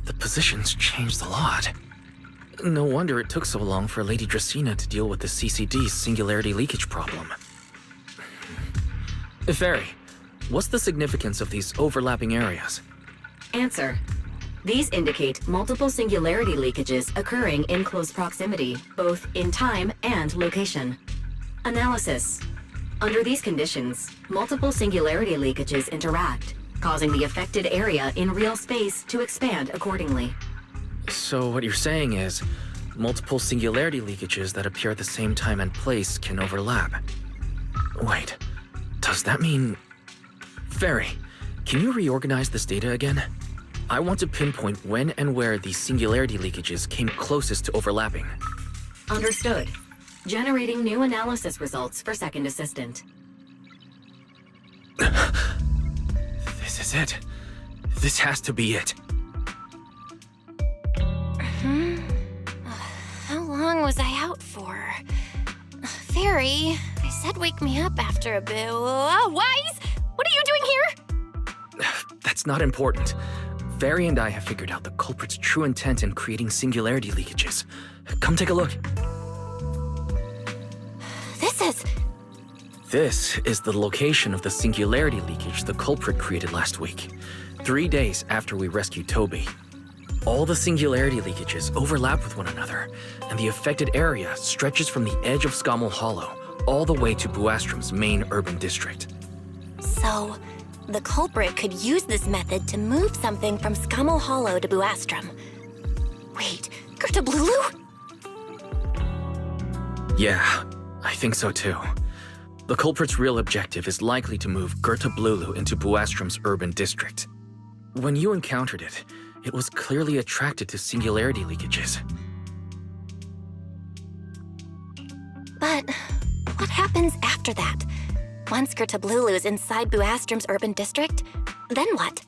The positions changed a lot. No wonder it took so long for Lady Dracena to deal with the CCD's singularity leakage problem. Fairy, what's the significance of these overlapping areas? Answer. These indicate multiple singularity leakages occurring in close proximity, both in time and location. Analysis. Under these conditions, multiple singularity leakages interact, causing the affected area in real space to expand accordingly. So what you're saying is, multiple singularity leakages that appear at the same time and place can overlap. Wait, does that mean... Fairy, can you reorganize this data again? I want to pinpoint when and where these singularity leakages came closest to overlapping. Understood. Generating new analysis results for Second Assistant. This is it. This has to be it. How long was I out for? Fairy, I said wake me up after a bit. Wise? What are you doing here? That's not important. Fairy and I have figured out the culprit's true intent in creating singularity leakages. Come take a look. This is the location of the singularity leakage the culprit created last week, 3 days after we rescued Toby. All the singularity leakages overlap with one another, and the affected area stretches from the edge of Scommel Hollow all the way to Buastrom's main urban district. So, the culprit could use this method to move something from Scommel Hollow to Buastrom. Wait, Gerta Blulu? Yeah, I think so too. The culprit's real objective is likely to move Gerta Blulu into Buastrom's urban district. When you encountered it, it was clearly attracted to singularity leakages. But what happens after that? Once Gerta Blulu is inside Buastrom's urban district, then what?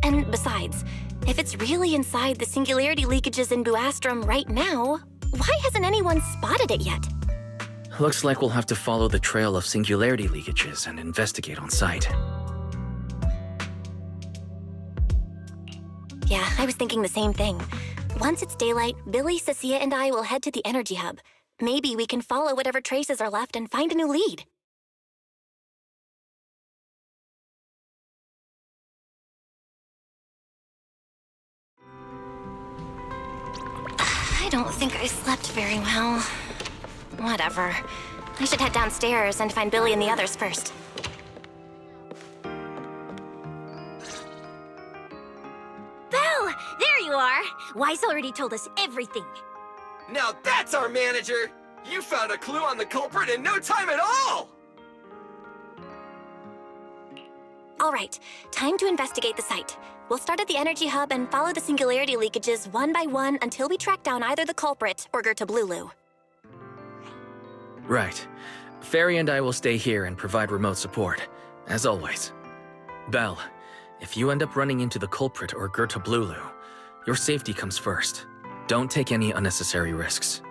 And besides, if it's really inside the singularity leakages in Buastrom right now, why hasn't anyone spotted it yet? Looks like we'll have to follow the trail of singularity leakages and investigate on site. Yeah, I was thinking the same thing. Once it's daylight, Billy, Cecilia, and I will head to the energy hub. Maybe we can follow whatever traces are left and find a new lead. I don't think I slept very well. Whatever. I should head downstairs and find Billy and the others first. Belle! There you are! Wise already told us everything. Now that's our manager! You found a clue on the culprit in no time at all! All right, time to investigate the site. We'll start at the energy hub and follow the singularity leakages one by one until we track down either the culprit or Gerta Blulu. Right. Fairy and I will stay here and provide remote support, as always. Belle, if you end up running into the culprit or Gerta Blulu, your safety comes first. Don't take any unnecessary risks.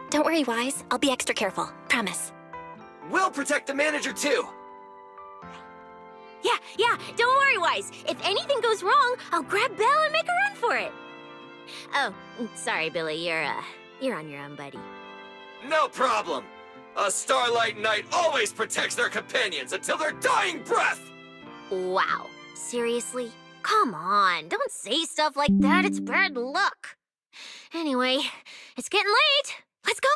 Don't worry, Wise. I'll be extra careful. Promise. We'll protect the manager too! Yeah, don't worry, Wise. If anything goes wrong, I'll grab Belle and make a run for it. Oh, sorry, Billy. You're on your own, buddy. No problem. A Starlight Knight always protects their companions until their dying breath! Wow. Seriously? Come on, don't say stuff like that. It's bad luck. Anyway, it's getting late. Let's go.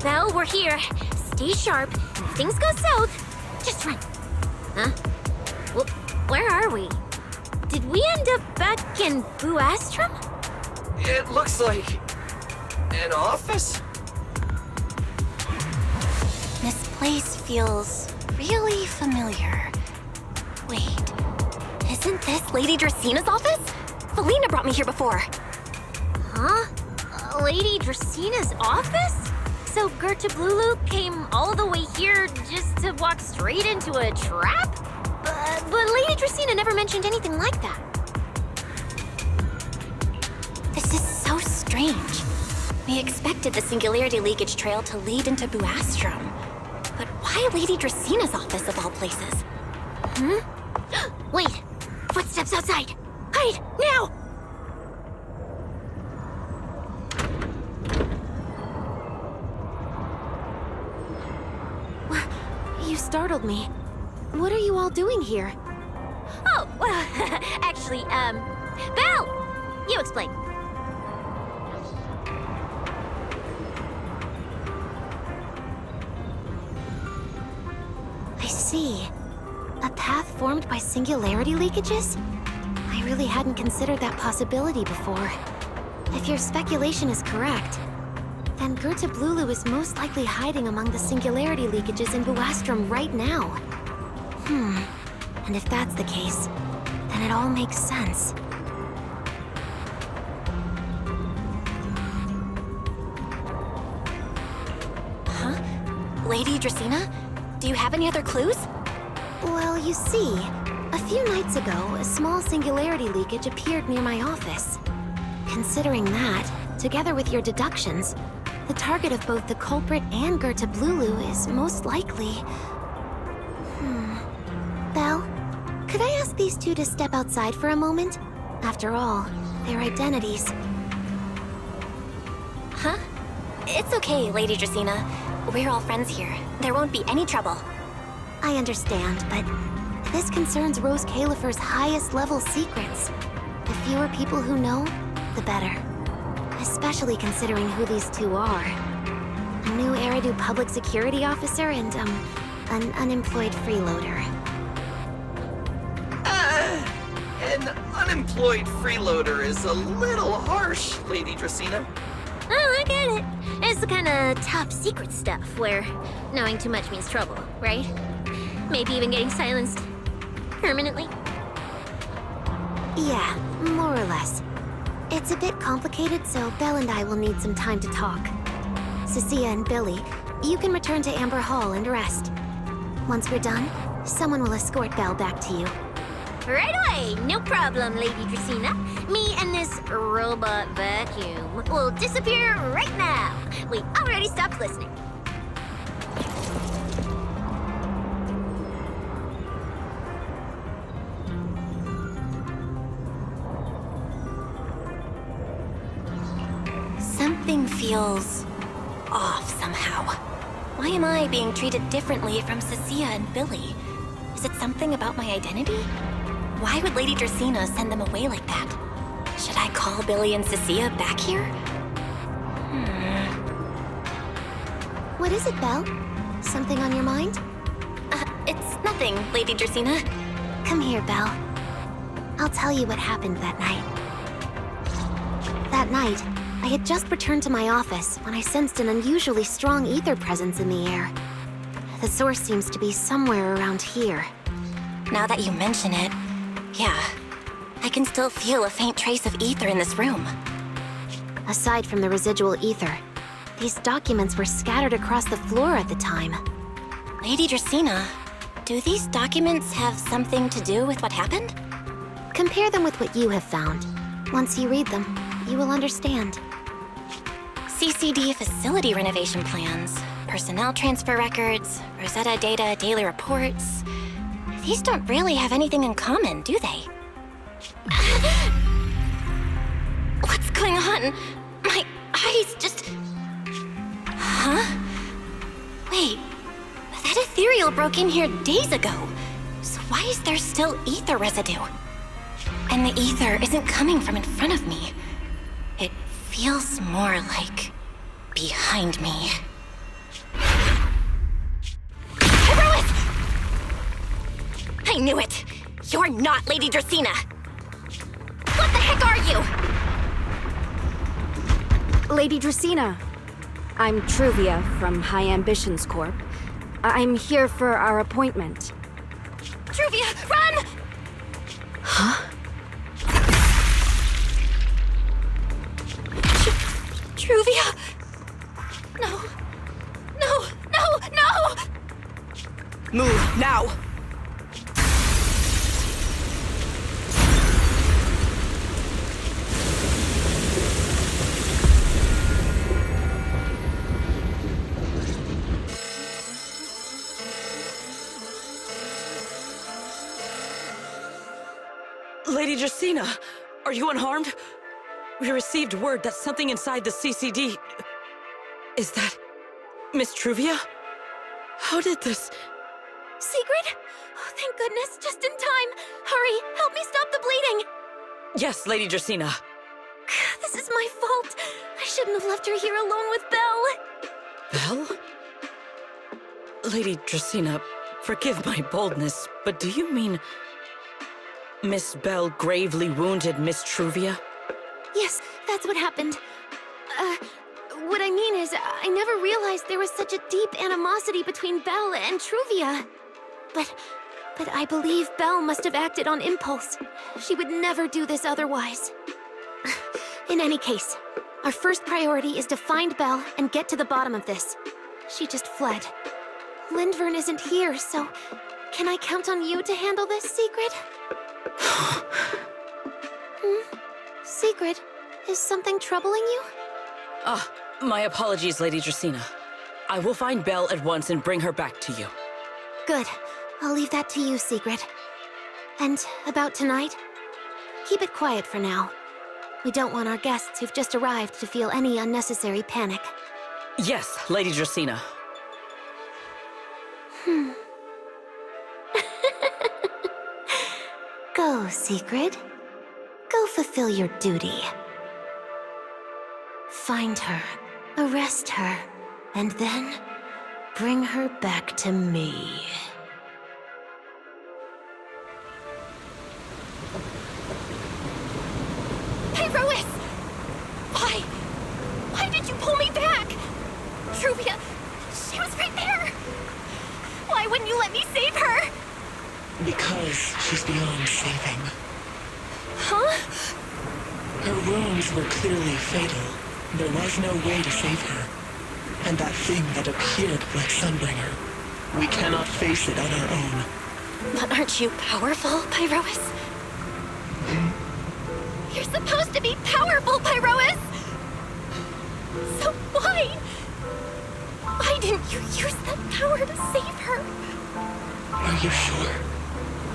Well, we're here. Stay sharp. If things go south, just run. Huh? Well, where are we? Did we end up back in Buastrum? It looks like an office? This place feels really familiar. Wait, isn't this Lady Dracena's office? Felina brought me here before. Huh? Lady Dracena's office? So Gerta Blulu came all the way here just to walk straight into a trap? But Lady Dracena never mentioned anything like that. This is so strange. We expected the Singularity Leakage Trail to lead into Buastrum. But why Lady Dracena's office of all places? Wait! Footsteps outside! Hide! Now! You startled me. What are you all doing here? Oh, well, actually, Belle! You explain. I see. A path formed by singularity leakages? I really hadn't considered that possibility before. If your speculation is correct, then Gerta Blulu is most likely hiding among the singularity leakages in Buastrum right now. And if that's the case, then it all makes sense. Huh? Lady Dracena? Do you have any other clues? Well, you see, a few nights ago, a small singularity leakage appeared near my office. Considering that, together with your deductions, the target of both the culprit and Gerta Blulu is most likely... Belle, could I ask these two to step outside for a moment? After all, their identities... Huh? It's okay, Lady Dracena. We're all friends here. There won't be any trouble. I understand, but this concerns Rose Califer's highest level secrets. The fewer people who know, the better. Especially considering who these two are. A new Eridu public security officer and, an unemployed freeloader. An unemployed freeloader is a little harsh, Lady Dracena. Oh, I get it. It's the kind of top secret stuff where knowing too much means trouble, right? Maybe even getting silenced permanently. Yeah, more or less. It's a bit complicated, so Belle and I will need some time to talk. Cecilia and Billy, you can return to Amber Hall and rest. Once we're done, someone will escort Belle back to you. Right away! No problem, Lady Dracena. Me and this robot vacuum will disappear right now. We already stopped listening. Something feels off somehow. Why am I being treated differently from Cecilia and Billy? Is it something about my identity? Why would Lady Dracena send them away like that? Should I call Billy and Cecilia back here? What is it, Belle? Something on your mind? It's nothing, Lady Dracena. Come here, Belle. I'll tell you what happened that night. That night, I had just returned to my office when I sensed an unusually strong ether presence in the air. The source seems to be somewhere around here. Now that you mention it, yeah, I can still feel a faint trace of ether in this room. Aside from the residual ether, these documents were scattered across the floor at the time. Lady Dracena, do these documents have something to do with what happened? Compare them with what you have found. Once you read them, you will understand. CCD facility renovation plans, personnel transfer records, Rosetta data, daily reports. These don't really have anything in common, do they? What's going on? My eyes just... Huh? Wait, that ethereal broke in here days ago. So why is there still ether residue? And the ether isn't coming from in front of me. It feels more like behind me. Herois! I knew it! You're not Lady Dracaena! What the heck are you? Lady Dracaena. I'm Truvia from High Ambitions Corp. I'm here for our appointment. Truvia, run! Huh? Truvia! No. No, no, no! Move, now! Lady Dracaena, are you unharmed? We received word that something inside the CCD... Is that... Miss Truvia? How did this... Secret? Oh, thank goodness, just in time. Hurry, help me stop the bleeding. Yes, Lady Dracaena. This is my fault. I shouldn't have left her here alone with Belle. Belle? Lady Dracaena, forgive my boldness, but do you mean... Miss Belle gravely wounded Miss Truvia? Yes, that's what happened. What I mean is, I never realized there was such a deep animosity between Belle and Truvia. But I believe Belle must have acted on impulse. She would never do this otherwise. In any case, our first priority is to find Belle and get to the bottom of this. She just fled. Lindvern isn't here, so can I count on you to handle this, Secret? Secret, is something troubling you? My apologies, Lady Dracaena. I will find Belle at once and bring her back to you. Good. I'll leave that to you, Secret. And about tonight? Keep it quiet for now. We don't want our guests who've just arrived to feel any unnecessary panic. Yes, Lady Dracaena. Go, Secret. Go fulfill your duty. Find her, arrest her, and then bring her back to me. Herois! Why? Why did you pull me back? Truvia, she was right there! Why wouldn't you let me save her? Because she's beyond saving. Huh? Her wounds were clearly fatal. There was no way to save her. And that thing that appeared like Sunbringer, we cannot face it on our own. But aren't you powerful, Pyrois? You're supposed to be powerful, Pyrois! So why? Why didn't you use that power to save her? Are you sure?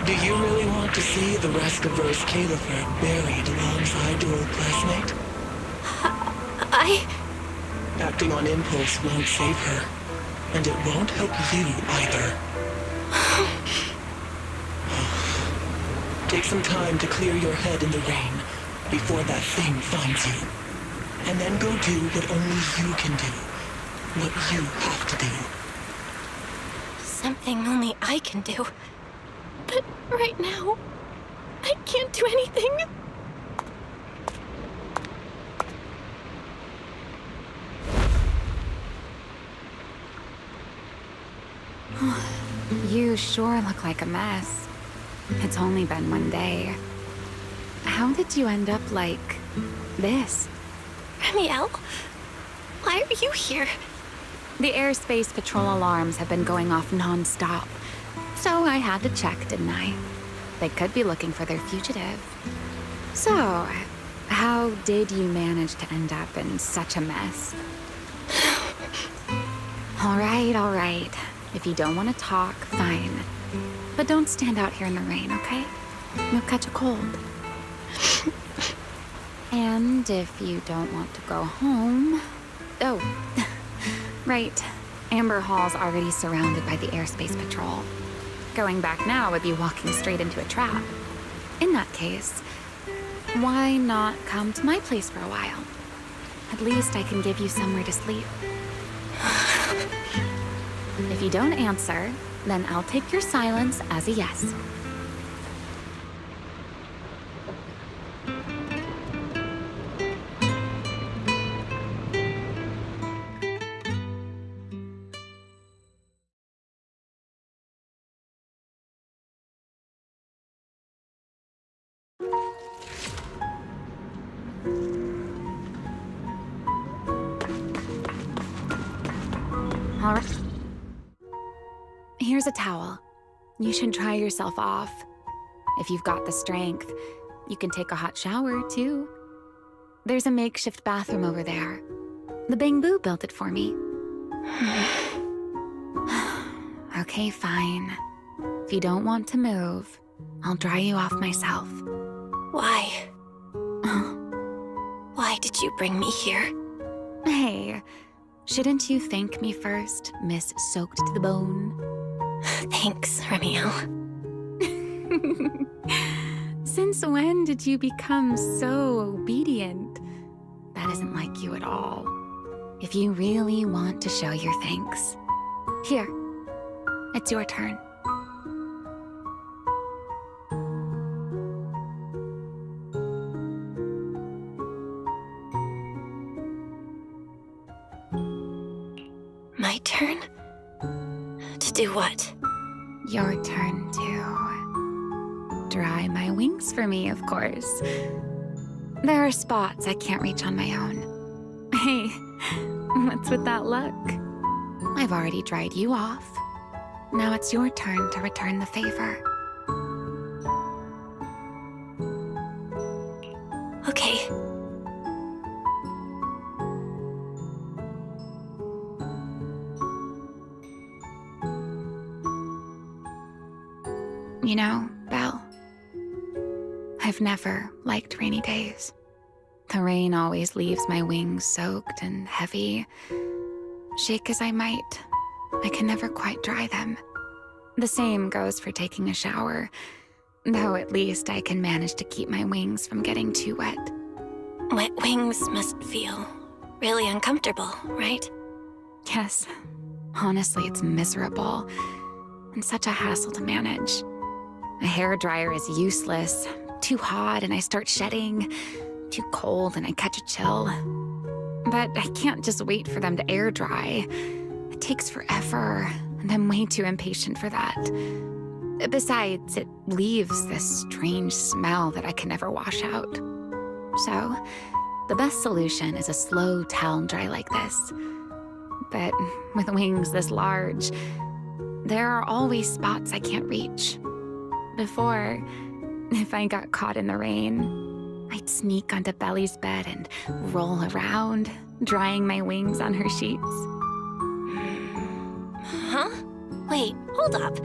Do you really want to see the rest of Rose Califer buried alongside your old classmate? Acting on impulse won't save her, and it won't help you either. Take some time to clear your head in the rain before that thing finds you. And then go do what only you can do. What you have to do. Something only I can do. But right now, I can't do anything. You sure look like a mess. It's only been one day. How did you end up like this? Ramiel, why are you here? The airspace patrol alarms have been going off non-stop. So I had to check, didn't I? They could be looking for their fugitive. So, How did you manage to end up in such a mess? All right. If you don't want to talk, fine. But don't stand out here in the rain, okay? You'll catch a cold. And if you don't want to go home... Oh, right. Amber Hall's already surrounded by the airspace patrol. Going back now would be walking straight into a trap. In that case, why not come to my place for a while? At least I can give you somewhere to sleep. If you don't answer, then I'll take your silence as a yes. All right. Here's a towel. You should dry yourself off. If you've got the strength, you can take a hot shower, too. There's a makeshift bathroom over there. The Bamboo built it for me. Okay, fine. If you don't want to move, I'll dry you off myself. Why? Why did you bring me here? Hey, shouldn't you thank me first, Miss Soaked to the Bone? Thanks, Romeo. Since when did you become so obedient? That isn't like you at all. If you really want to show your thanks, here, it's your turn. My turn? To do what? Your turn to dry my wings for me, of course. There are spots I can't reach on my own. Hey, what's with that look? I've already dried you off. Now it's your turn to return the favor. Okay. You know, Belle, I've never liked rainy days. The rain always leaves my wings soaked and heavy. Shake as I might, I can never quite dry them. The same goes for taking a shower, though at least I can manage to keep my wings from getting too wet. Wet wings must feel really uncomfortable, right? Yes. Honestly, it's miserable and such a hassle to manage. A hairdryer is useless. Too hot and I start shedding. Too cold and I catch a chill. But I can't just wait for them to air dry. It takes forever, and I'm way too impatient for that. Besides, it leaves this strange smell that I can never wash out. So, the best solution is a slow towel dry like this. But with wings this large, there are always spots I can't reach. Before, if I got caught in the rain, I'd sneak onto Belly's bed and roll around, drying my wings on her sheets. Huh? Wait, hold up.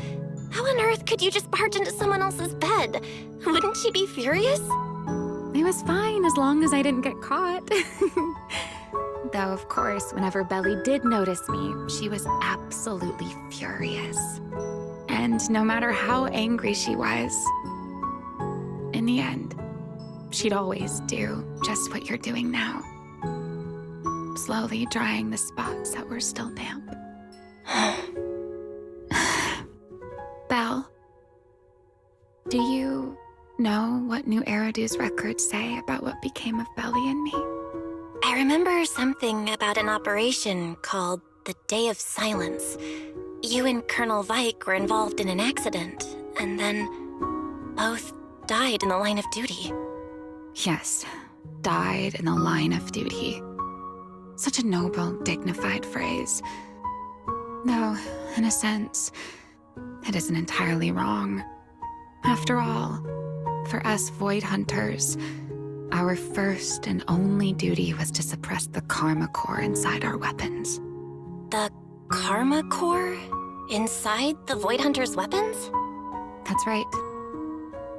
How on earth could you just barge into someone else's bed? Wouldn't she be furious? It was fine as long as I didn't get caught. Though, of course, whenever Belly did notice me, she was absolutely furious. And no matter how angry she was, in the end, she'd always do just what you're doing now. Slowly drying the spots that were still damp. Belle, do you know what New Eridu's records say about what became of Belly and me? I remember something about an operation called the Day of Silence. You and Colonel Vike were involved in an accident, and then both died in the line of duty. Yes, died in the line of duty. Such a noble, dignified phrase. Though, in a sense, it isn't entirely wrong. After all, for us Void Hunters, our first and only duty was to suppress the karma core inside our weapons. The karma core? Inside the Void Hunter's weapons? That's right.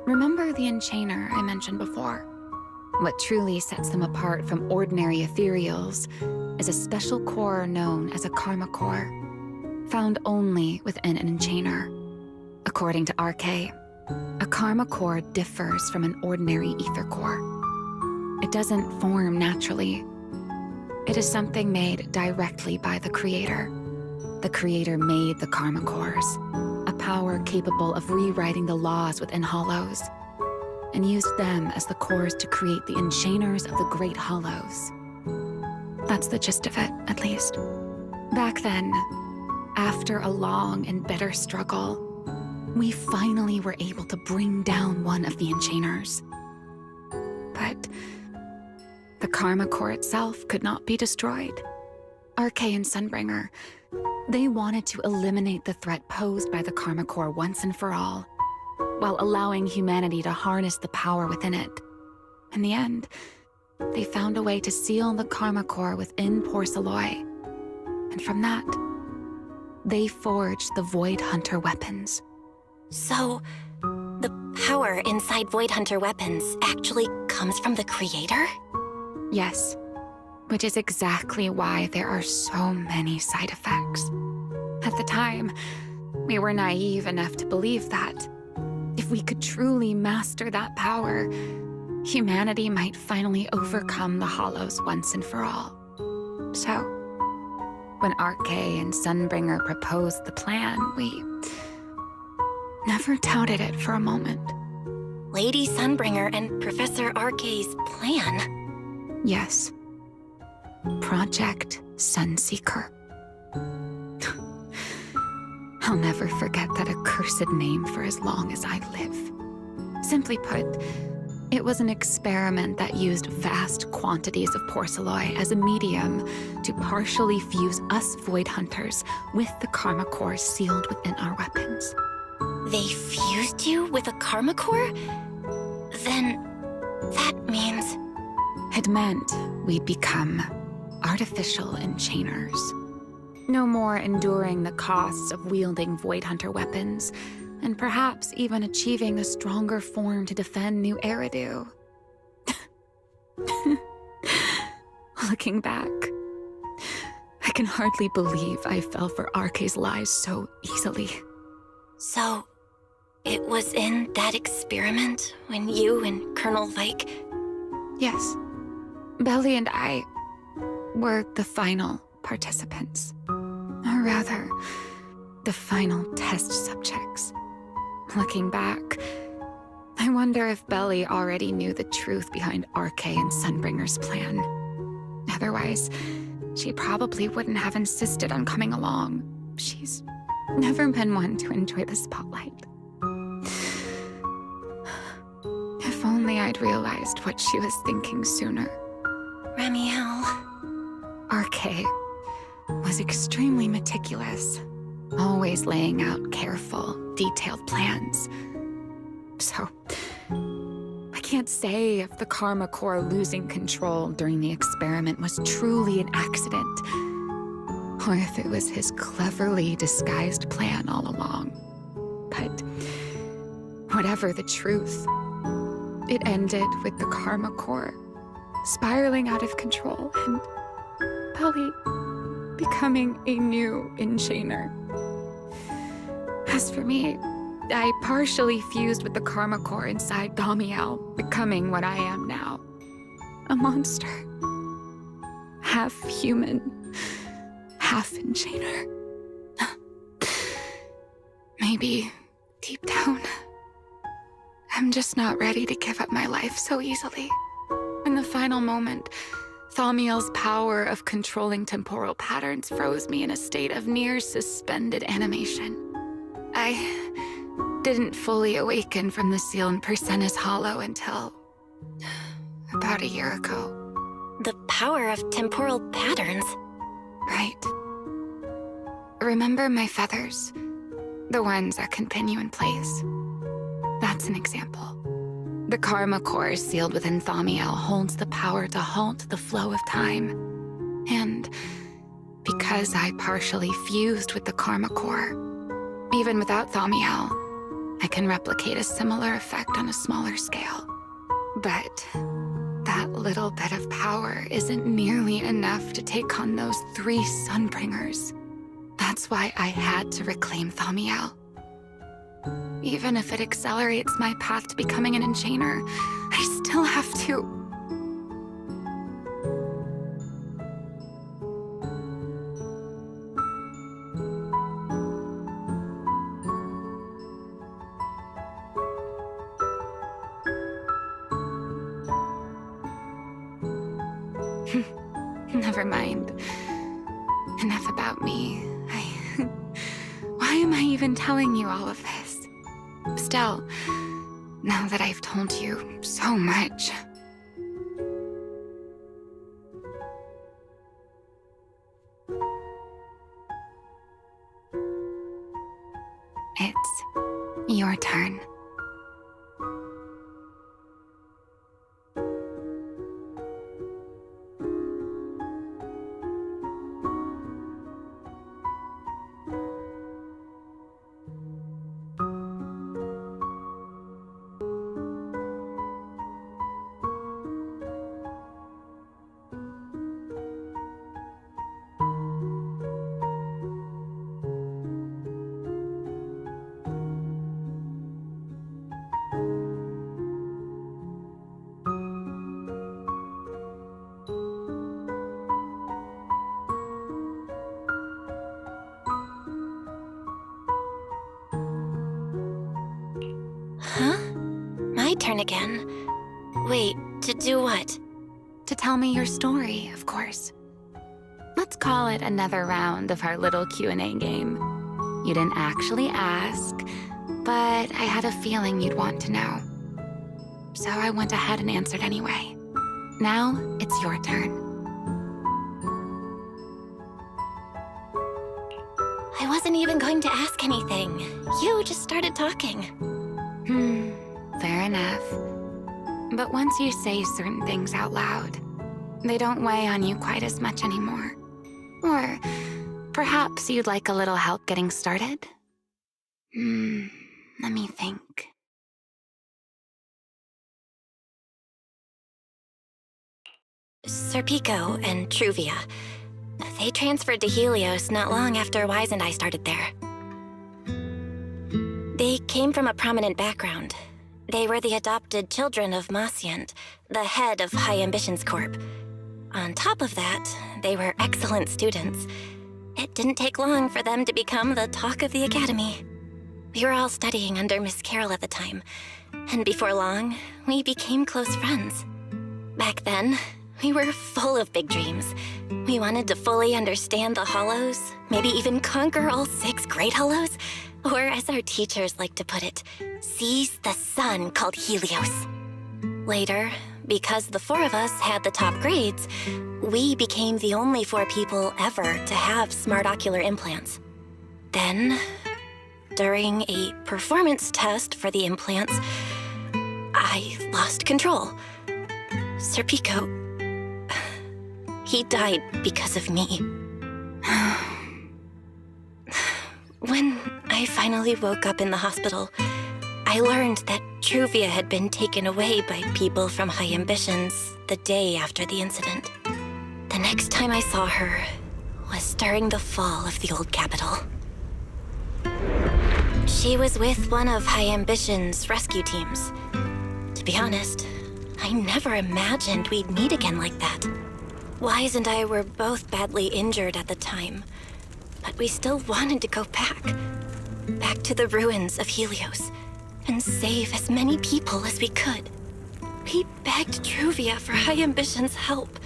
Remember the enchainer I mentioned before? What truly sets them apart from ordinary ethereals is a special core known as a karma core, found only within an enchainer. According to RK, a karma core differs from an ordinary ether core. It doesn't form naturally. It is something made directly by the Creator. The Creator made the karma cores, a power capable of rewriting the laws within hollows, and used them as the cores to create the enchainers of the Great Hollows. That's the gist of it, at least. Back then, after a long and bitter struggle, we finally were able to bring down one of the enchainers. But the karma core itself could not be destroyed. RK and Sunbringer, they wanted to eliminate the threat posed by the karma core once and for all, while allowing humanity to harness the power within it. In the end, they found a way to seal the karma core within Porceloy. And from that, they forged the Void Hunter weapons. So, the power inside Void Hunter weapons actually comes from the Creator? Yes, which is exactly why there are so many side effects. At the time, we were naive enough to believe that if we could truly master that power, humanity might finally overcome the Hollows once and for all. So, when RK and Sunbringer proposed the plan, we never doubted it for a moment. Lady Sunbringer and Professor RK's plan? Yes. Project Sunseeker. I'll never forget that accursed name for as long as I live. Simply put, it was an experiment that used vast quantities of porceloy as a medium to partially fuse us Void Hunters with the karma core sealed within our weapons. They fused you with a karma core? Then that means... It meant we'd become artificial enchainers. No more enduring the costs of wielding Void Hunter weapons, and perhaps even achieving a stronger form to defend New Eridu. Looking back, I can hardly believe I fell for RK's lies so easily. So, it was in that experiment when you and Colonel Vike... Yes. Belly and I were the final participants. Or rather, the final test subjects. Looking back, I wonder if Belly already knew the truth behind RK and Sunbringer's plan. Otherwise, she probably wouldn't have insisted on coming along. She's never been one to enjoy the spotlight. If only I'd realized what she was thinking sooner. Ramiel... RK was extremely meticulous, always laying out careful, detailed plans. So, I can't say if the karma core losing control during the experiment was truly an accident, or if it was his cleverly disguised plan all along. But whatever the truth, it ended with the karma core spiraling out of control and Belly becoming a new enchainer. As for me, I partially fused with the karma core inside Gamiel, becoming what I am now. A monster. Half human, half enchainer. Maybe, deep down, I'm just not ready to give up my life so easily. In the final moment, Thaumiel's power of controlling temporal patterns froze me in a state of near suspended animation. I didn't fully awaken from the seal in Persena's Hollow until about a year ago. The power of temporal patterns? Right. Remember my feathers? The ones that can pin you in place? That's an example. The karma core sealed within Thaumiel holds the power to halt the flow of time. And because I partially fused with the karma core, even without Thaumiel, I can replicate a similar effect on a smaller scale. But that little bit of power isn't nearly enough to take on those 3 Sunbringers. That's why I had to reclaim Thaumiel. Even if it accelerates my path to becoming an enchainer, I still have to... Never mind. Enough about me. Why am I even telling you all of this? Still, now that I've told you so much... It's your turn. Huh? My turn again. Wait, to do what? To tell me your story, of course. Let's call it another round of our little Q&A game. You didn't actually ask, but I had a feeling you'd want to know. So I went ahead and answered anyway. Now, it's your turn. I wasn't even going to ask anything. You just started talking. Fair enough. But once you say certain things out loud, they don't weigh on you quite as much anymore. Or perhaps you'd like a little help getting started? Let me think. Serpico and Truvia. They transferred to Helios not long after Wise and I started there. They came from a prominent background. They were the adopted children of Masyant, the head of High Ambitions Corp. On top of that, they were excellent students. It didn't take long for them to become the talk of the academy. We were all studying under Miss Carroll at the time, and before long, we became close friends. Back then, we were full of big dreams. We wanted to fully understand the Hollows, maybe even conquer all 6 Great Hollows, or as our teachers like to put it, seize the sun called Helios. Later, because the 4 of us had the top grades, we became the only 4 people ever to have smart ocular implants. Then, during a performance test for the implants, I lost control. Serpico, he died because of me. When I finally woke up in the hospital, I learned that Truvia had been taken away by people from High Ambitions the day after the incident. The next time I saw her was during the fall of the old capital. She was with one of High Ambitions' rescue teams. To be honest, I never imagined we'd meet again like that. Wise and I were both badly injured at the time, but we still wanted to go back to the ruins of Helios, and save as many people as we could. We begged Truvia for High Ambitions' help.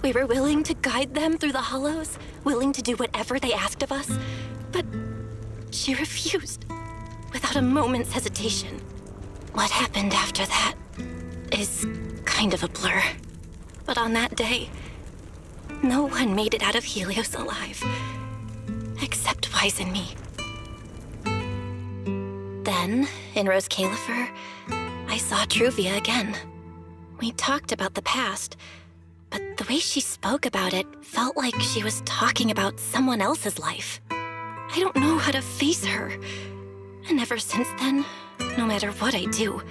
We were willing to guide them through the Hollows, willing to do whatever they asked of us, but she refused, without a moment's hesitation. What happened after that is kind of a blur. But on that day, no one made it out of Helios alive, except Wise and me. Then, in Rose Califer, I saw Truvia again. We talked about the past, but the way she spoke about it felt like she was talking about someone else's life. I don't know how to face her. And ever since then, no matter what I do,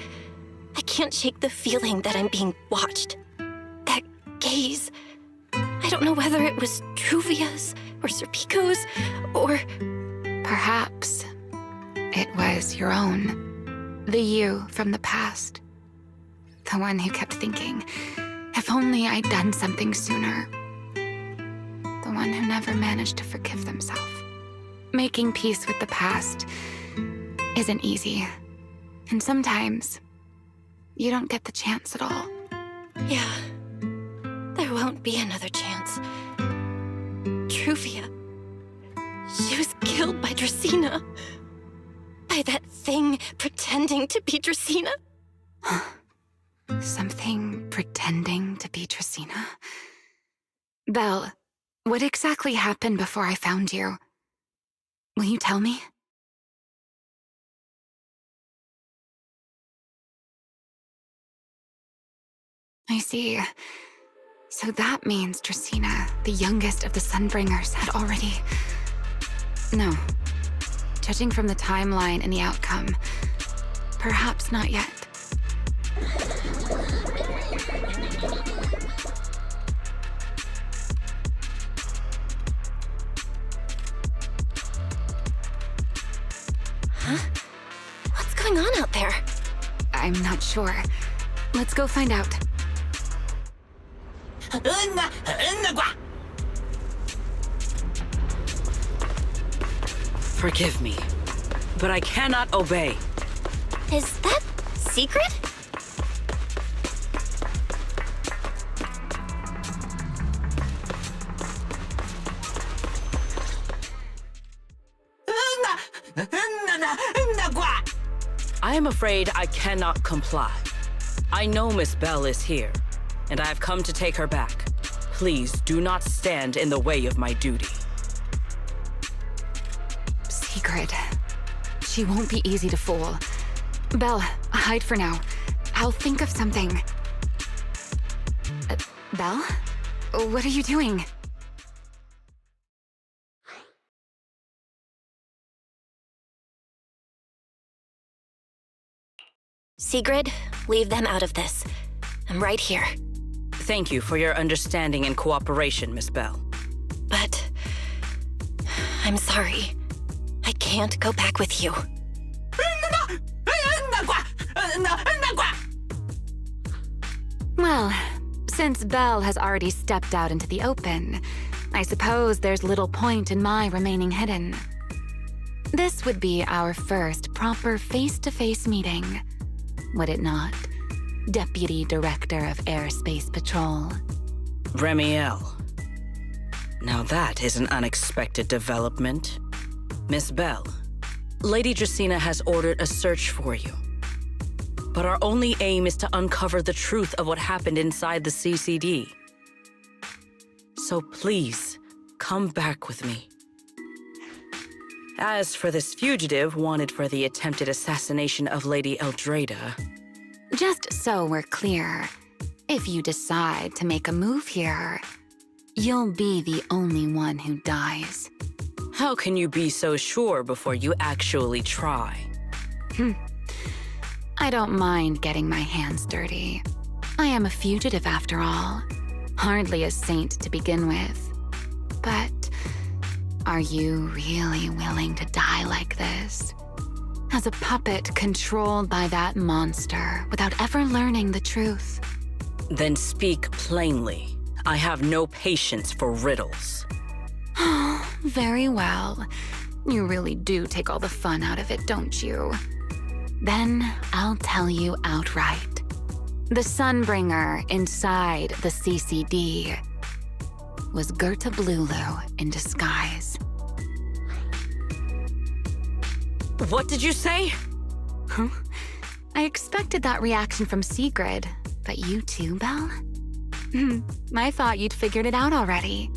I can't shake the feeling that I'm being watched. That gaze. I don't know whether it was Truvia's or Serpico's or... Perhaps it was your own. The you from the past. The one who kept thinking, if only I'd done something sooner. The one who never managed to forgive themselves. Making peace with the past isn't easy. And sometimes, you don't get the chance at all. Yeah, there won't be another chance. Truvia, she was killed by Dracena. By that thing pretending to be Dracena. Something pretending to be Dracena? Belle, what exactly happened before I found you? Will you tell me? I see. So that means Dracena, the youngest of the Sunbringers, had already... No. Judging from the timeline and the outcome, perhaps not yet. Huh? What's going on out there? I'm not sure. Let's go find out. Forgive me, but I cannot obey. Is that secret? I am afraid I cannot comply. I know Miss Belle is here, and I have come to take her back. Please do not stand in the way of my duty. Secret. She won't be easy to fool. Belle, hide for now. I'll think of something. Belle? What are you doing? Sigrid, leave them out of this. I'm right here. Thank you for your understanding and cooperation, Miss Belle. But... I'm sorry. I can't go back with you. Well, since Belle has already stepped out into the open, I suppose there's little point in my remaining hidden. This would be our first proper face-to-face meeting, would it not, Deputy Director of Airspace Patrol? Remiel. Now that is an unexpected development. Miss Belle, Lady Dracena has ordered a search for you. But our only aim is to uncover the truth of what happened inside the CCD. So please, come back with me. As for this fugitive wanted for the attempted assassination of Lady Eldrada... Just so we're clear, if you decide to make a move here, you'll be the only one who dies. How can you be so sure before you actually try? I don't mind getting my hands dirty. I am a fugitive after all. Hardly a saint to begin with. But are you really willing to die like this? As a puppet controlled by that monster without ever learning the truth? Then speak plainly. I have no patience for riddles. Very well. You really do take all the fun out of it, don't you? Then I'll tell you outright. The Sunbringer inside the CCD was Gerta Blulu in disguise. What did you say? Huh? I expected that reaction from Sigrid, but you too, Belle? I thought you'd figured it out already.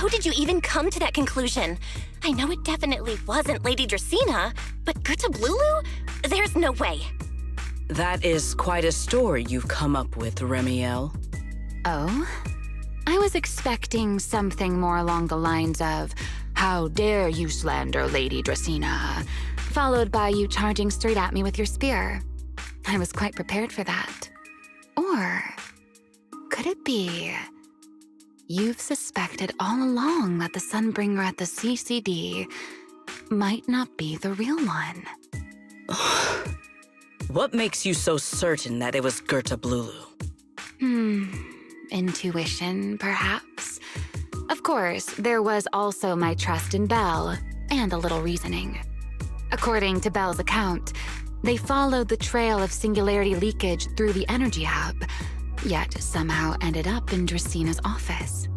How did you even come to that conclusion? I know it definitely wasn't Lady Dracaena, but Gertablulu? There's no way. That is quite a story you've come up with, Remiel. Oh? I was expecting something more along the lines of, "How dare you slander Lady Dracaena?" followed by you charging straight at me with your spear. I was quite prepared for that. Or could it be you've suspected all along that the Sunbringer at the CCD might not be the real one? What makes you so certain that it was Gertablulu? Intuition, perhaps. Of course, there was also my trust in Belle, and a little reasoning. According to Belle's account, they followed the trail of singularity leakage through the energy hub, yet somehow ended up in Draceena's office.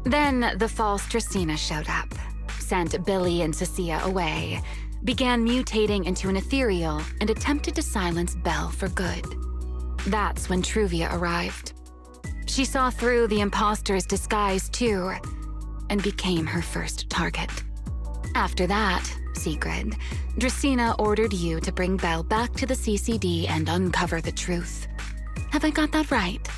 Then the false Dracaena showed up, sent Billy and Cecilia away, began mutating into an ethereal, and attempted to silence Belle for good. That's when Truvia arrived. She saw through the imposter's disguise too, and became her first target. After that, Sigrid, Dracaena ordered you to bring Belle back to the CCD and uncover the truth. Have I got that right?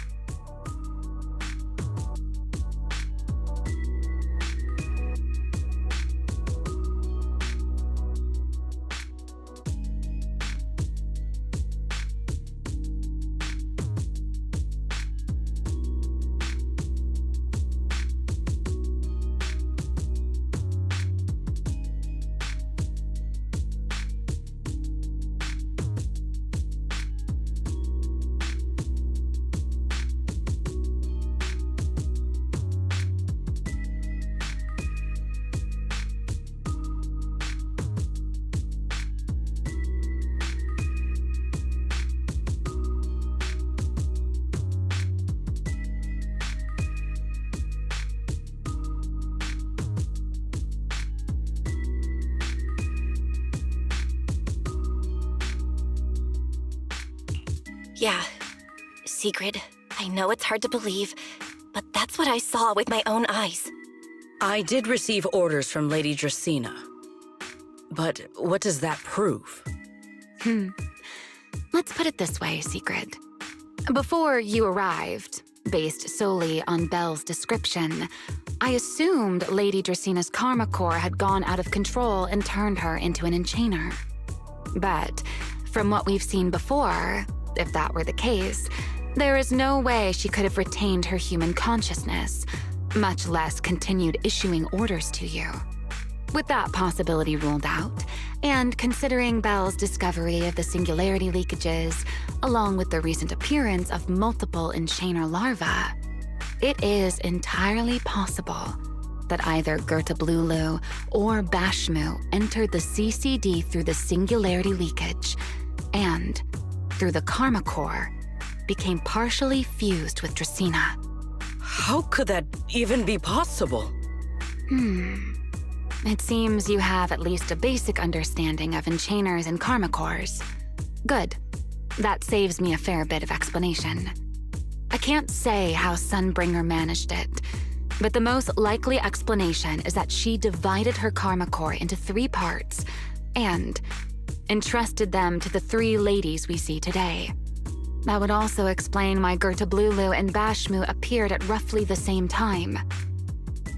Yeah, Sigrid, I know it's hard to believe, but that's what I saw with my own eyes. I did receive orders from Lady Dracaena. But what does that prove? Let's put it this way, Sigrid. Before you arrived, based solely on Belle's description, I assumed Lady Draceena's karma core had gone out of control and turned her into an enchainer. But from what we've seen before, if that were the case, there is no way she could have retained her human consciousness, much less continued issuing orders to you. With that possibility ruled out, and considering Belle's discovery of the singularity leakages, along with the recent appearance of multiple enchainer larvae, it is entirely possible that either Gertablulu or Bashmu entered the CCD through the singularity leakage, and, through the karma core, became partially fused with Dracaena. How could that even be possible? It seems you have at least a basic understanding of enchainers and karma cores. Good. That saves me a fair bit of explanation. I can't say how Sunbringer managed it, but the most likely explanation is that she divided her karma core into 3 parts and entrusted them to the 3 ladies we see today. That would also explain why Gertablulu and Bashmu appeared at roughly the same time.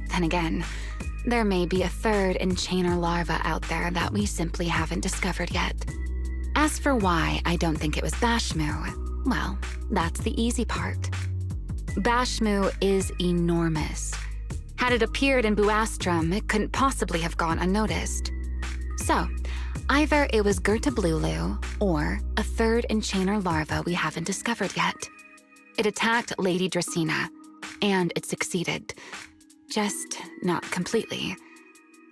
Then again, there may be a 3rd enchainer larva out there that we simply haven't discovered yet. As for why I don't think it was Bashmu, well, that's the easy part. Bashmu is enormous. Had it appeared in Buastrum, it couldn't possibly have gone unnoticed. So, either it was Gertablulu or a 3rd enchainer larva we haven't discovered yet. It attacked Lady Dracaena, and it succeeded. Just not completely.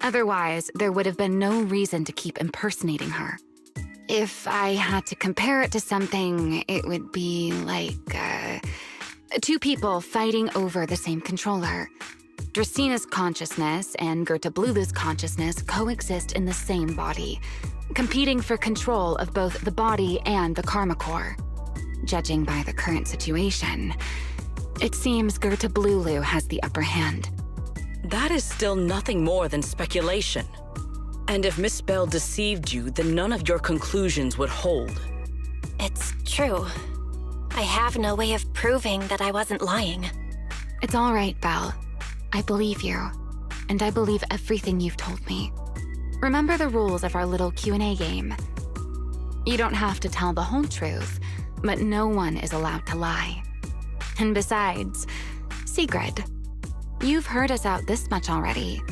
Otherwise, there would have been no reason to keep impersonating her. If I had to compare it to something, it would be like, 2 people fighting over the same controller. Draceena's consciousness and Gertablulu's consciousness coexist in the same body, competing for control of both the body and the karma core. Judging by the current situation, it seems Gertablulu has the upper hand. That is still nothing more than speculation. And if Miss Bell deceived you, then none of your conclusions would hold. It's true. I have no way of proving that I wasn't lying. It's all right, Belle. I believe you. And I believe everything you've told me. Remember the rules of our little Q&A game. You don't have to tell the whole truth, but no one is allowed to lie. And besides, Sigrid, you've heard us out this much already.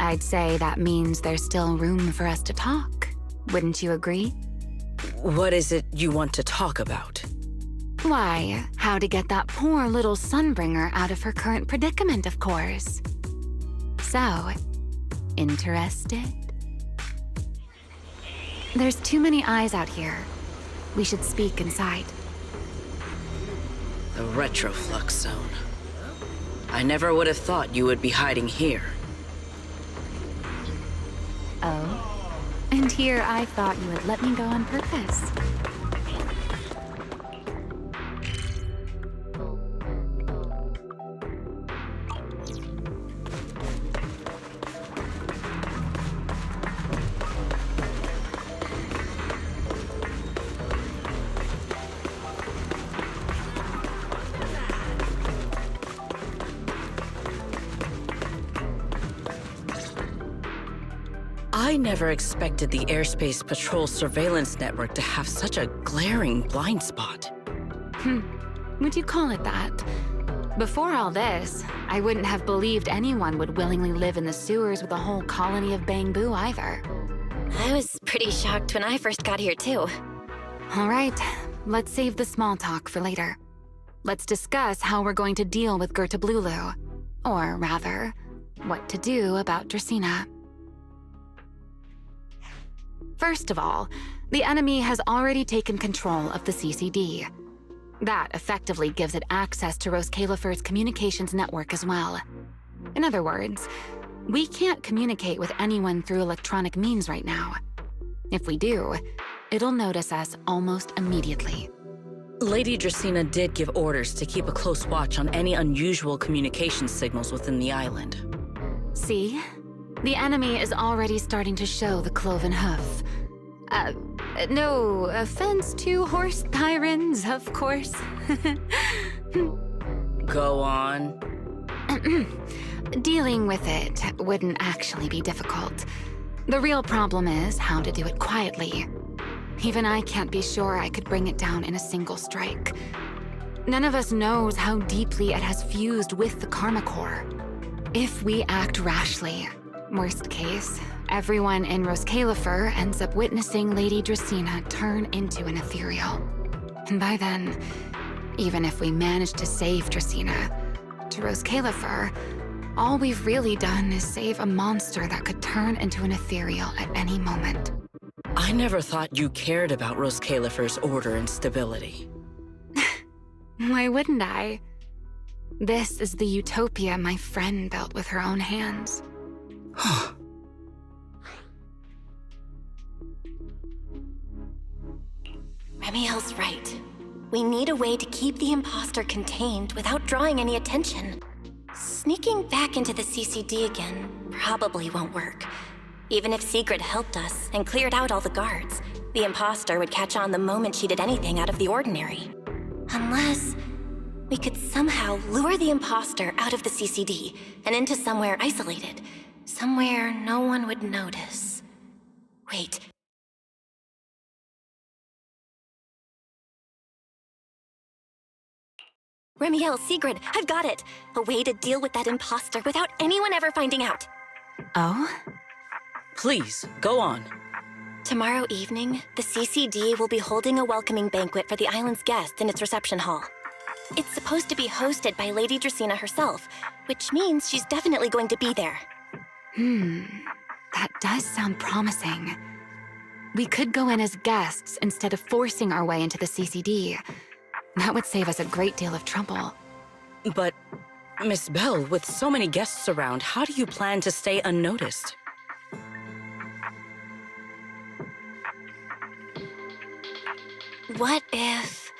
I'd say that means there's still room for us to talk. Wouldn't you agree? What is it you want to talk about? Why, how to get that poor little Sunbringer out of her current predicament, of course. So, interested? There's too many eyes out here. We should speak inside. The retroflux zone. I never would have thought you would be hiding here. Oh? And here I thought you would let me go on purpose. I never expected the Airspace Patrol surveillance network to have such a glaring blind spot. Would you call it that? Before all this, I wouldn't have believed anyone would willingly live in the sewers with a whole colony of bamboo either. I was pretty shocked when I first got here, too. All right, let's save the small talk for later. Let's discuss how we're going to deal with Gerta Blulu. Or rather, what to do about Dracena. First of all, the enemy has already taken control of the CCD. That effectively gives it access to Roskalefer's communications network as well. In other words, we can't communicate with anyone through electronic means right now. If we do, it'll notice us almost immediately. Lady Dracena did give orders to keep a close watch on any unusual communication signals within the island. See? The enemy is already starting to show the cloven hoof. No offense to horse tyrants, of course. Go on. Dealing with it wouldn't actually be difficult. The real problem is how to do it quietly. Even I can't be sure I could bring it down in a single strike. None of us knows how deeply it has fused with the Karma Core. If we act rashly, worst case, everyone in Roskalefer ends up witnessing Lady Dracena turn into an ethereal. And by then, even if we manage to save Dracena, to Roskalefer, all we've really done is save a monster that could turn into an ethereal at any moment. I never thought you cared about Roskalefer's order and stability. Why wouldn't I? This is the utopia my friend built with her own hands. Remiel's right. We need a way to keep the imposter contained without drawing any attention. Sneaking back into the CCD again probably won't work. Even if Sigrid helped us and cleared out all the guards, the imposter would catch on the moment she did anything out of the ordinary. Unless we could somehow lure the imposter out of the CCD and into somewhere isolated. Somewhere no one would notice. Wait. Remiel, Sigrid, I've got it! A way to deal with that imposter without anyone ever finding out. Oh? Please, go on. Tomorrow evening, the CCD will be holding a welcoming banquet for the island's guests in its reception hall. It's supposed to be hosted by Lady Dracena herself, which means she's definitely going to be there. That does sound promising. We could go in as guests instead of forcing our way into the CCD. That would save us a great deal of trouble. But, Miss Bell, with so many guests around, how do you plan to stay unnoticed? What if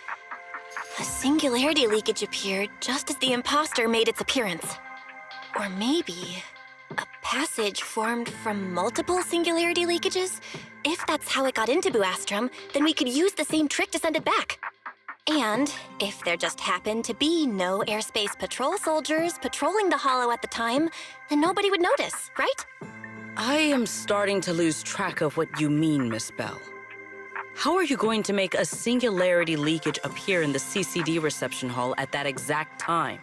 a singularity leakage appeared just as the imposter made its appearance? Or maybe a passage formed from multiple singularity leakages? If that's how it got into Buastrom, then we could use the same trick to send it back. And if there just happened to be no airspace patrol soldiers patrolling the Hollow at the time, then nobody would notice, right? I am starting to lose track of what you mean, Miss Bell. How are you going to make a singularity leakage appear in the CCD reception hall at that exact time?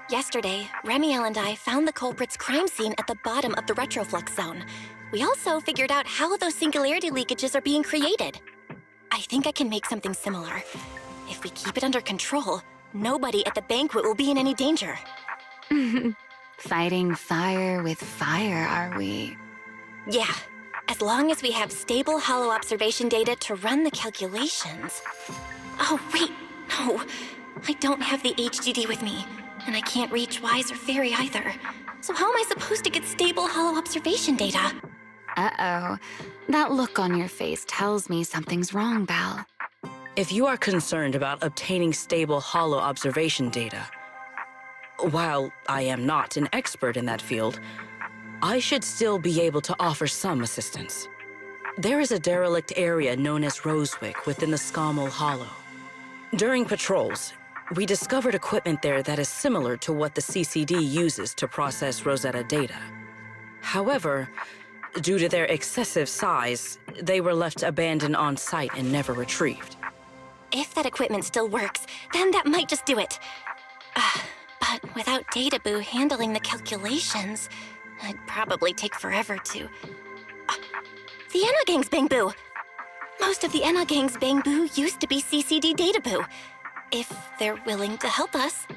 Yesterday, Remiel and I found the culprit's crime scene at the bottom of the retroflux zone. We also figured out how those singularity leakages are being created. I think I can make something similar. If we keep it under control, nobody at the banquet will be in any danger. Fighting fire with fire, are we? Yeah, as long as we have stable Hollow observation data to run the calculations. Oh, wait, no. I don't have the HDD with me, and I can't reach Wise or Fairy either. So how am I supposed to get stable Hollow observation data? Uh-oh. That look on your face tells me something's wrong, Belle. If you are concerned about obtaining stable Hollow observation data, while I am not an expert in that field, I should still be able to offer some assistance. There is a derelict area known as Rosewick within the Scommel Hollow. During patrols, we discovered equipment there that is similar to what the CCD uses to process Rosetta data. However, due to their excessive size, they were left abandoned on site and never retrieved. If that equipment still works, then that might just do it. But without Databoo handling the calculations, it'd probably take forever to... the Enna Gang's Bangboo! Most of the Enna Gang's Bangboo used to be CCD Databoo. If they're willing to help us.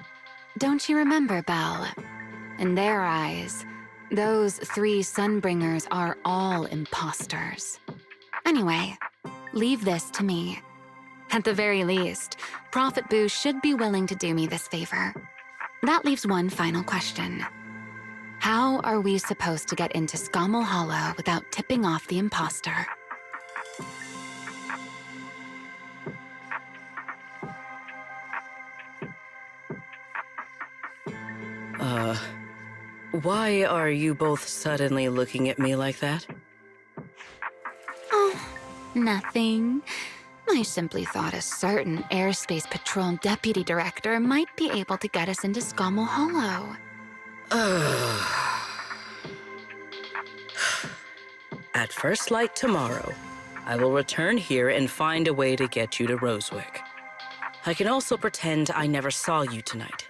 Don't you remember, Belle? In their eyes, those 3 Sunbringers are all imposters. Anyway, leave this to me. At the very least, Prophet Boo should be willing to do me this favor. That leaves one final question. How are we supposed to get into Scommel Hollow without tipping off the imposter? Why are you both suddenly looking at me like that? Oh, nothing. I simply thought a certain Airspace Patrol Deputy Director might be able to get us into Scommel Hollow. At first light tomorrow, I will return here and find a way to get you to Rosewick. I can also pretend I never saw you tonight.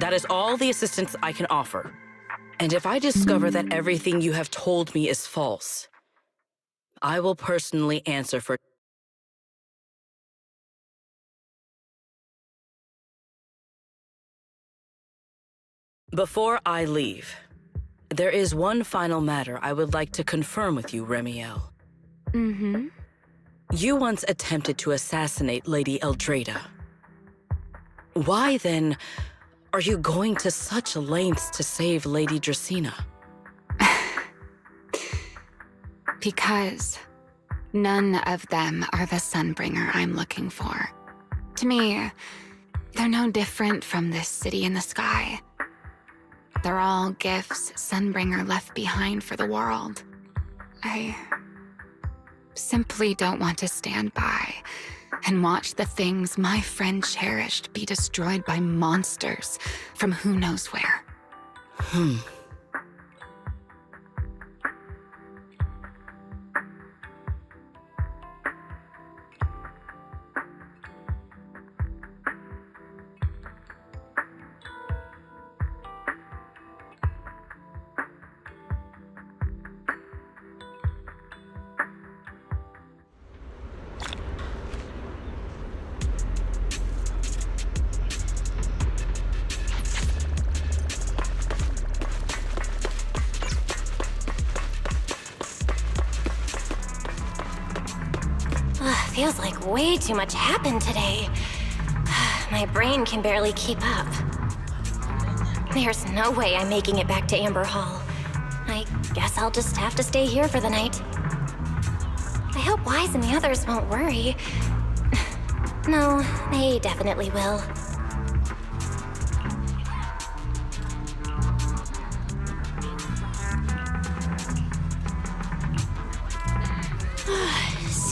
That is all the assistance I can offer. And if I discover that everything you have told me is false, I will personally answer for... Before I leave, there is one final matter I would like to confirm with you, Remiel. Mm-hmm. You once attempted to assassinate Lady Eldrada. Why, then, are you going to such lengths to save Lady Dracena? Because none of them are the Sunbringer I'm looking for. To me, they're no different from this city in the sky. They're all gifts Sunbringer left behind for the world. I simply don't want to stand by and watch the things my friend cherished be destroyed by monsters from who knows where. Feels like way too much happened today. My brain can barely keep up. There's no way I'm making it back to Amber Hall. I guess I'll just have to stay here for the night. I hope Wise and the others won't worry. No, they definitely will.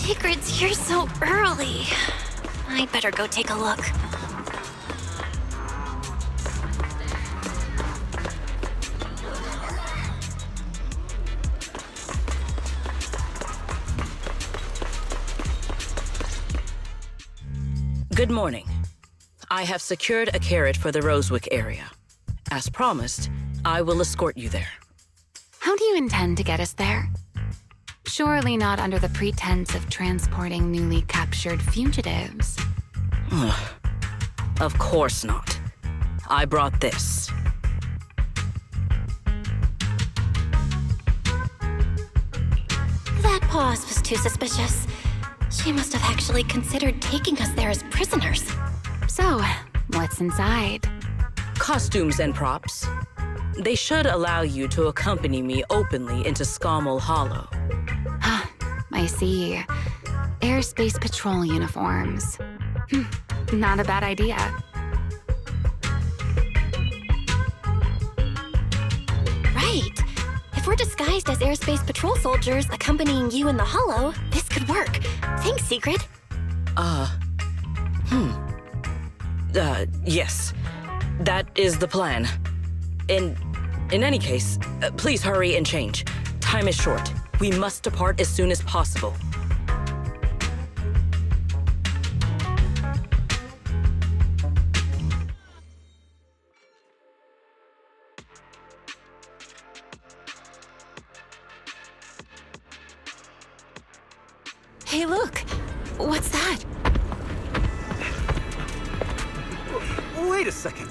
Secret's here so early. I'd better go take a look. Good morning. I have secured a carrot for the Rosewick area. As promised, I will escort you there. How do you intend to get us there? Surely not under the pretense of transporting newly captured fugitives. Of course not. I brought this. That pause was too suspicious. She must have actually considered taking us there as prisoners. So, what's inside? Costumes and props. They should allow you to accompany me openly into Scommel Hollow. I see. Airspace patrol uniforms. Not a bad idea. Right. If we're disguised as airspace patrol soldiers accompanying you in the Hollow, this could work. Thanks, Secret. Yes. That is the plan. In any case, please hurry and change. Time is short. We must depart as soon as possible. Hey, look! What's that? Wait a second.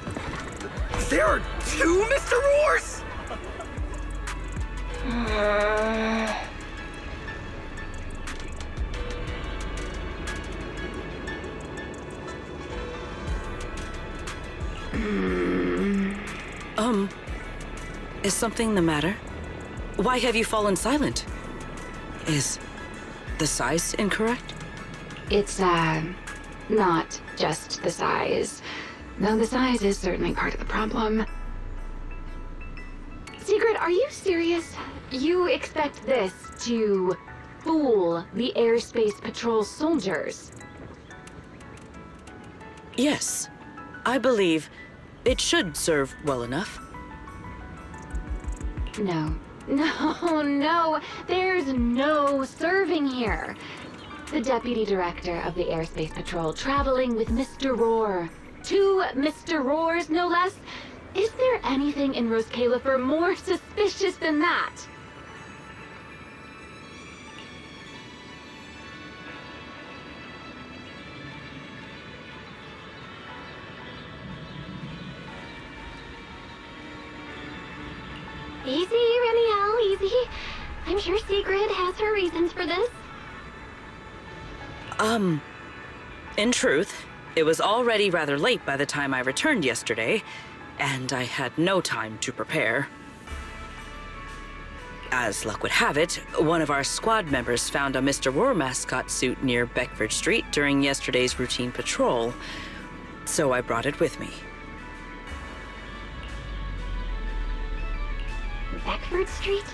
There are two Mr. Roars? Is something the matter? Why have you fallen silent? Is the size incorrect? It's, not just the size. Though the size is certainly part of the problem. Secret, are you serious? You expect this to fool the airspace patrol soldiers? Yes. I believe it should serve well enough. No. No. There's no serving here. The deputy director of the airspace patrol traveling with Mr. Roar. 2 Mr. Roars, no less. Is there anything in Rose Califer more suspicious than that? Easy, Remiel, easy. I'm sure Sigrid has her reasons for this. In truth, it was already rather late by the time I returned yesterday, and I had no time to prepare. As luck would have it, one of our squad members found a Mr. Roar mascot suit near Beckford Street during yesterday's routine patrol, so I brought it with me. Beckford Street?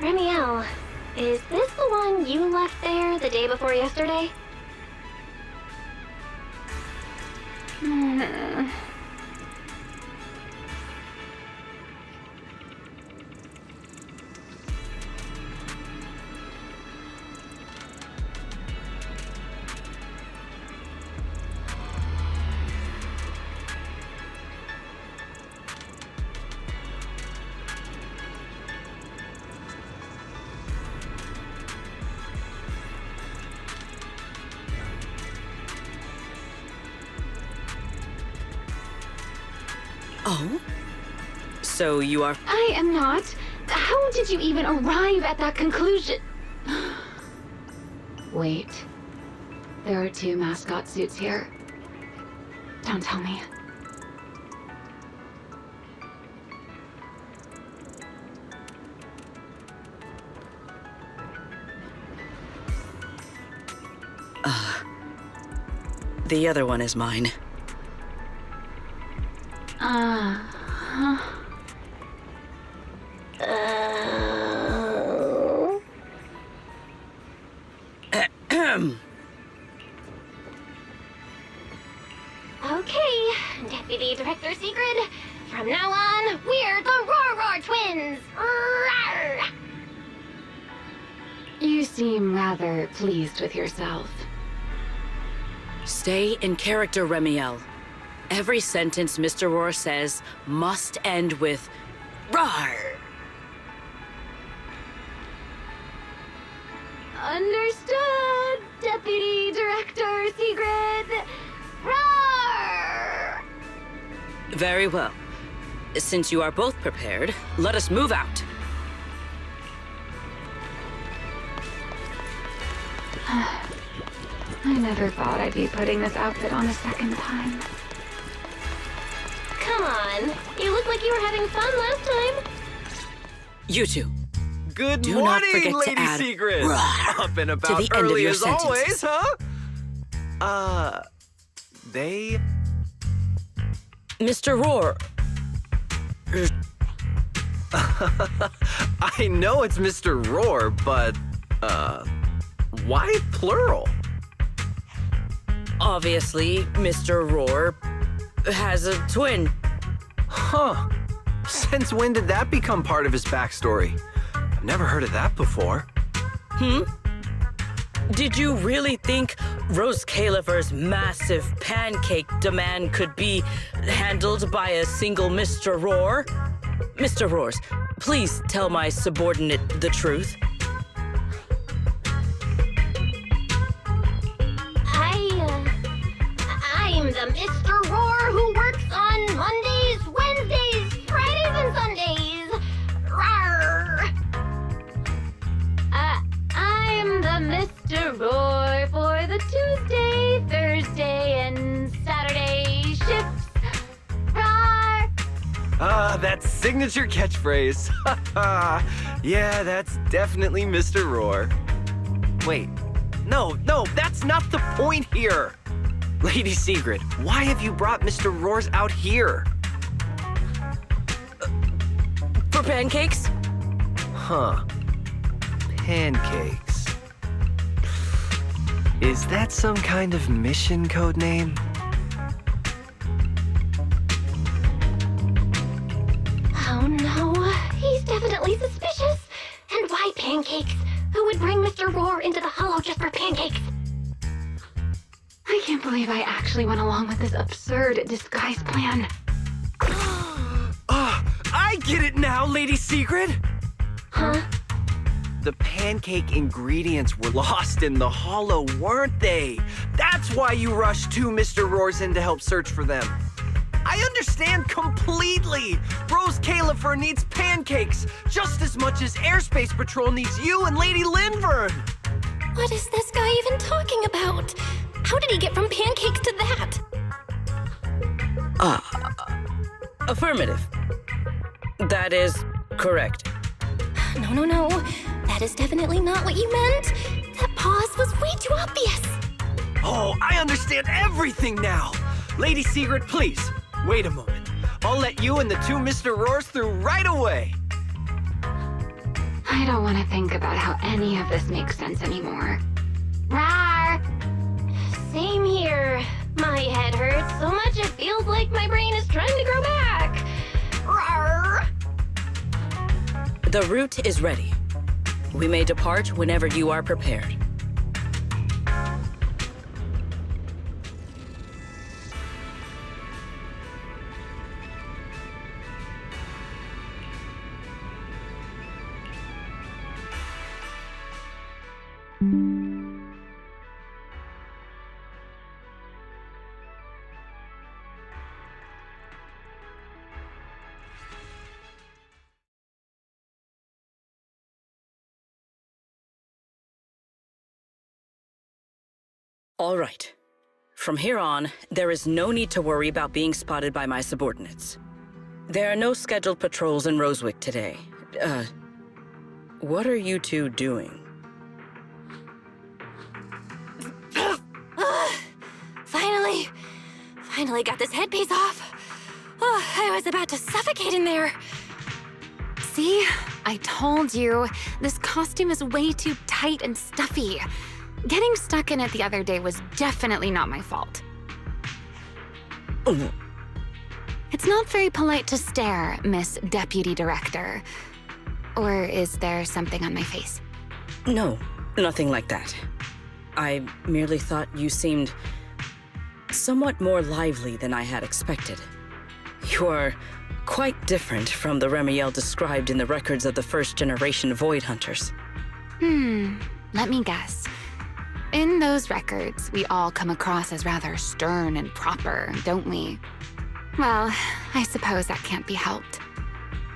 Remiel, is this the one you left there the day before yesterday? Oh? So you are... I am not. How did you even arrive at that conclusion? Wait. There are 2 mascot suits here. Don't tell me. The other one is mine. Okay, Deputy Director Secret. From now on, we're the Roar Twins! Rawr! You seem rather pleased with yourself. Stay in character, Remiel. Every sentence Mr. Roar says must end with "Rawr." Understood, Deputy Director Secret. Roar! Very well. Since you are both prepared, let us move out. I never thought I'd be putting this outfit on a second time. Come on, you look like you were having fun last time. You two. Good Do not morning, forget to Lady add Secret! "Rawr" Up and to about the end of early your as sentences. always, huh? They... Mr. Roar. I know it's Mr. Roar, but, why plural? Obviously, Mr. Roar has a twin. Huh. Since when did that become part of his backstory? I've never heard of that before. Did you really think Rose Califer's massive pancake demand could be handled by a single Mr. Roar? Mr. Roars, please tell my subordinate the truth. I'm the Mr. Roar who works on Mondays, Wednesdays, Fridays, and Sundays. Rawr! I'm the Mr. Roar for the Tuesday, Thursday, and Saturday shifts. Roar! That signature catchphrase. Yeah, that's definitely Mr. Roar. Wait, no, that's not the point here. Lady Secret, why have you brought Mr. Roars out here? For pancakes? Huh. Pancakes. Is that some kind of mission code name? Oh no, he's definitely suspicious. And why pancakes? Who would bring Mr. Roar into the hollow just for pancakes? I can't believe I actually went along with this absurd disguise plan. I get it now, Lady Secret! Huh? The pancake ingredients were lost in the hollow, weren't they? That's why you rushed two Mr. Roars in to help search for them. I understand completely! Rose Califer needs pancakes just as much as Airspace Patrol needs you and Lady Linvern! What is this guy even talking about? How did he get from pancakes to that? Affirmative. That is correct. No. That is definitely not what you meant. That pause was way too obvious. Oh, I understand everything now! Lady Secret, please, wait a moment. I'll let you and the two Mr. Roars through right away. I don't want to think about how any of this makes sense anymore. Rawr! Same here. My head hurts so much it feels like my brain is trying to grow back. Rawr! The route is ready. We may depart whenever you are prepared. All right. From here on, there is no need to worry about being spotted by my subordinates. There are no scheduled patrols in Rosewick today. What are you two doing? Finally got this headpiece off. Oh, I was about to suffocate in there. See? I told you. This costume is way too tight and stuffy. Getting stuck in it the other day was definitely not my fault. It's not very polite to stare, Miss Deputy Director. Or is there something on my face? No, nothing like that. I merely thought you seemed somewhat more lively than I had expected. You are quite different from the Remiel described in the records of the first-generation Void Hunters. Let me guess. In those records, we all come across as rather stern and proper, don't we? Well, I suppose that can't be helped.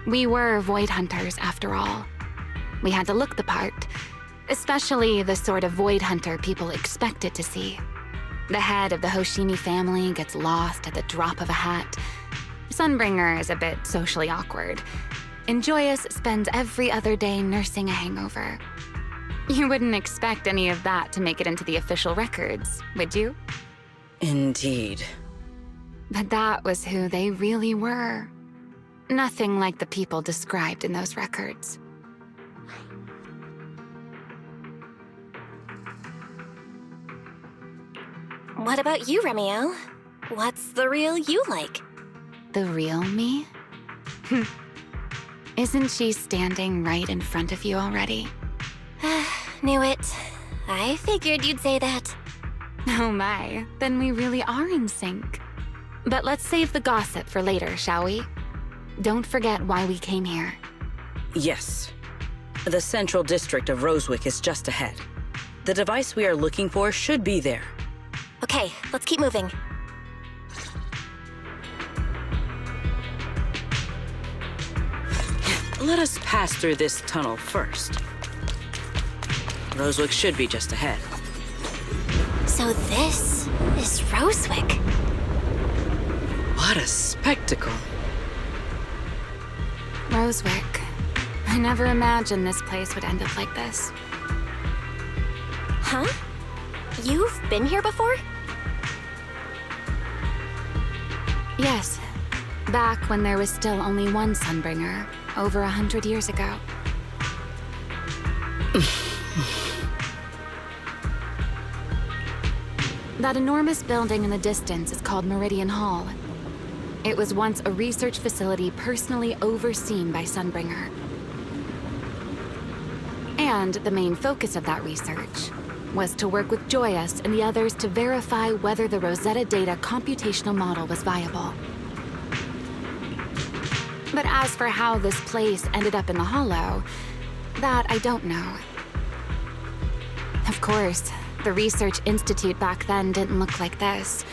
We were Void Hunters, after all. We had to look the part, especially the sort of Void Hunter people expected to see. The head of the Hoshimi family gets lost at the drop of a hat. Sunbringer is a bit socially awkward. And Joyous spends every other day nursing a hangover. You wouldn't expect any of that to make it into the official records, would you? Indeed. But that was who they really were. Nothing like the people described in those records. What about you, Remiel? What's the real you like? The real me? Isn't she standing right in front of you already? Knew it. I figured you'd say that. Oh my, then we really are in sync. But let's save the gossip for later, shall we? Don't forget why we came here. Yes. The central district of Rosewick is just ahead. The device we are looking for should be there. Okay, let's keep moving. Let us pass through this tunnel first. Rosewick should be just ahead. So this is Rosewick. What a spectacle. Rosewick. I never imagined this place would end up like this. Huh? You've been here before? Yes. Back when there was still only one Sunbringer, over 100 years ago. That enormous building in the distance is called Meridian Hall. It was once a research facility personally overseen by Sunbringer. And the main focus of that research was to work with Joyous and the others to verify whether the Rosetta Data computational model was viable. But as for how this place ended up in the Hollow, that I don't know. Of course, the Research Institute back then didn't look like this.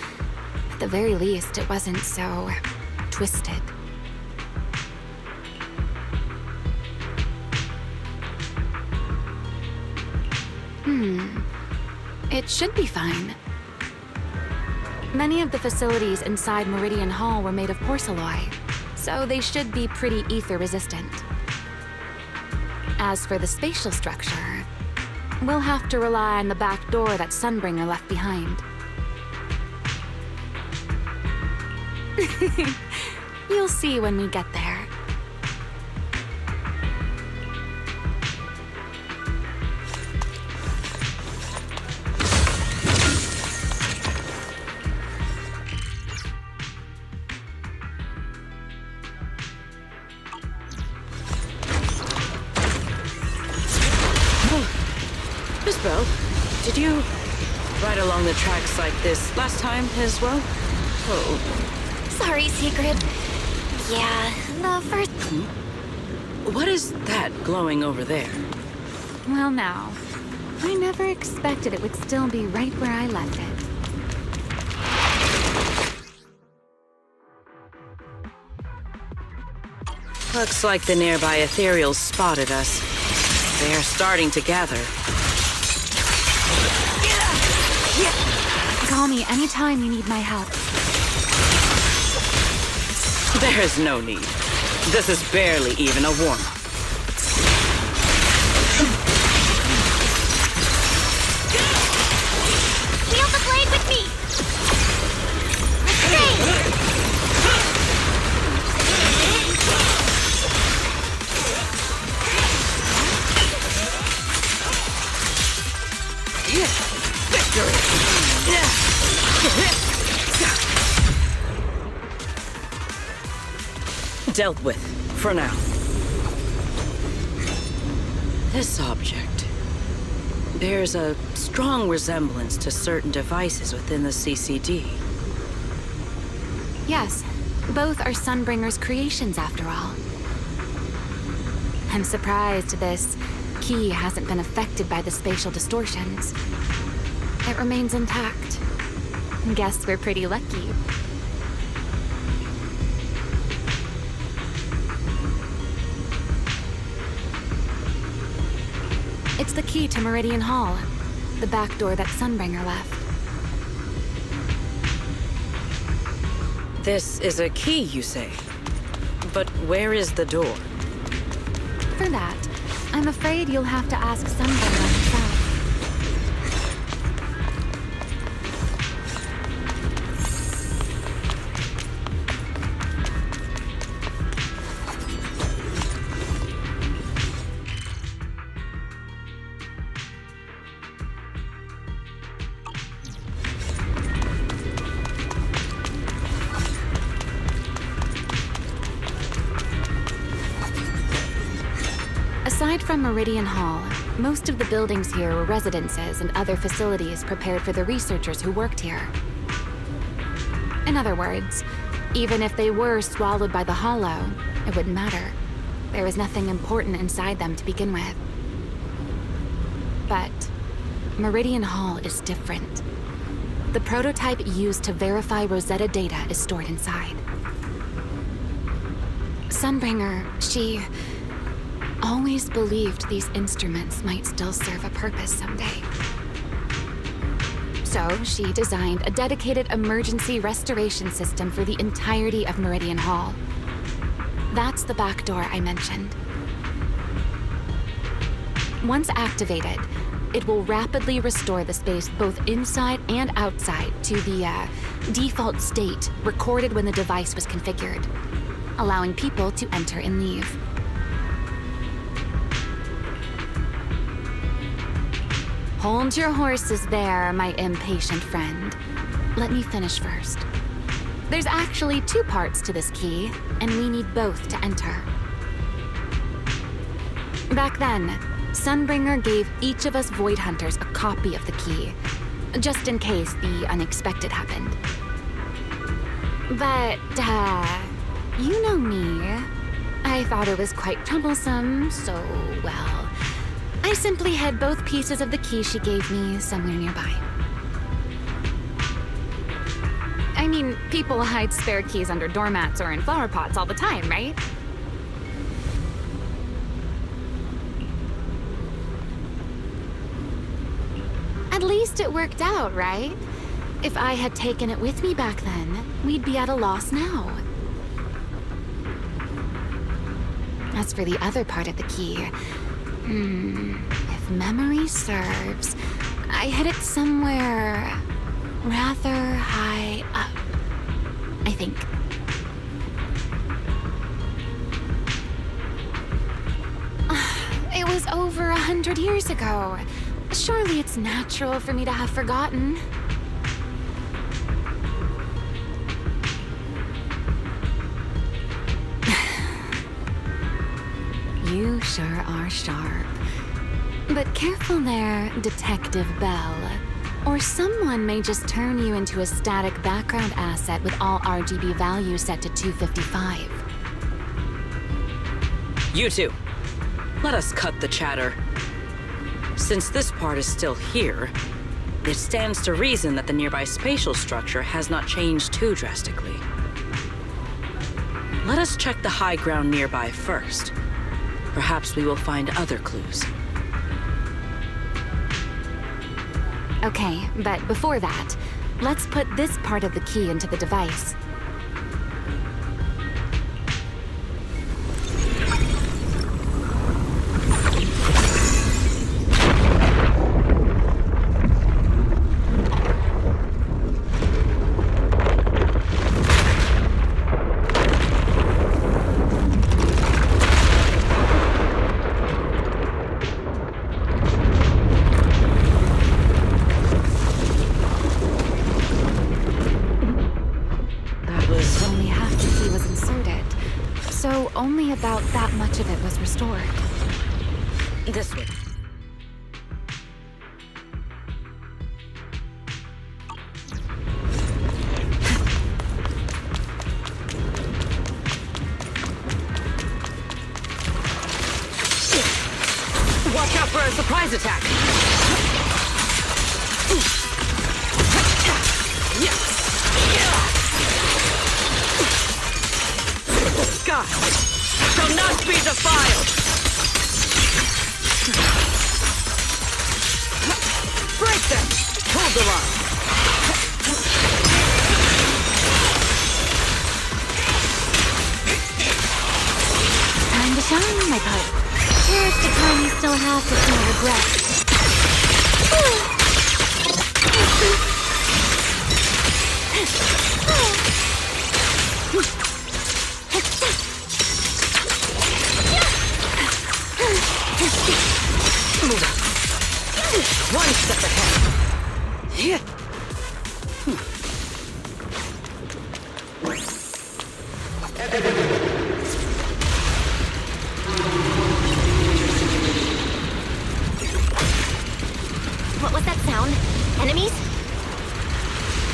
At the very least, it wasn't so twisted. It should be fine. Many of the facilities inside Meridian Hall were made of porcelain, so they should be pretty ether-resistant. As for the spatial structure, we'll have to rely on the back door that Sunbringer left behind. You'll see when we get there. Miss Bell, did you ride along the tracks like this last time as well? Oh. Sorry, Secret. Yeah, the first... What is that glowing over there? Well now, I never expected it would still be right where I left it. Looks like the nearby ethereals spotted us. They are starting to gather. Call me anytime you need my help. There is no need. This is barely even a warm-up. Wield the blade with me! Let's Dealt with, for now. This object bears a strong resemblance to certain devices within the CCD. Yes, both are Sunbringer's creations after all. I'm surprised this key hasn't been affected by the spatial distortions. It remains intact. Guess we're pretty lucky. It's the key to Meridian Hall, the back door that Sunbringer left. This is a key, you say? But where is the door? For that, I'm afraid you'll have to ask Sunbringer himself. Aside from Meridian Hall, most of the buildings here were residences and other facilities prepared for the researchers who worked here. In other words, even if they were swallowed by the Hollow, it wouldn't matter. There was nothing important inside them to begin with. But Meridian Hall is different. The prototype used to verify Rosetta data is stored inside. Sunbringer, she always believed these instruments might still serve a purpose someday. So she designed a dedicated emergency restoration system for the entirety of Meridian Hall. That's the back door I mentioned. Once activated, it will rapidly restore the space both inside and outside to the default state recorded when the device was configured, allowing people to enter and leave. Hold your horses there, my impatient friend. Let me finish first. There's actually two parts to this key, and we need both to enter. Back then, Sunbringer gave each of us Void Hunters a copy of the key, just in case the unexpected happened. But, you know me. I thought it was quite troublesome, so, well, I simply hid both pieces of the key she gave me somewhere nearby. I mean, people hide spare keys under doormats or in flower pots all the time, right? At least it worked out, right? If I had taken it with me back then, we'd be at a loss now. As for the other part of the key, if memory serves, I hid it somewhere rather high up, I think. It was over 100 years ago. Surely it's natural for me to have forgotten. You sure are sharp. But careful there, Detective Bell. Or someone may just turn you into a static background asset with all RGB values set to 255. You two, let us cut the chatter. Since this part is still here, it stands to reason that the nearby spatial structure has not changed too drastically. Let us check the high ground nearby first. Perhaps we will find other clues. Okay, but before that, let's put this part of the key into the device. only about that much of it was restored. This way. Watch out for a surprise attack! The sky shall not be defiled! Break them! Hold the line! Time to shine, my pipe. Here's the time you still have to feel regret. One step ahead. What was that sound? Enemies?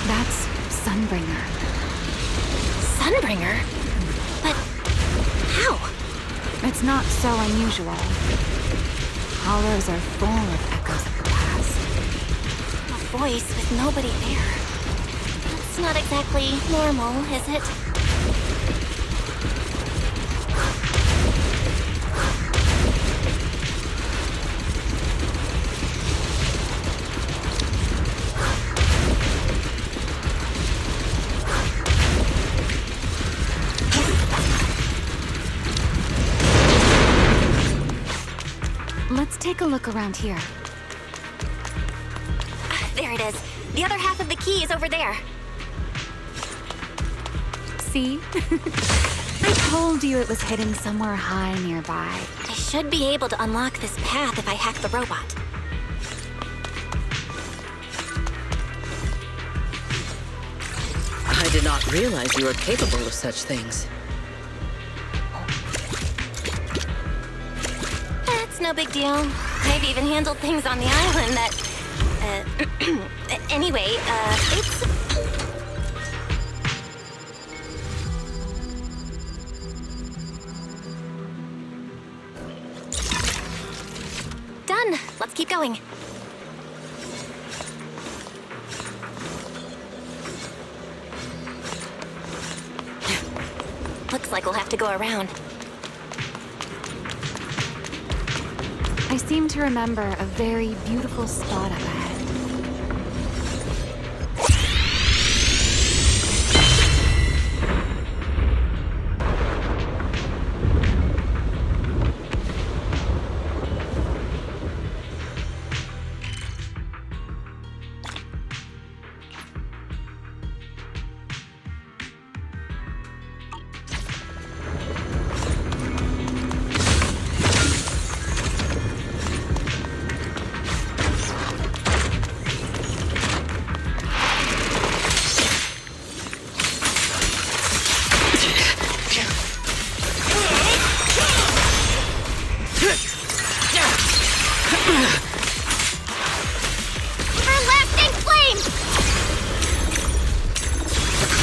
That's Sunbringer. Sunbringer? But how? It's not so unusual. Hollows are full of echoes of the past. A voice with nobody there. That's not exactly normal, is it? Let's take a look around here. There it is. The other half of the key is over there. See? I told you it was hidden somewhere high nearby. I should be able to unlock this path if I hack the robot. I did not realize you were capable of such things. That's no big deal. I've even handled things on the island that... anyway, it's... Done. Let's keep going. Looks like we'll have to go around. I seem to remember a very beautiful spot up ahead.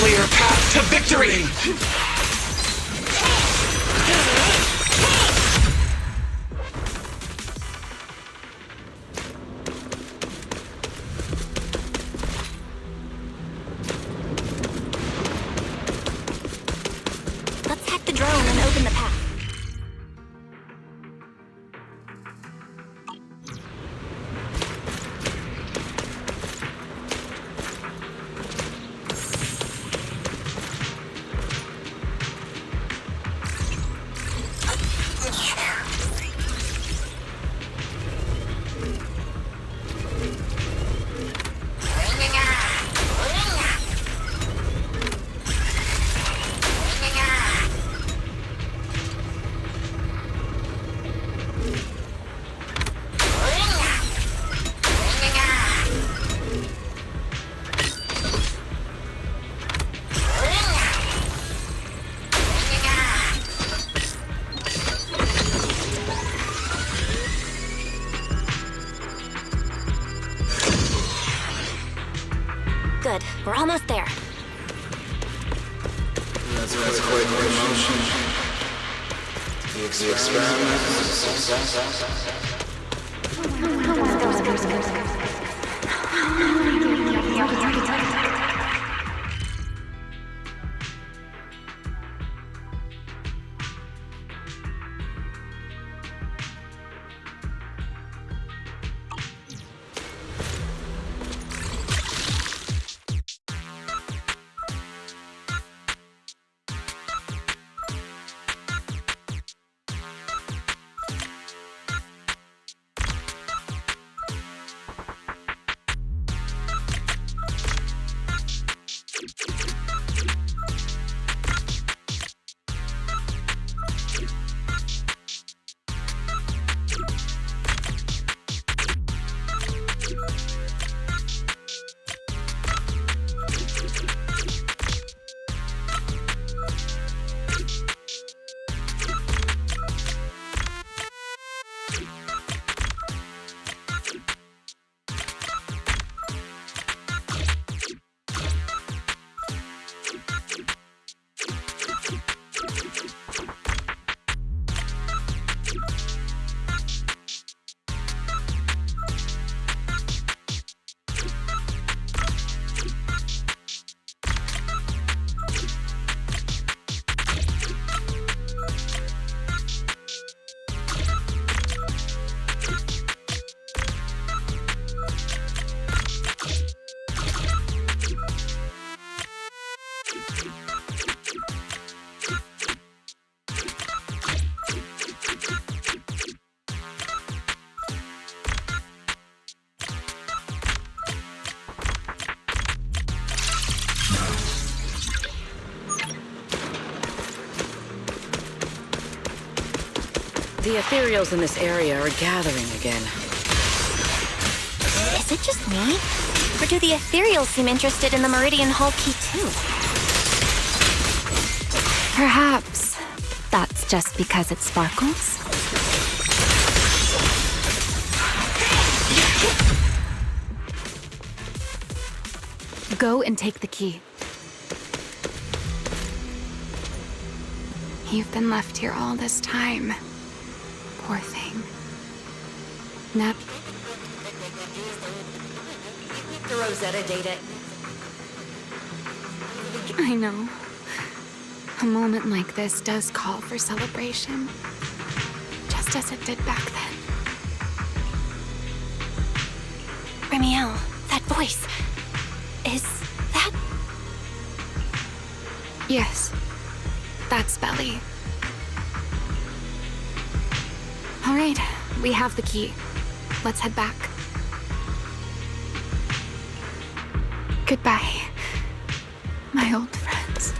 Clear path to victory! Let's hack the drone and open the path. We're almost there. That's quite the emotion. The experiment is a success. The ethereals in this area are gathering again. Is it just me? Or do the ethereals seem interested in the Meridian Hall key too? Perhaps that's just because it sparkles? Go and take the key. You've been left here all this time. Poor thing. Nap. The Rosetta data. I know. A moment like this does call for celebration. Just as it did back then. Remiel, that voice. Is that... Yes. That's Belly. All right, we have the key. Let's head back. Goodbye, my old friends.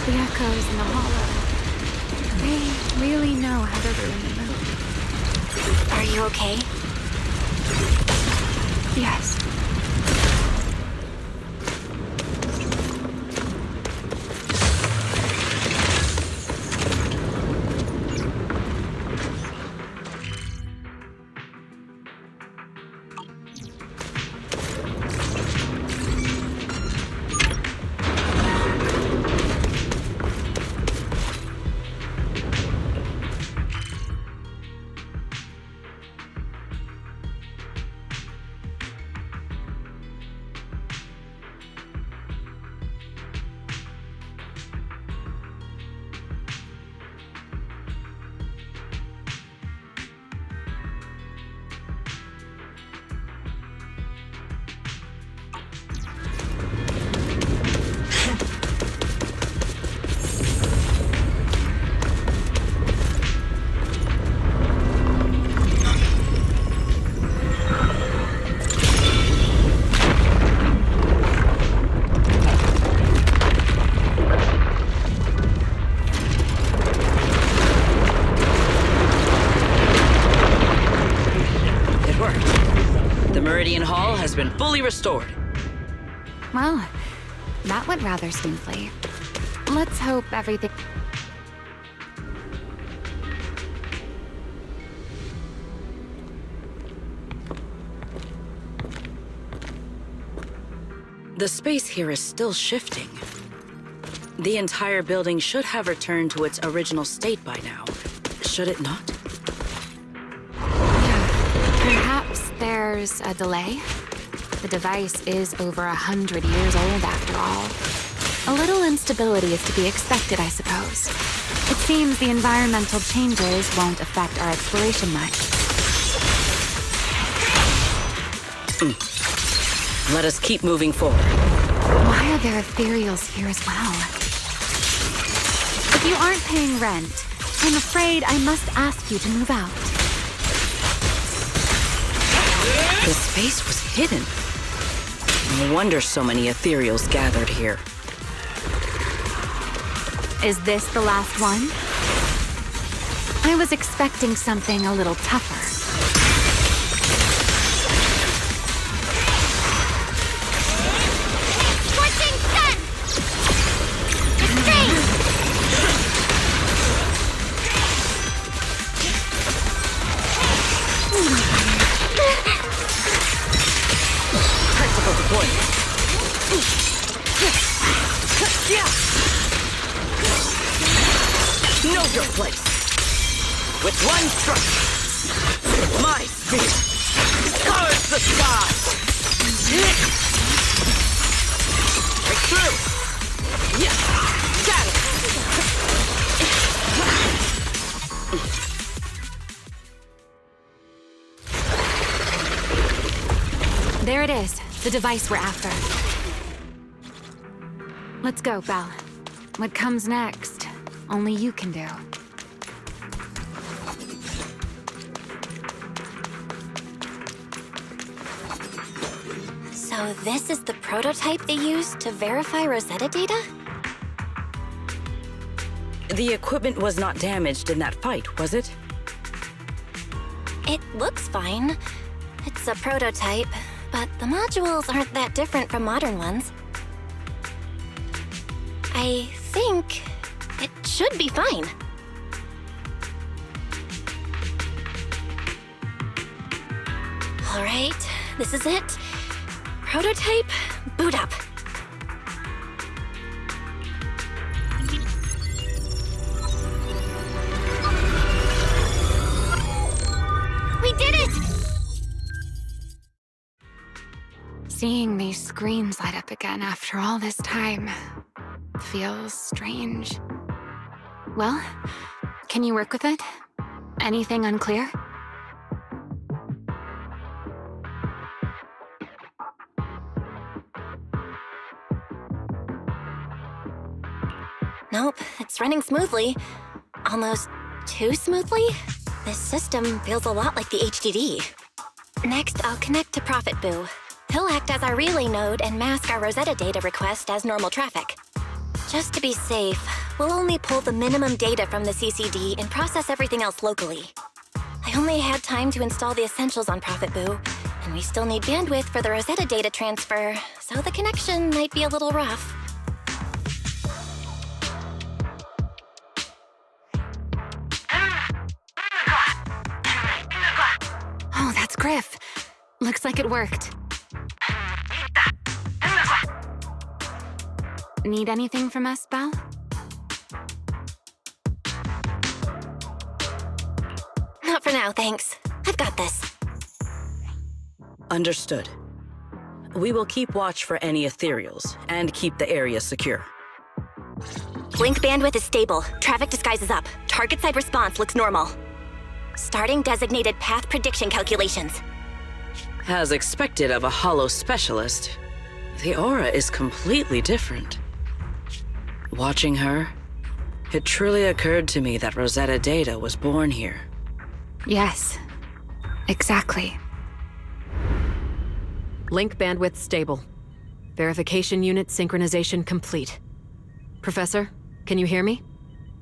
The echoes in the hollow. They really know how to ruin the mood. Are you okay? Yes. Meridian Hall has been fully restored. Well, that went rather smoothly. Let's hope everything... The space here is still shifting. The entire building should have returned to its original state by now, should it not? Perhaps there's a delay? The device is over 100 years old after all. A little instability is to be expected, I suppose. It seems the environmental changes won't affect our exploration much. Let us keep moving forward. Why are there ethereals here as well? If you aren't paying rent, I'm afraid I must ask you to move out. The space was hidden. No wonder so many ethereals gathered here. Is this the last one? I was expecting something a little tougher. Know your place. With one strike, my spear carves the sky. Break through. Yeah, There it is, the device we're after. Let's go, Belle. What comes next, only you can do. So this is the prototype they used to verify Rosetta data? The equipment was not damaged in that fight, was it? It looks fine. It's a prototype, but the modules aren't that different from modern ones. I think it should be fine. All right, this is it. Prototype, boot up. We did it! Seeing these screens light up again after all this time feels strange. Well, can you work with it? Anything unclear? Nope, it's running smoothly. Almost too smoothly? This system feels a lot like the HDD. Next, I'll connect to Prophet Boo. He'll act as our relay node and mask our Rosetta data request as normal traffic. Just to be safe, we'll only pull the minimum data from the CCD and process everything else locally. I only had time to install the essentials on Prophet Boo, and we still need bandwidth for the Rosetta data transfer, so the connection might be a little rough. Oh, that's Griff. Looks like it worked. Need anything from us, Belle? Not for now, thanks. I've got this. Understood. We will keep watch for any ethereals and keep the area secure. Link bandwidth is stable. Traffic disguise is up. Target side response looks normal. Starting designated path prediction calculations. As expected of a holo specialist, the aura is completely different. Watching her, it truly occurred to me that Rosetta Data was born here. Yes, exactly. Link bandwidth stable. Verification unit synchronization complete. Professor, can you hear me?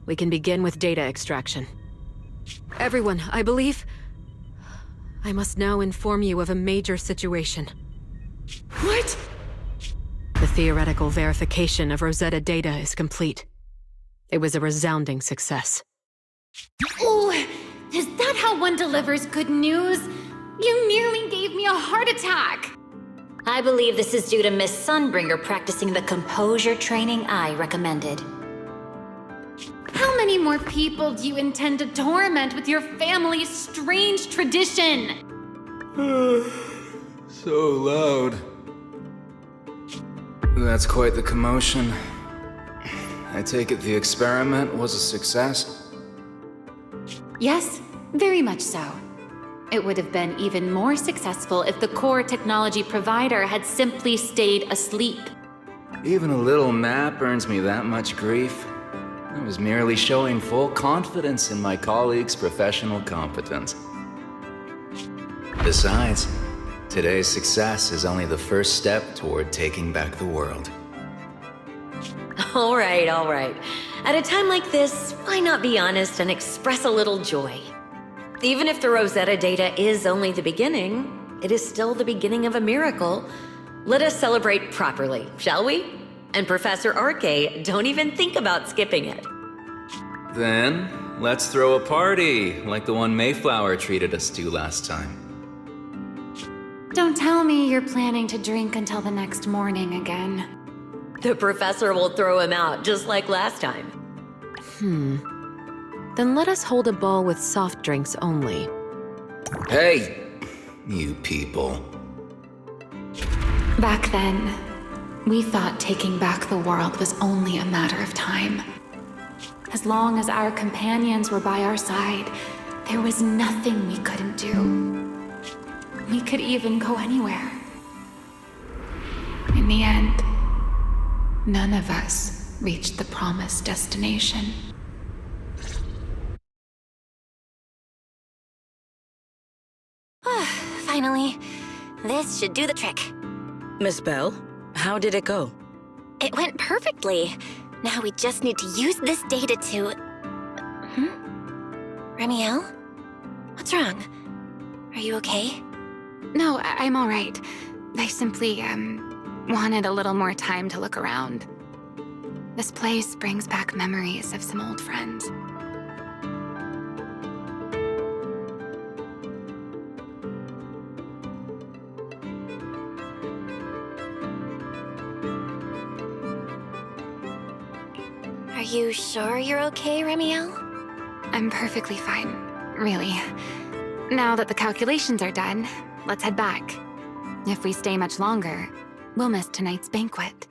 We can begin with data extraction. Everyone, I believe I must now inform you of a major situation. What? The theoretical verification of Rosetta data is complete. It was a resounding success. Oh, is that how one delivers good news? You nearly gave me a heart attack! I believe this is due to Miss Sunbringer practicing the composure training I recommended. How many more people do you intend to torment with your family's strange tradition? So loud. That's quite the commotion. I take it the experiment was a success? Yes, very much so. It would have been even more successful if the core technology provider had simply stayed asleep. Even a little nap earns me that much grief. I was merely showing full confidence in my colleagues' professional competence. Besides, today's success is only the first step toward taking back the world. All right. At a time like this, why not be honest and express a little joy? Even if the Rosetta data is only the beginning, it is still the beginning of a miracle. Let us celebrate properly, shall we? And Professor Arke, don't even think about skipping it. Then, let's throw a party, like the one Mayflower treated us to last time. Don't tell me you're planning to drink until the next morning again. The professor will throw him out, just like last time. Then let us hold a ball with soft drinks only. Hey, you people. Back then, we thought taking back the world was only a matter of time. As long as our companions were by our side, there was nothing we couldn't do. We could even go anywhere. In the end, none of us reached the promised destination. Finally, this should do the trick. Miss Bell, how did it go? It went perfectly. Now we just need to use this data to... Remiel? What's wrong? Are you okay? No, I'm all right. I simply, wanted a little more time to look around. This place brings back memories of some old friends. Are you sure you're okay, Remiel? I'm perfectly fine, really. Now that the calculations are done, let's head back. If we stay much longer, we'll miss tonight's banquet.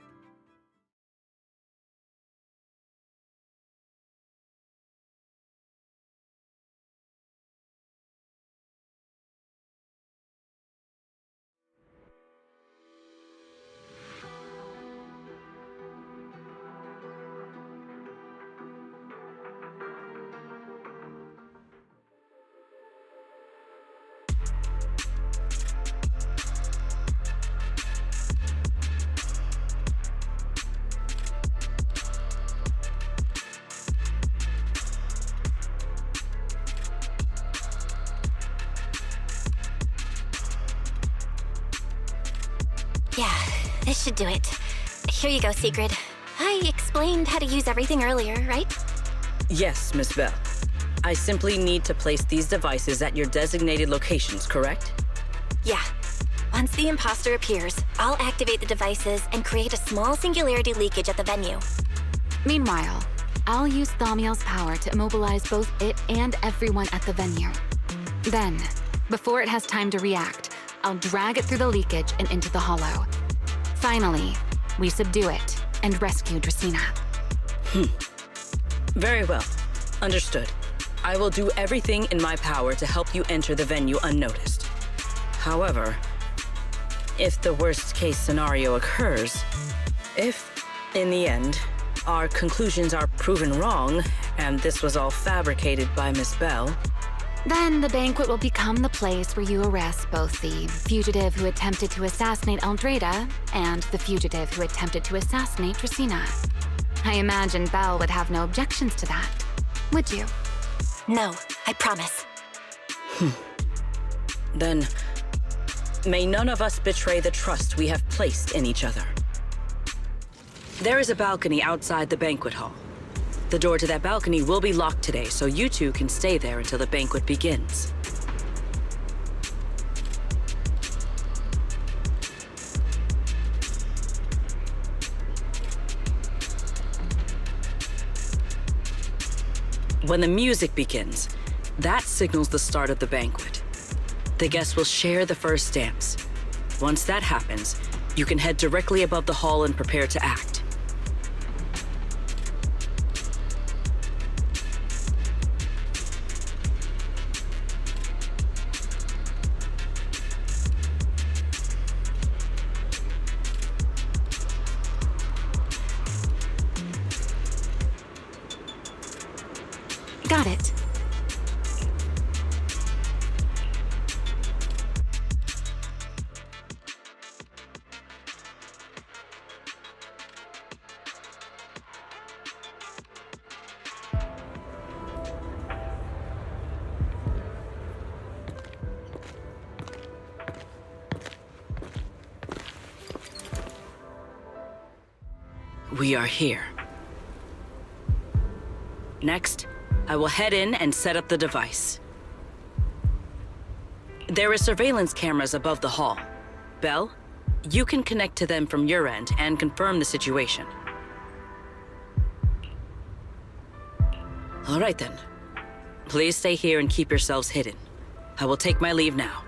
Yeah, this should do it. Here you go, Secret. I explained how to use everything earlier, right? Yes, Miss Bell. I simply need to place these devices at your designated locations, correct? Yeah. Once the imposter appears, I'll activate the devices and create a small singularity leakage at the venue. Meanwhile, I'll use Thaumiel's power to immobilize both it and everyone at the venue. Then, before it has time to react, I'll drag it through the leakage and into the hollow. Finally, we subdue it and rescue Dracaena. Very well. Understood. I will do everything in my power to help you enter the venue unnoticed. However, if the worst-case scenario occurs, if, in the end, our conclusions are proven wrong, and this was all fabricated by Miss Bell, then the banquet will become the place where you arrest both the fugitive who attempted to assassinate Aldrada and the fugitive who attempted to assassinate Dracaena. I imagine Belle would have no objections to that, would you? No, I promise. Then, may none of us betray the trust we have placed in each other. There is a balcony outside the banquet hall. The door to that balcony will be locked today, so you two can stay there until the banquet begins. When the music begins, that signals the start of the banquet. The guests will share the first dance. Once that happens, you can head directly above the hall and prepare to act. Got it. We are here. Next, I will head in and set up the device. There are surveillance cameras above the hall. Belle, you can connect to them from your end and confirm the situation. All right then. Please stay here and keep yourselves hidden. I will take my leave now.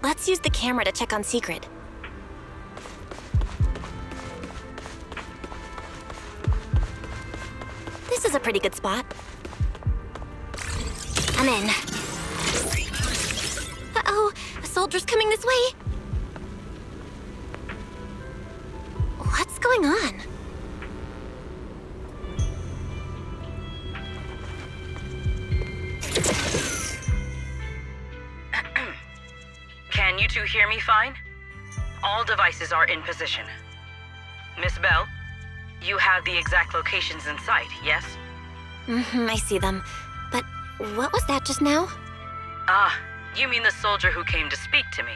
Let's use the camera to check on Secret. This is a pretty good spot. I'm in. Uh-oh, a soldier's coming this way. What's going on? Can you two hear me fine? All devices are in position. Miss Belle, you have the exact locations in sight, yes? I see them. But what was that just now? Ah, you mean the soldier who came to speak to me.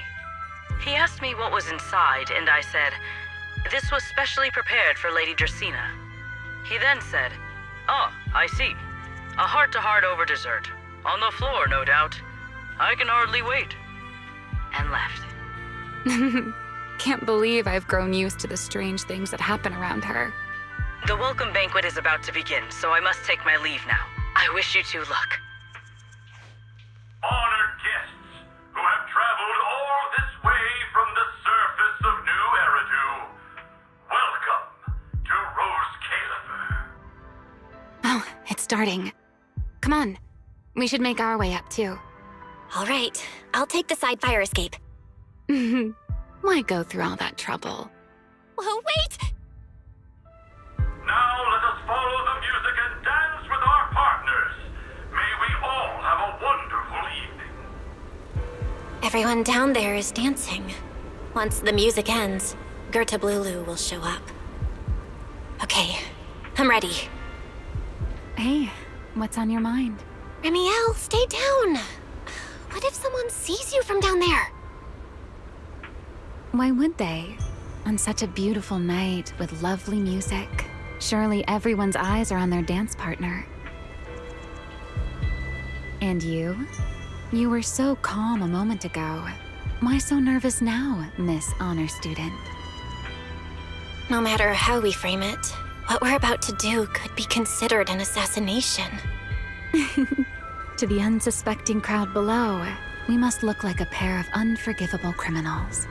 He asked me what was inside, and I said, this was specially prepared for Lady Dracaena. He then said, oh, I see. A heart-to-heart over dessert. On the floor, no doubt. I can hardly wait. And left. Can't believe I've grown used to the strange things that happen around her. The welcome banquet is about to begin, so I must take my leave now. I wish you two luck. Honored guests who have traveled all this way from the surface of New Eridu, welcome to Rose Califer. Oh, it's starting. Come on. We should make our way up, too. All right, I'll take the side fire escape. Why go through all that trouble? Whoa, wait! Now let us follow the music and dance with our partners. May we all have a wonderful evening. Everyone down there is dancing. Once the music ends, Gerta Blulu will show up. Okay, I'm ready. Hey, what's on your mind? Remiel, stay down. What if someone sees you from down there? Why would they? On such a beautiful night with lovely music. Surely everyone's eyes are on their dance partner. And you? You were so calm a moment ago. Why so nervous now, Miss Honor Student? No matter how we frame it, what we're about to do could be considered an assassination. To the unsuspecting crowd below, we must look like a pair of unforgivable criminals.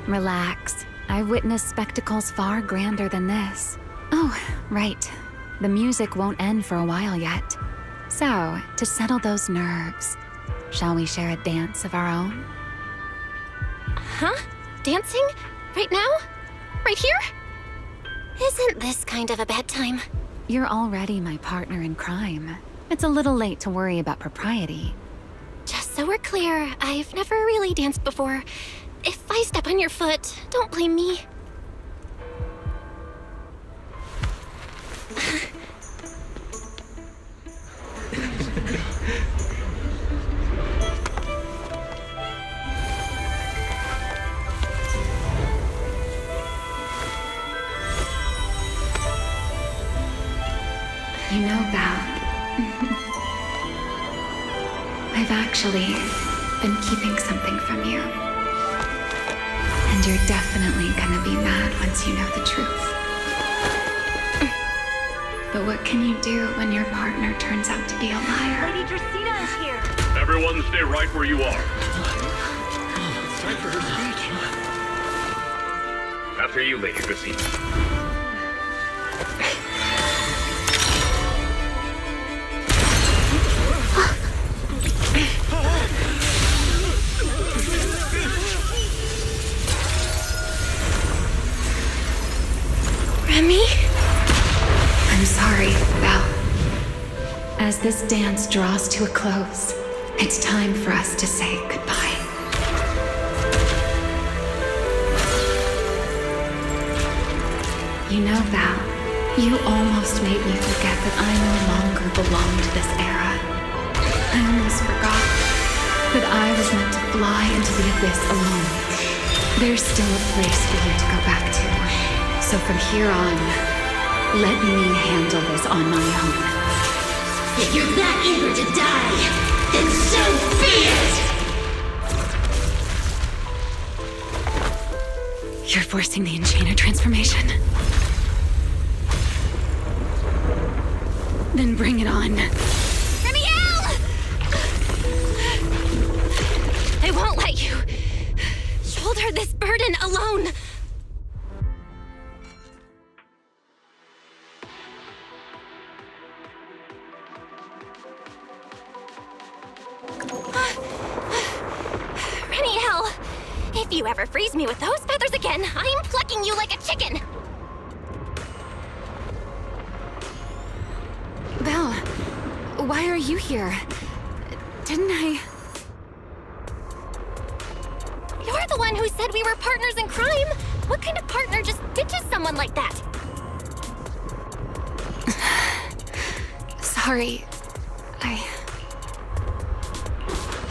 Relax. I've witnessed spectacles far grander than this. Oh, right. The music won't end for a while yet. So, to settle those nerves, shall we share a dance of our own? Huh? Dancing? Right now? Right here? Isn't this kind of a bad time? You're already my partner in crime. It's a little late to worry about propriety. Just so we're clear, I've never really danced before. If I step on your foot, don't blame me. You know, Val, I've actually been keeping something from you. And you're definitely gonna be mad once you know the truth. But what can you do when your partner turns out to be a liar? Lady Dracena is here. Everyone stay right where you are. It's time for her speech. After you, Lady Dracena. Remy? I'm sorry, Val. As this dance draws to a close, it's time for us to say goodbye. You know, Val, you almost made me forget that I no longer belong to this era. I almost forgot that I was meant to fly into the abyss alone. There's still a place for you to go back to. So from here on, let me handle this on my own. If you're that eager to die, then so be it! You're forcing the Enchainer transformation. Then bring it on. Remiel! I won't let you shoulder this burden alone. Remiel! If you ever freeze me with those feathers again, I'm plucking you like a chicken! Belle, why are you here? Didn't I... You're the one who said we were partners in crime! What kind of partner just ditches someone like that? Sorry.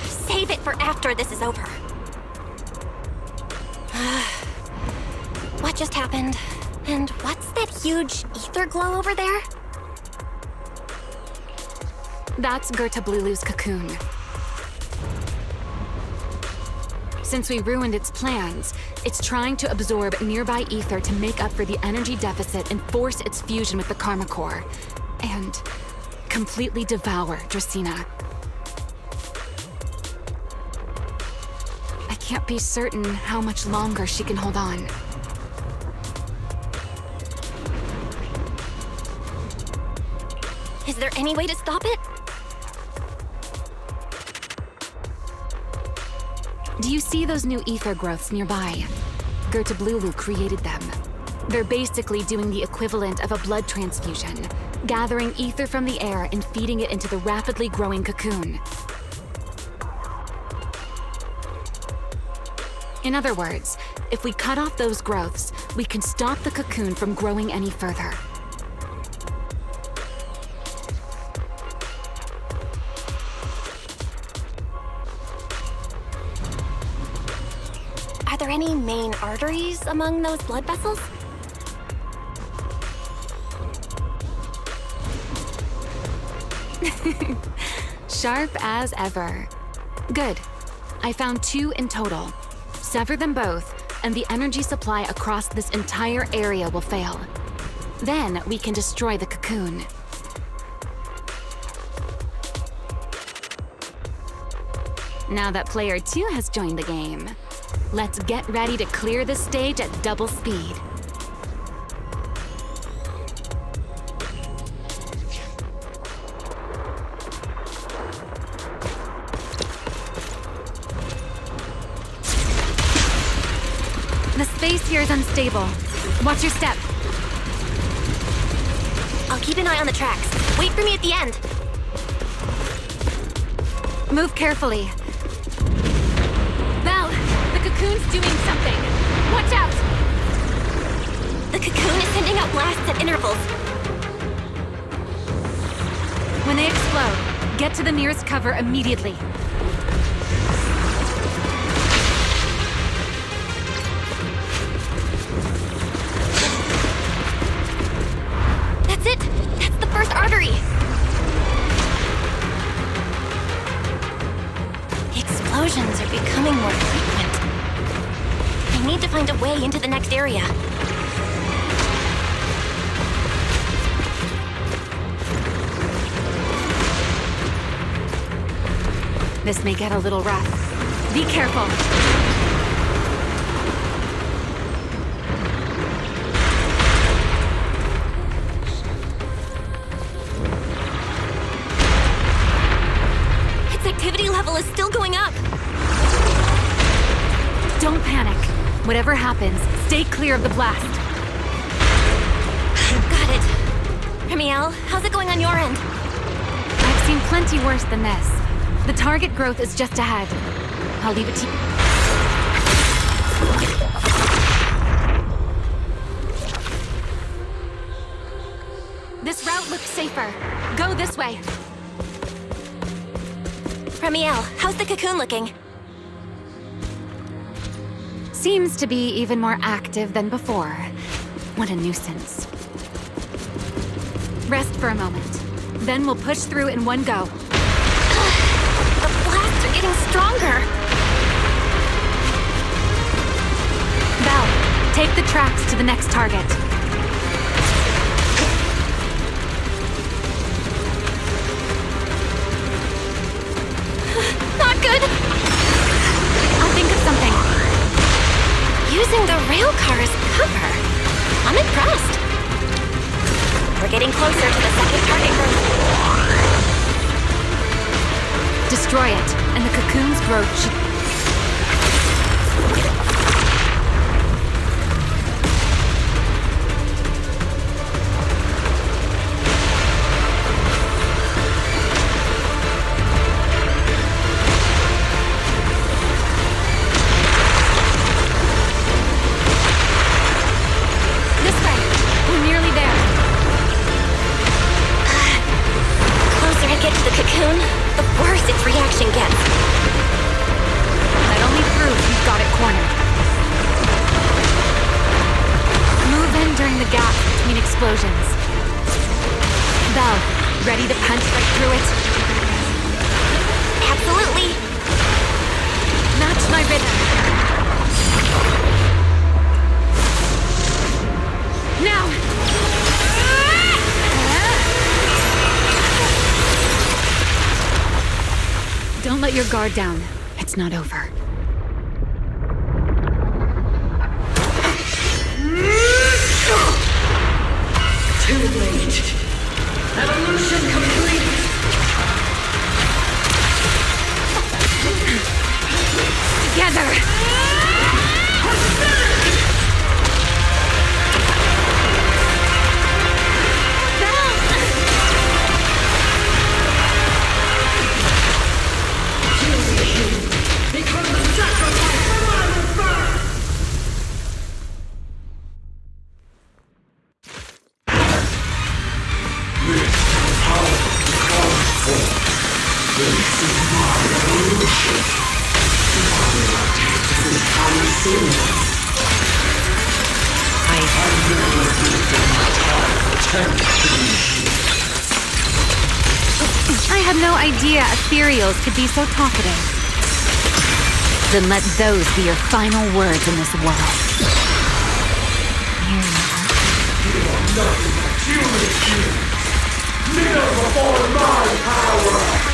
Save it for after this is over. What just happened? And what's that huge ether glow over there? That's Gertablulu's cocoon. Since we ruined its plans, it's trying to absorb nearby ether to make up for the energy deficit and force its fusion with the Karma Core. And completely devour Dracena. I can't be certain how much longer she can hold on. Is there any way to stop it? Do you see those new ether growths nearby? Gertablulu created them. They're basically doing the equivalent of a blood transfusion, gathering ether from the air and feeding it into the rapidly growing cocoon. In other words, if we cut off those growths, we can stop the cocoon from growing any further. Are there any main arteries among those blood vessels? Sharp as ever. Good. I found 2 in total. Sever them both, and the energy supply across this entire area will fail. Then we can destroy the cocoon. Now that player 2 has joined the game, let's get ready to clear the stage at double speed. The space here is unstable. Watch your step. I'll keep an eye on the tracks. Wait for me at the end. Move carefully. Val, the cocoon's doing something. Watch out! The cocoon is sending out blasts at intervals. When they explode, Get to the nearest cover immediately. That's it! That's the first artery! The explosions are becoming more frequent. I need to find a way into the next area. This may get a little rough. Be careful. Its activity level is still going up. Don't panic. Whatever happens, stay clear of the blast. Got it. Remiel, how's it going on your end? I've seen plenty worse than this. The target growth is just ahead. I'll leave it to you. This route looks safer. Go this way. Remiel, how's the cocoon looking? Seems to be even more active than before. What a nuisance. Rest for a moment. Then we'll push through in one go. The blasts are getting stronger. Belle, take the tracks to the next target. Not good! I'll think of something. Using the rail car as cover. I'm impressed. We're getting closer to the second target group. Destroy it, and the cocoon's growth should... This way. We're nearly there. Closer I get to the cocoon, the worse its reaction gets. That only proves you've got it cornered. Move in during the gap between explosions. Belle, ready to punch right through it? Absolutely. Match my rhythm. Now! Don't let your guard down. It's not over. Too late. Evolution complete. Together! Become the sacrifice for my rebirth! This is how it comes from. This is my evolution. This is how you see it. I never did my time attempt to be. I had no idea ethereals could be so talkative. Then let those be your final words in this world. Here you are. You are nothing but human beings. Kneel before my power.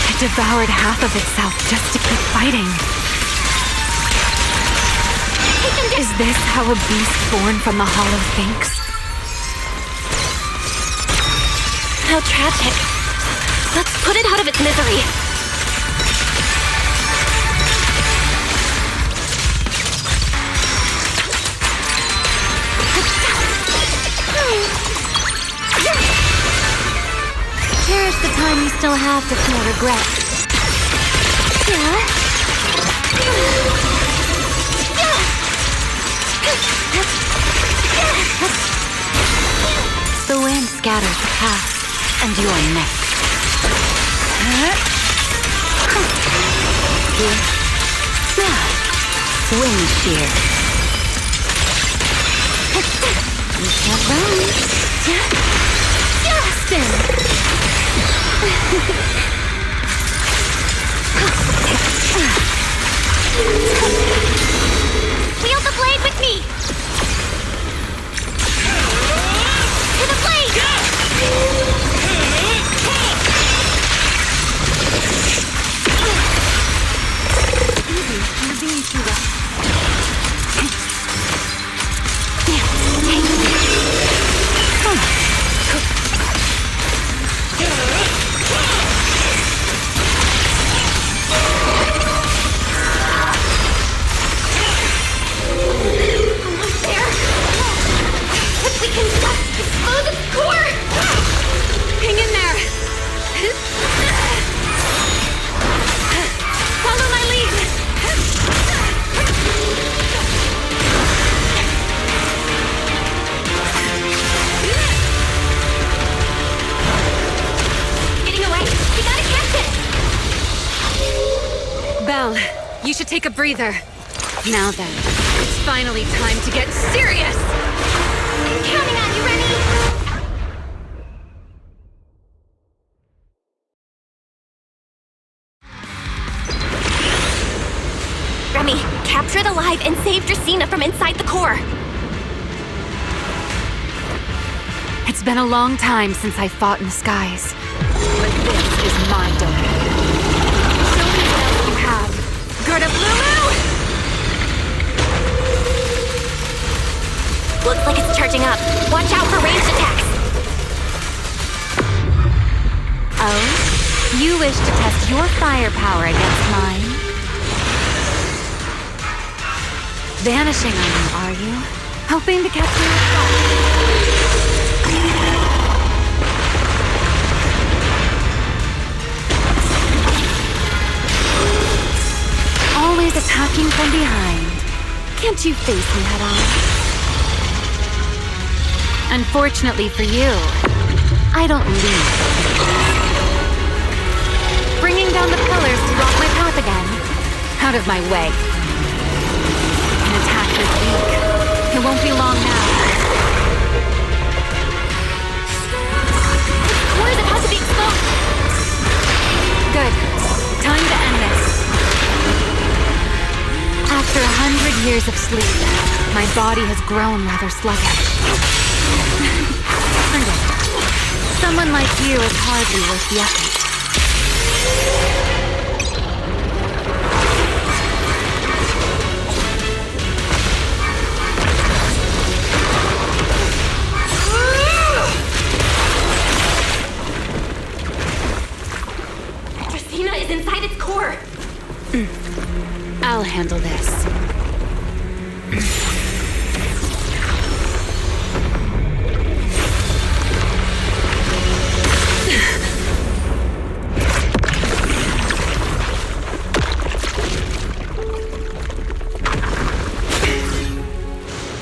It devoured half of itself just to keep fighting. Take them Is this how a beast born from the hollow thinks? How tragic. Let's put it out of its misery. Cherish the time you still have to feel regret. The wind scatters the past, and you are next. Wind shear. You can't run. Spin. Wield the blade with me! To the blade! Easy, you're being too rough. You should take a breather. Now then, it's finally time to get serious! I'm counting on you, Remy! Remy, capture the live and save Dracena from inside the core. It's been a long time since I fought in the skies. But this is my domain. Show me what else you have. Good of Lulu! Looks like it's charging up. Watch out for ranged attacks. Oh? You wish to test your firepower against mine? Vanishing on you, are you? Hoping to catch me off guard? Always attacking from behind. Can't you face me head on? Unfortunately for you, I don't leave. Bringing down the pillars to block my path again. Out of my way. An attack this weak. It won't be long now. Core that has to be exposed. Good. Time to end this. After 100 years of sleep, my body has grown rather sluggish. Forget it. Someone like you is hardly worth the effort. Dracena is inside its core. I'll handle this.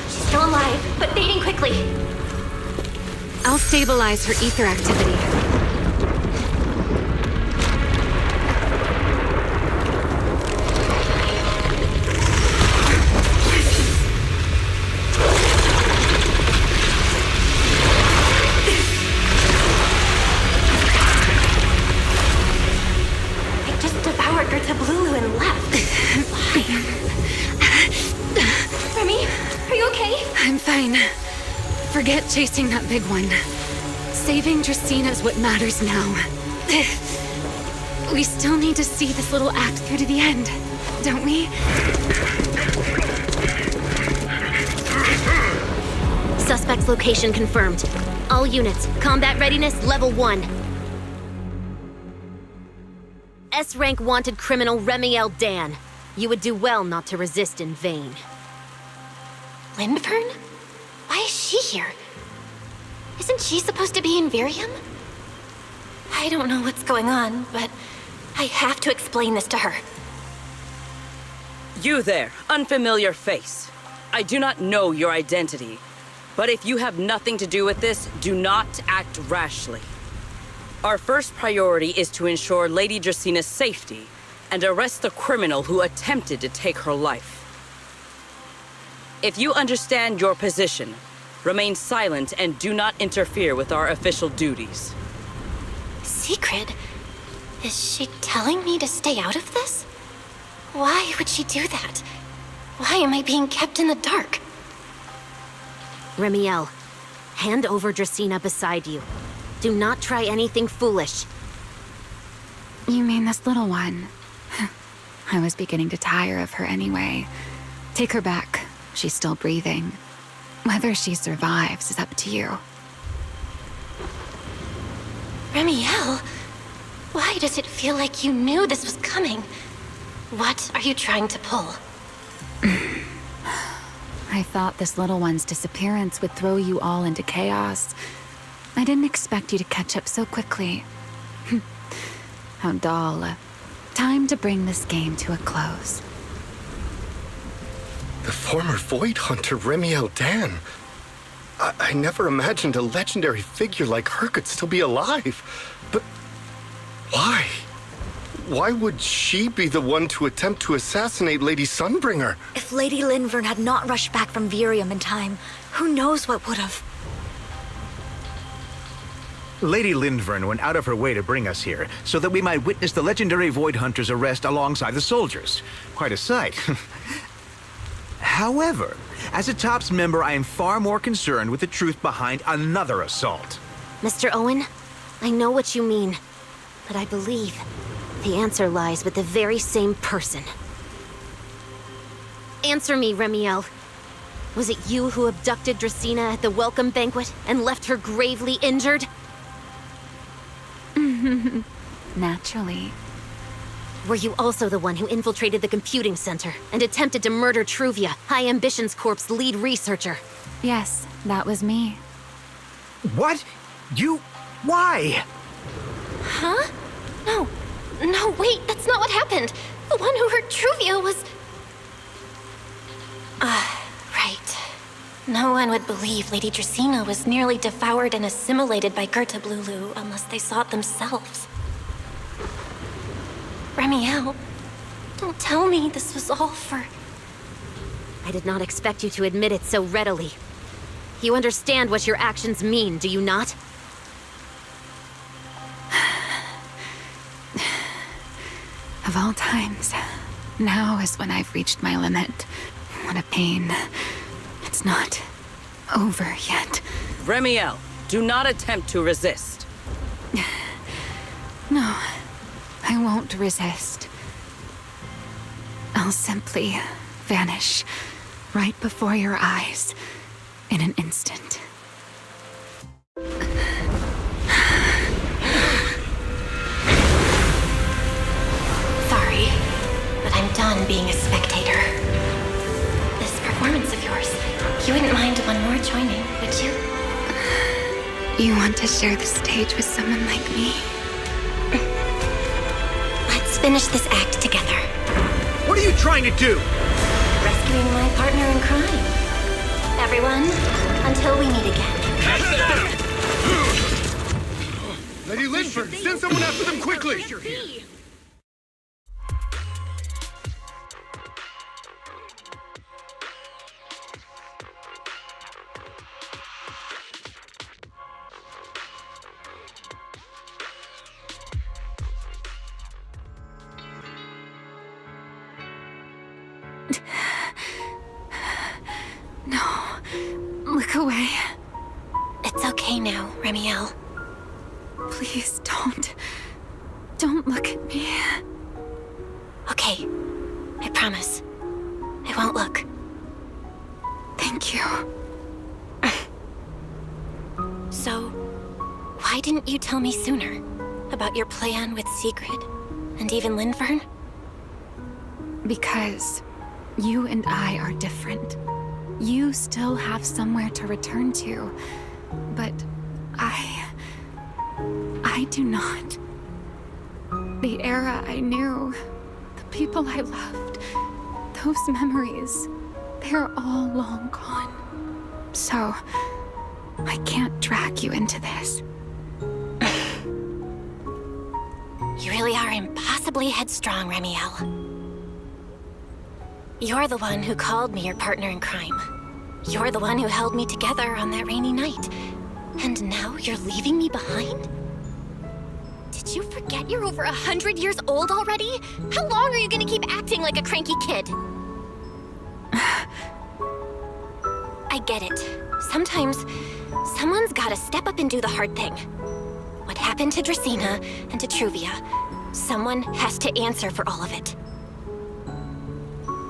She's still alive, but fading quickly. I'll stabilize her ether activity. Forget chasing that big one. Saving Dracena is what matters now. We still need to see this little act through to the end, don't we? Suspect's location confirmed. All units, combat readiness level 1. S-rank wanted criminal Remiel Dan. You would do well not to resist in vain. Lindburn? Why is she here? Isn't she supposed to be in Virium? I don't know what's going on, but I have to explain this to her. You there, unfamiliar face. I do not know your identity, but if you have nothing to do with this, do not act rashly. Our first priority is to ensure Lady Dracina's safety and arrest the criminal who attempted to take her life. If you understand your position, remain silent and do not interfere with our official duties. Secret? Is she telling me to stay out of this? Why would she do that? Why am I being kept in the dark? Remiel, hand over Dracina beside you. Do not try anything foolish. You mean this little one? I was beginning to tire of her anyway. Take her back. She's still breathing. Whether she survives is up to you. Remiel? Why does it feel like you knew this was coming? What are you trying to pull? I thought this little one's disappearance would throw you all into chaos. I didn't expect you to catch up so quickly. How dull. Time to bring this game to a close. The former Void Hunter Remiel Dan. I never imagined a legendary figure like her could still be alive. But why? Why would she be the one to attempt to assassinate Lady Sunbringer? If Lady Lindburn had not rushed back from Virium in time, who knows what would have... Lady Lindburn went out of her way to bring us here, so that we might witness the legendary Void Hunter's arrest alongside the soldiers. Quite a sight. However, as a TOPS member, I am far more concerned with the truth behind another assault. Mr. Owen, I know what you mean, but I believe the answer lies with the very same person. Answer me, Remiel. Was it you who abducted Dracina at the welcome banquet and left her gravely injured? Naturally. Were you also the one who infiltrated the computing center and attempted to murder Truvia, High Ambitions Corp's lead researcher? Yes, that was me. What? You... why? Huh? No, wait, that's not what happened. The one who hurt Truvia was... right. No one would believe Lady Dracina was nearly devoured and assimilated by Gerta Blulu unless they saw it themselves. Remiel, don't tell me this was all for... I did not expect you to admit it so readily. You understand what your actions mean, do you not? Of all times, now is when I've reached my limit. What a pain. It's not over yet. Remiel, do not attempt to resist. No, I won't resist. I'll simply vanish right before your eyes in an instant. Sorry, but I'm done being a spectator. This performance of yours, you wouldn't mind one more joining, would you? You want to share the stage with someone like me? Let's finish this act together. What are you trying to do? Rescuing my partner in crime. Everyone, until we meet again. Lady Lindburn, send someone after them quickly! No, look away. It's okay now, Remiel. Please don't look at me. Okay, I promise. I won't look. Thank you. So, why didn't you tell me sooner about your plan with Sigrid and even Lindvern? Because you and I are different. You still have somewhere to return to, but I do not. The era I knew, the people I loved, those memories, they're all long gone. So, I can't drag you into this. You really are impossibly headstrong, Remiel. You're the one who called me your partner in crime. You're the one who held me together on that rainy night. And now you're leaving me behind? Did you forget you're over 100 years old already? How long are you gonna keep acting like a cranky kid? I get it. Sometimes, someone's gotta step up and do the hard thing. What happened to Dracena and to Truvia, someone has to answer for all of it.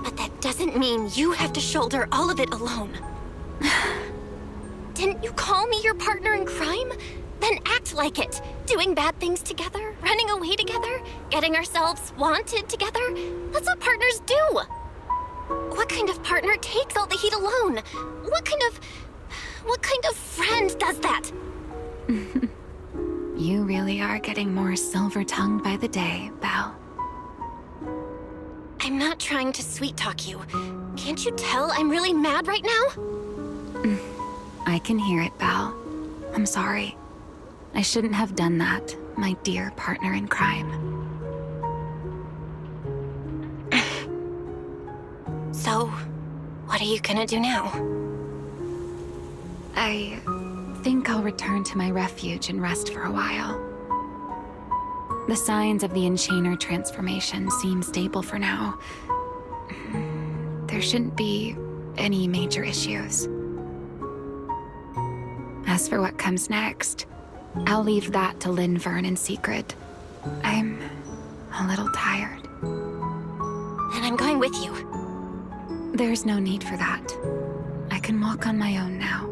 But that doesn't mean you have to shoulder all of it alone. Didn't you call me your partner in crime? Then act like it. Doing bad things together, running away together, getting ourselves wanted together. That's what partners do. What kind of partner takes all the heat alone? What kind of friend does that? You really are getting more silver-tongued by the day, Belle. I'm not trying to sweet-talk you. Can't you tell I'm really mad right now? I can hear it, Belle. I'm sorry. I shouldn't have done that, my dear partner in crime. So, what are you gonna do now? I think I'll return to my refuge and rest for a while. The signs of the Enchainer transformation seem stable for now. There shouldn't be any major issues. As for what comes next, I'll leave that to Lindvern and Sigrid. I'm a little tired. Then I'm going with you. There's no need for that. I can walk on my own now.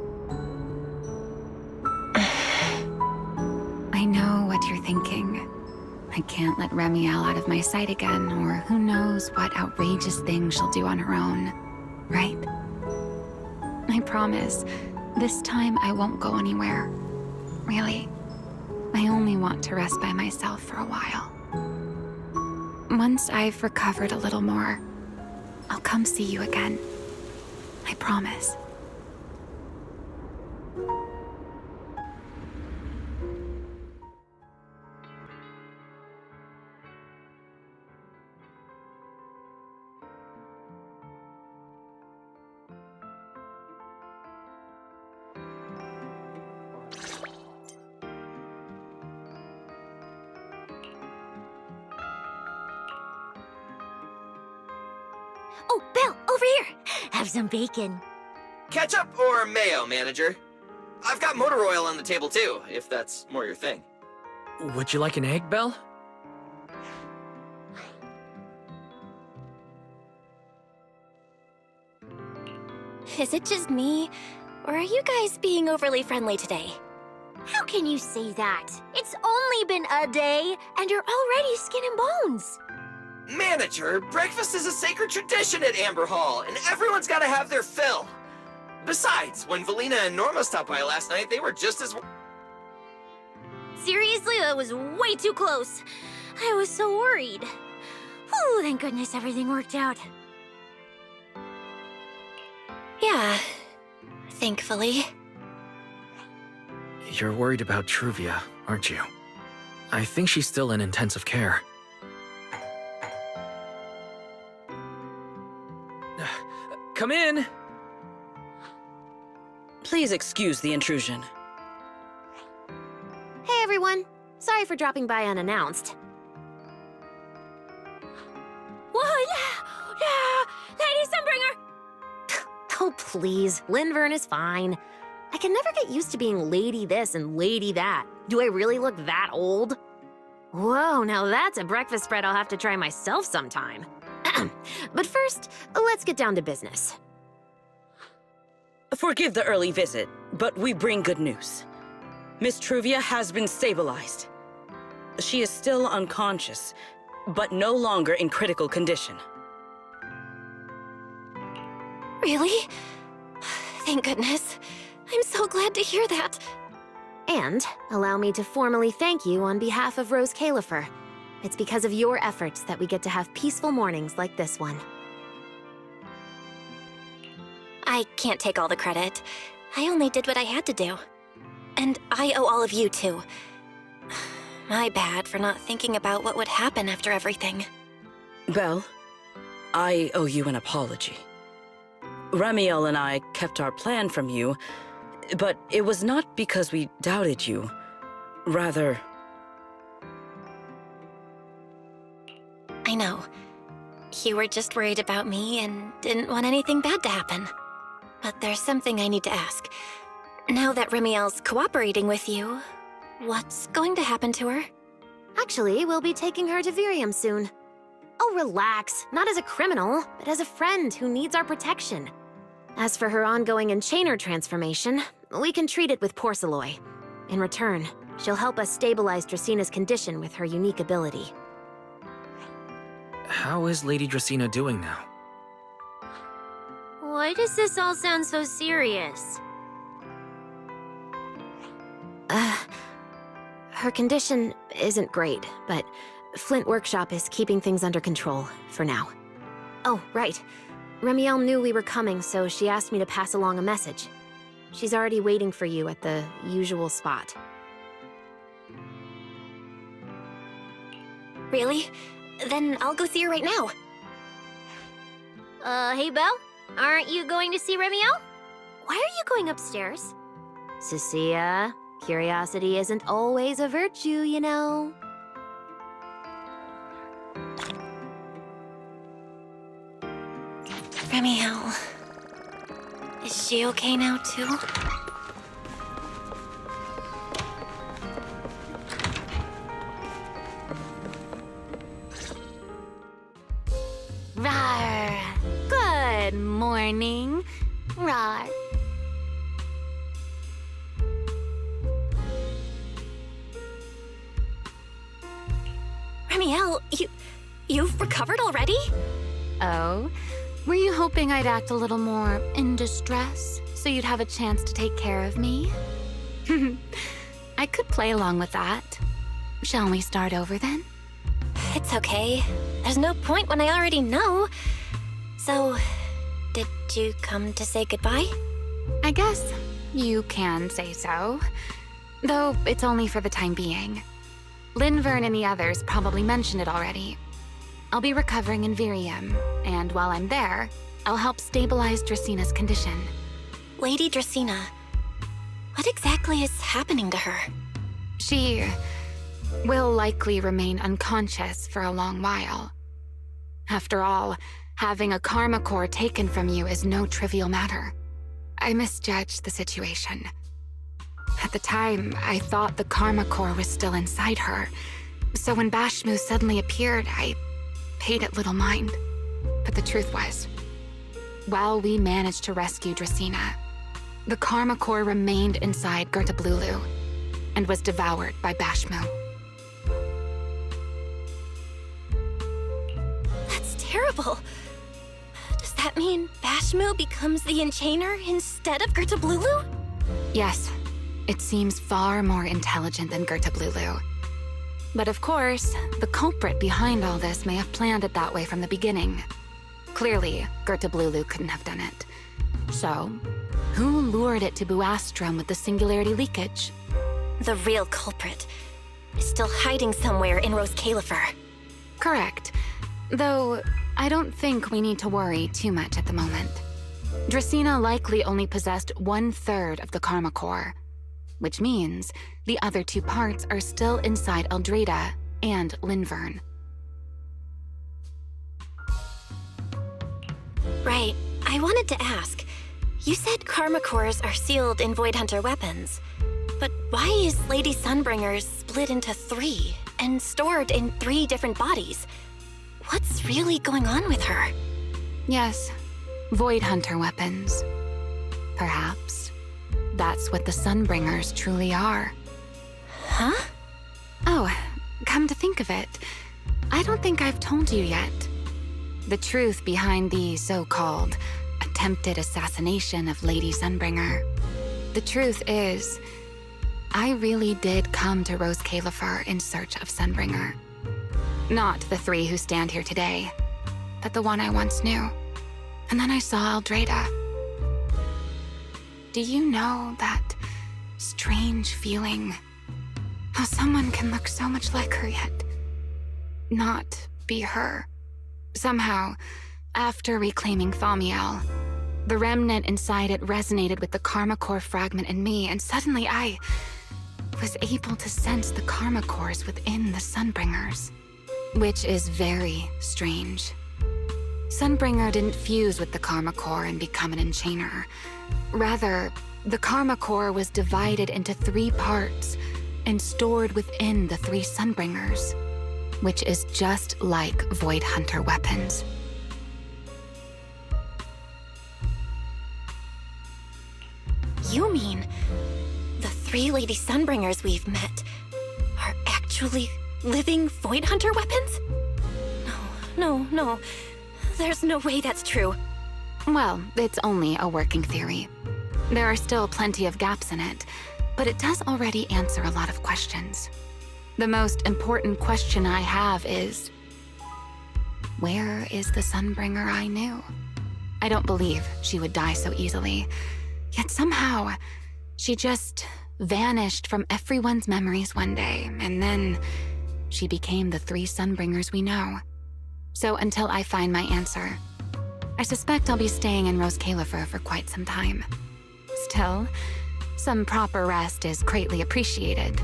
I know what you're thinking. I can't let Remiel out of my sight again, or who knows what outrageous thing she'll do on her own, right? I promise, this time I won't go anywhere. Really, I only want to rest by myself for a while. Once I've recovered a little more, I'll come see you again. I promise. Oh, Belle, over here! Have some bacon. Ketchup or mayo, manager? I've got motor oil on the table too, if that's more your thing. Would you like an egg, Belle? Is it just me, or are you guys being overly friendly today? How can you say that? It's only been a day, and you're already skin and bones. Manager, breakfast is a sacred tradition at Amber Hall, and everyone's gotta have their fill. Besides, when Valina and Norma stopped by last night, they were just as... Seriously, that was way too close. I was so worried. Whew, thank goodness everything worked out. Yeah, thankfully. You're worried about Truvia, aren't you? I think she's still in intensive care. Come in! Please excuse the intrusion. Hey everyone, sorry for dropping by unannounced. Whoa, yeah, Lady Sunbringer! Oh please, Lindvern is fine. I can never get used to being lady this and lady that. Do I really look that old? Whoa, now that's a breakfast spread I'll have to try myself sometime. But first, let's get down to business. Forgive the early visit, but we bring good news. Miss Truvia has been stabilized. She is still unconscious, but no longer in critical condition. Really? Thank goodness. I'm so glad to hear that. And allow me to formally thank you on behalf of Rose Califer. It's because of your efforts that we get to have peaceful mornings like this one. I can't take all the credit. I only did what I had to do. And I owe all of you, too. My bad for not thinking about what would happen after everything. Belle, I owe you an apology. Remiel and I kept our plan from you, but it was not because we doubted you. Rather... I know. You were just worried about me and didn't want anything bad to happen. But there's something I need to ask. Now that Remiel's cooperating with you, what's going to happen to her? Actually, we'll be taking her to Virium soon. Oh, relax. Not as a criminal, but as a friend who needs our protection. As for her ongoing enchainer transformation, we can treat it with Porceloy. In return, she'll help us stabilize Dracina's condition with her unique ability. How is Lady Dracina doing now? Why does this all sound so serious? Her condition isn't great, but Flint Workshop is keeping things under control, for now. Oh, right. Remiel knew we were coming, so she asked me to pass along a message. She's already waiting for you at the usual spot. Really? Then I'll go see her right now. Hey, Belle? Aren't you going to see Remiel? Why are you going upstairs? Cecilia, curiosity isn't always a virtue, you know. Remiel. Is she okay now, too? Rawr! Good morning. Rawr. Remiel, you've recovered already? Oh? Were you hoping I'd act a little more in distress so you'd have a chance to take care of me? I could play along with that. Shall we start over then? It's okay. There's no point when I already know. So, did you come to say goodbye? I guess you can say so. Though it's only for the time being. Linvern and the others probably mentioned it already. I'll be recovering in Virium, and while I'm there, I'll help stabilize Dracina's condition. Lady Dracina, what exactly is happening to her? She will likely remain unconscious for a long while. After all, having a karma core taken from you is no trivial matter. I misjudged the situation. At the time, I thought the karma core was still inside her, so when Bashmu suddenly appeared, I paid it little mind. But the truth was, while we managed to rescue Dracina, the karma core remained inside Gertablulu and was devoured by Bashmu. That's terrible. Does that mean Bashmu becomes the Enchainer instead of Gertablulu? Yes, it seems far more intelligent than Gertablulu. But of course, the culprit behind all this may have planned it that way from the beginning. Clearly, Gertablulu couldn't have done it. So, who lured it to Buastrum with the singularity leakage? The real culprit is still hiding somewhere in Rose Califer. Correct. Though, I don't think we need to worry too much at the moment. Dracina likely only possessed 1/3 of the karma core, which means the other 2 parts are still inside Eldreda and Linvern. Right. I wanted to ask. You said karma cores are sealed in Void Hunter weapons. But why is Lady Sunbringer's split into 3 and stored in 3 different bodies? What's really going on with her? Yes, Void Hunter weapons. Perhaps that's what the Sunbringers truly are. Huh? Oh, come to think of it, I don't think I've told you yet. The truth behind the so-called attempted assassination of Lady Sunbringer. The truth is, I really did come to Rose Califer in search of Sunbringer. Not the three who stand here today, but the one I once knew. And then I saw Aldrada. Do you know that strange feeling? How someone can look so much like her yet not be her. Somehow, after reclaiming Thaumiel, the remnant inside it resonated with the Karma Core fragment in me, and suddenly I was able to sense the Karma Cores within the Sunbringers, which is very strange. Sunbringer didn't fuse with the Karma Core and become an enchainer. Rather, the Karma Core was divided into 3 parts and stored within the 3 Sunbringers, which is just like Void Hunter weapons. You mean the 3 Lady Sunbringers we've met are actually living Void Hunter weapons? No. There's no way that's true. Well, it's only a working theory. There are still plenty of gaps in it, but it does already answer a lot of questions. The most important question I have is, where is the Sunbringer I knew? I don't believe she would die so easily, yet somehow she just vanished from everyone's memories one day, and then she became the 3 Sunbringers we know. So until I find my answer, I suspect I'll be staying in Rose Califer for quite some time. Still, some proper rest is greatly appreciated,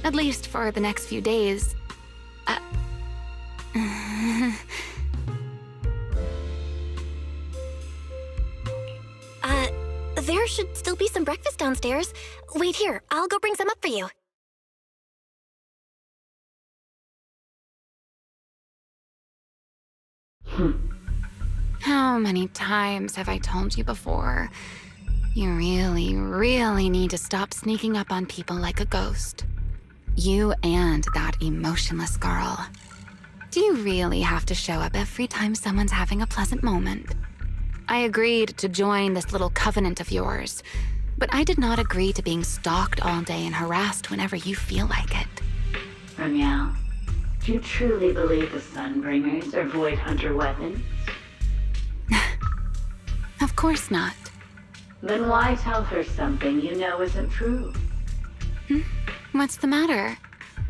at least for the next few days. There should still be some breakfast downstairs. Wait here, I'll go bring some up for you. How many times have I told you before? You really need to stop sneaking up on people like a ghost. You and that emotionless girl. Do you really have to show up every time someone's having a pleasant moment? I agreed to join this little covenant of yours, but I did not agree to being stalked all day and harassed whenever you feel like it. Remiel, do you truly believe the Sunbringers are Void Hunter weapons? Of course not. Then why tell her something you know isn't true? What's the matter?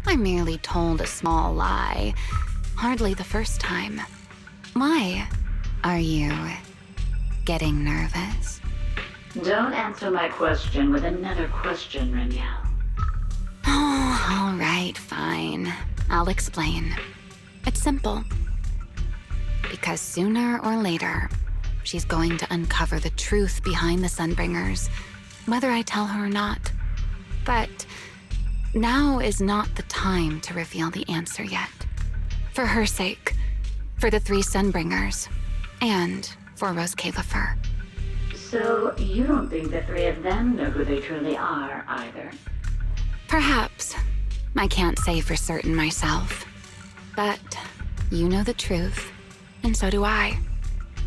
I merely told a small lie. Hardly the first time. Why? Are you getting nervous? Don't answer my question with another question, Remiel. Oh, all right, fine. I'll explain. It's simple. Because sooner or later, she's going to uncover the truth behind the Sunbringers, whether I tell her or not. But now is not the time to reveal the answer yet. For her sake, for the 3 Sunbringers, and for Rose Califer. So you don't think the 3 of them know who they truly are, either? Perhaps. I can't say for certain myself. But you know the truth, and so do I.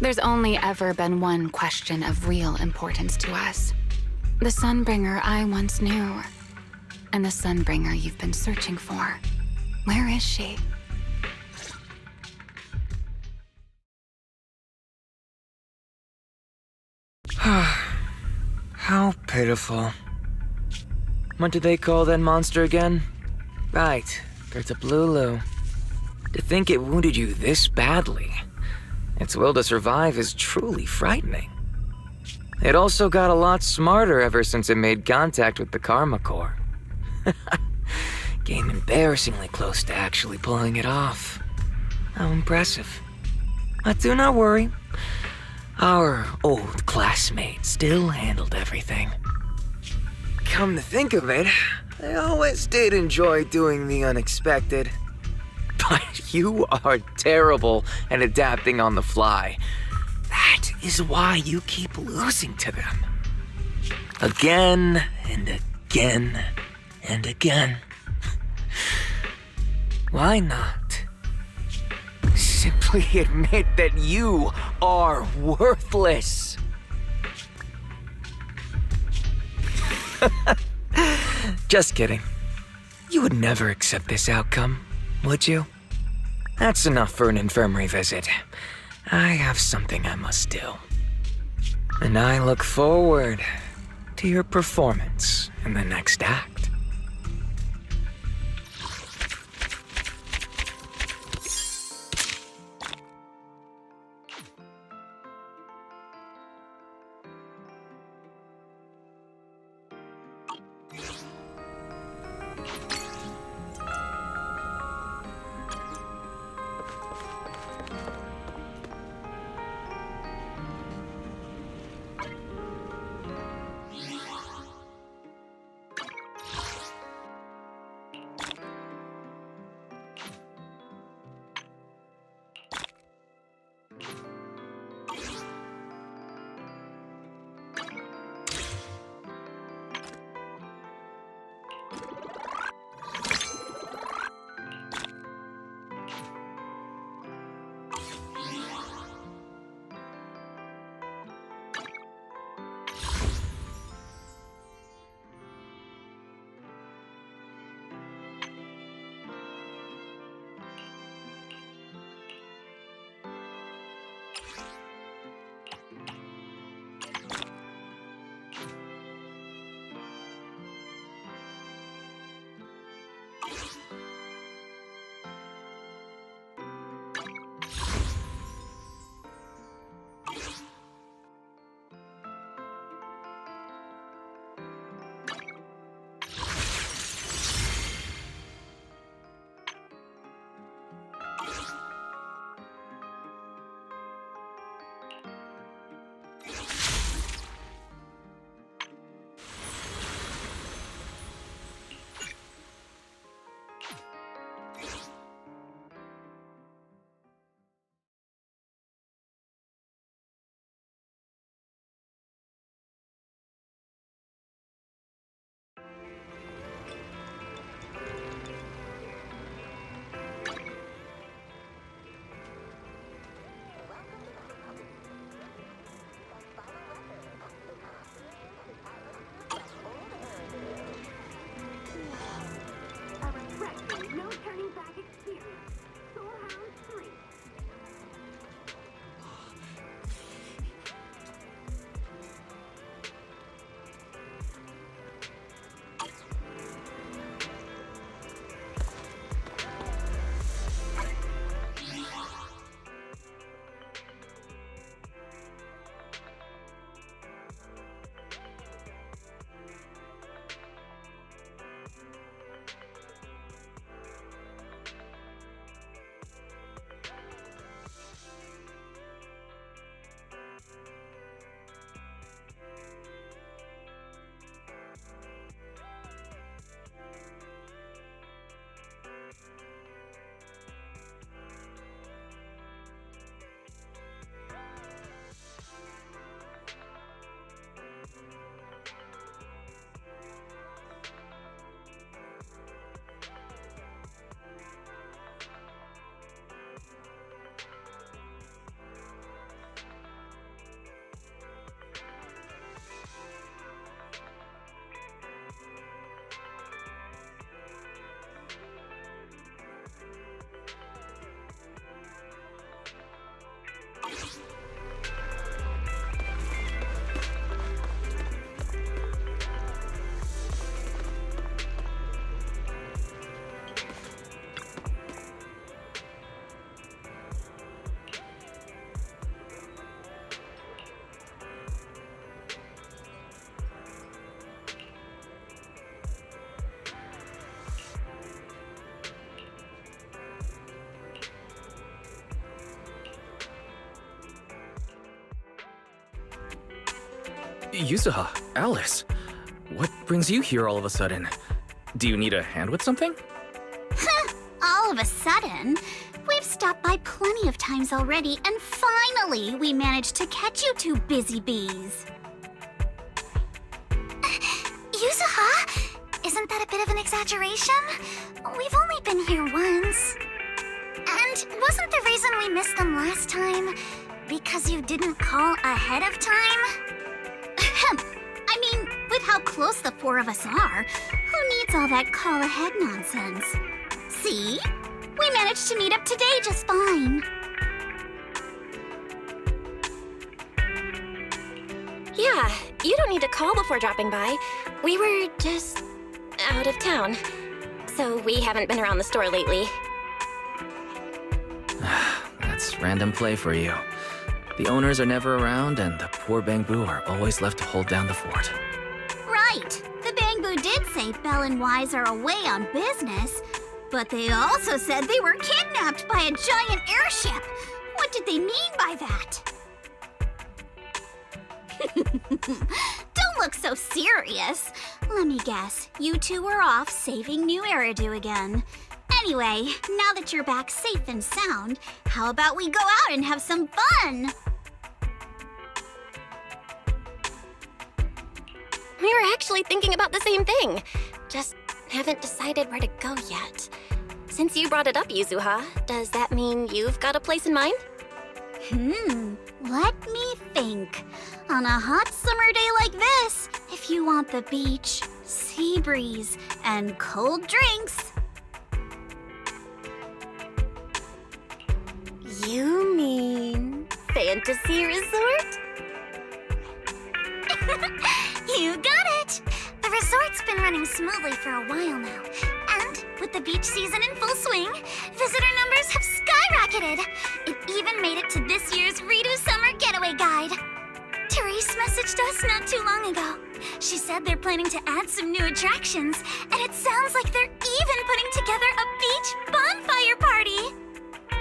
There's only ever been one question of real importance to us. The Sunbringer I once knew, and the Sunbringer you've been searching for. Where is she? How pitiful. What do they call that monster again? Right, Gertablulu. To think it wounded you this badly. Its will to survive is truly frightening. It also got a lot smarter ever since it made contact with the Karma Core. Came embarrassingly close to actually pulling it off. How impressive. But do not worry. Our old classmate still handled everything. Come to think of it, I always did enjoy doing the unexpected. But you are terrible at adapting on the fly. That is why you keep losing to them. Again and again and again. Why not? Simply admit that you are worthless. Just kidding. You would never accept this outcome, would you? That's enough for an infirmary visit. I have something I must do. And I look forward to your performance in the next act. Yuzuha, Alice, what brings you here all of a sudden? Do you need a hand with something? All of a sudden? We've stopped by plenty of times already, and finally we managed to catch you two busy bees. Yuzuha, isn't that a bit of an exaggeration? We've only been here once. And wasn't the reason we missed them last time because you didn't call ahead of time? I mean, with how close the four of us are, who needs all that call ahead nonsense? See? We managed to meet up today just fine. Yeah, you don't need to call before dropping by. We were just out of town. So we haven't been around the store lately. That's random play for you. The owners are never around, and the poor Bangbu are always left to hold down the fort. Right. The Bangbu did say Belle and Wise are away on business, but they also said they were kidnapped by a giant airship. What did they mean by that? Don't look so serious. Let me guess, you two were off saving New Eridu again. Anyway, now that you're back safe and sound, how about we go out and have some fun? We were actually thinking about the same thing. Just haven't decided where to go yet. Since you brought it up, Yuzuha, does that mean you've got a place in mind? Let me think. On a hot summer day like this, if you want the beach, sea breeze, and cold drinks... You mean Fantasy Resort? You got it! The resort's been running smoothly for a while now. And with the beach season in full swing, visitor numbers have skyrocketed. It even made it to this year's Redo Summer Getaway Guide. Therese messaged us not too long ago. She said they're planning to add some new attractions, and it sounds like they're even putting together a beach bonfire party.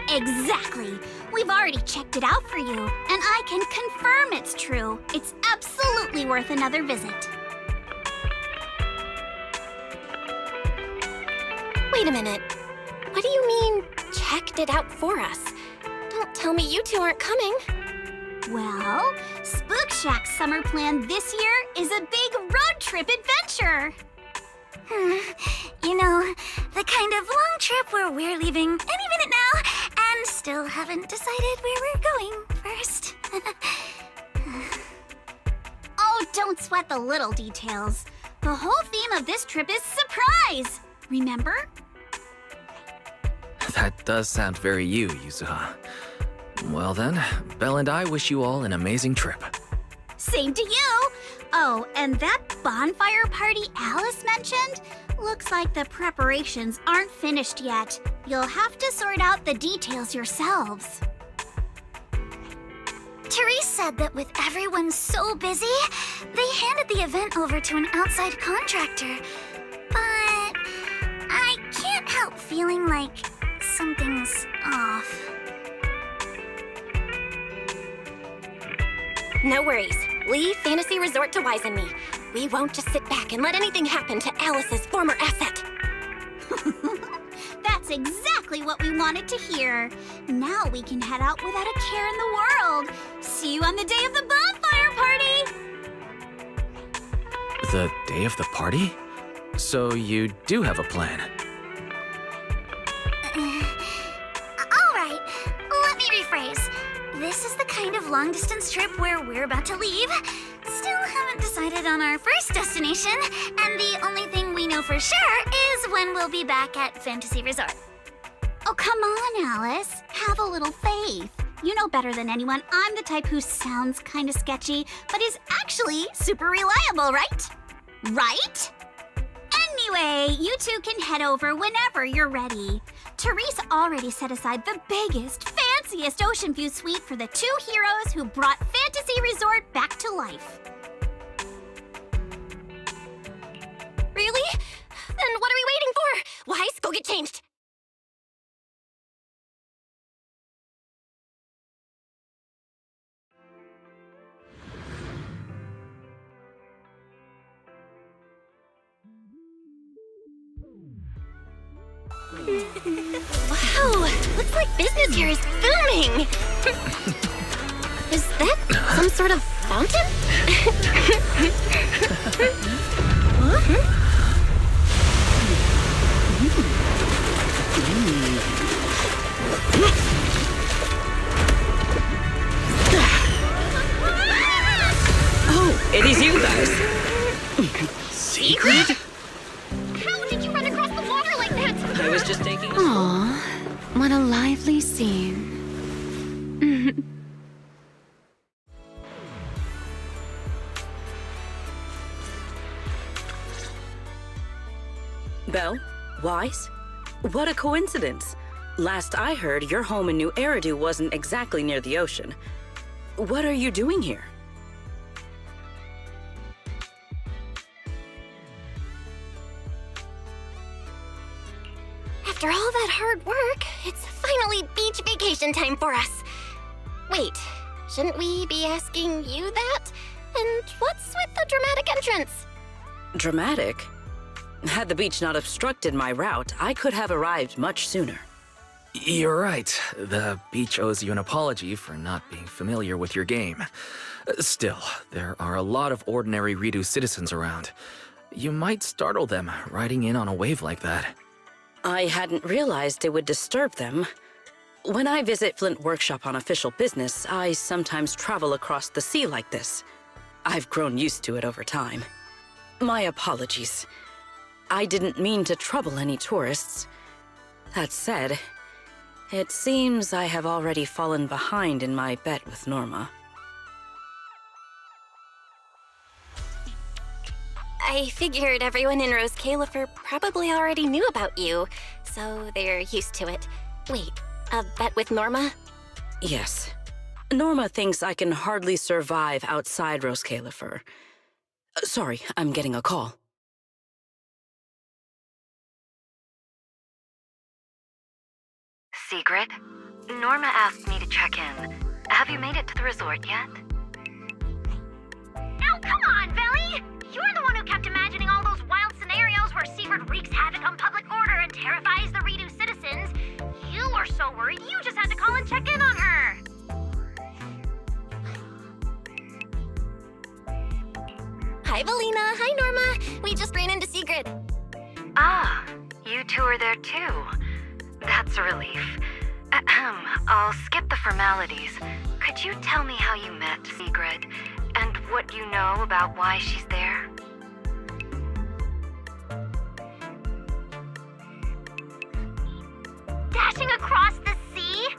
Exactly. We've already checked it out for you, and I can confirm it's true. It's absolutely worth another visit. Wait a minute. What do you mean, checked it out for us? Don't tell me you two aren't coming. Well, Spook Shack's summer plan this year is a big road trip adventure. You know, the kind of long trip where we're leaving any minute now and still haven't decided where we're going first. Oh, don't sweat the little details. The whole theme of this trip is surprise. Remember? That does sound very you, Yuzuha. Well then, Belle and I wish you all an amazing trip. Same to you! Oh, and that bonfire party Alice mentioned? Looks like the preparations aren't finished yet. You'll have to sort out the details yourselves. Therese said that with everyone so busy, they handed the event over to an outside contractor. But I can't help feeling like something's off. No worries. Leave Fantasy Resort to Wise and me. We won't just sit back and let anything happen to Alice's former asset. That's exactly what we wanted to hear. Now we can head out without a care in the world. See you on the day of the bonfire party! The day of the party? So you do have a plan? All right, let me rephrase. This is the kind of long-distance trip where we're about to leave. Still haven't decided on our first destination, and the only thing we know for sure is when we'll be back at Fantasy Resort. Oh, come on, Alice. Have a little faith. You know better than anyone I'm the type who sounds kind of sketchy, but is actually super reliable, right? Right? Anyway, you two can head over whenever you're ready. Therese already set aside the biggest, fanciest ocean view suite for the two heroes who brought Fantasy Resort back to life. Really? Then what are we waiting for? Wise, go get changed. Wow, looks like business here is booming. Is that some sort of fountain? Huh? How did you run across the water like that? I was just taking a Aw, what a lively scene. Belle? Wise? What a coincidence. Last I heard, your home in New Eridu wasn't exactly near the ocean. What are you doing here? After all that hard work, it's finally beach vacation time for us. Wait, shouldn't we be asking you that? And what's with the dramatic entrance? Dramatic? Had the beach not obstructed my route, I could have arrived much sooner. You're right. The beach owes you an apology for not being familiar with your game. Still, there are a lot of ordinary Ridu citizens around. You might startle them riding in on a wave like that. I hadn't realized it would disturb them. When I visit Flint Workshop on official business, I sometimes travel across the sea like this. I've grown used to it over time. My apologies. I didn't mean to trouble any tourists. That said, it seems I have already fallen behind in my bet with Norma. I figured everyone in Rose Califer probably already knew about you, so they're used to it. Wait, a bet with Norma? Yes. Norma thinks I can hardly survive outside Rose Califer. Sorry, I'm getting a call. Sigrid? Norma asked me to check in. Have you made it to the resort yet? Oh, come on, Belly! You're the one who kept imagining all those wild scenarios where Sigrid wreaks havoc on public order and terrifies the Ridu citizens. You were so worried you just had to call and check in on her. Hi, Valina. Hi, Norma. We just ran into Sigrid. Ah, you two are there too. That's a relief. Ahem, I'll skip the formalities. Could you tell me how you met Sigrid, and what you know about why she's there? Dashing across the sea?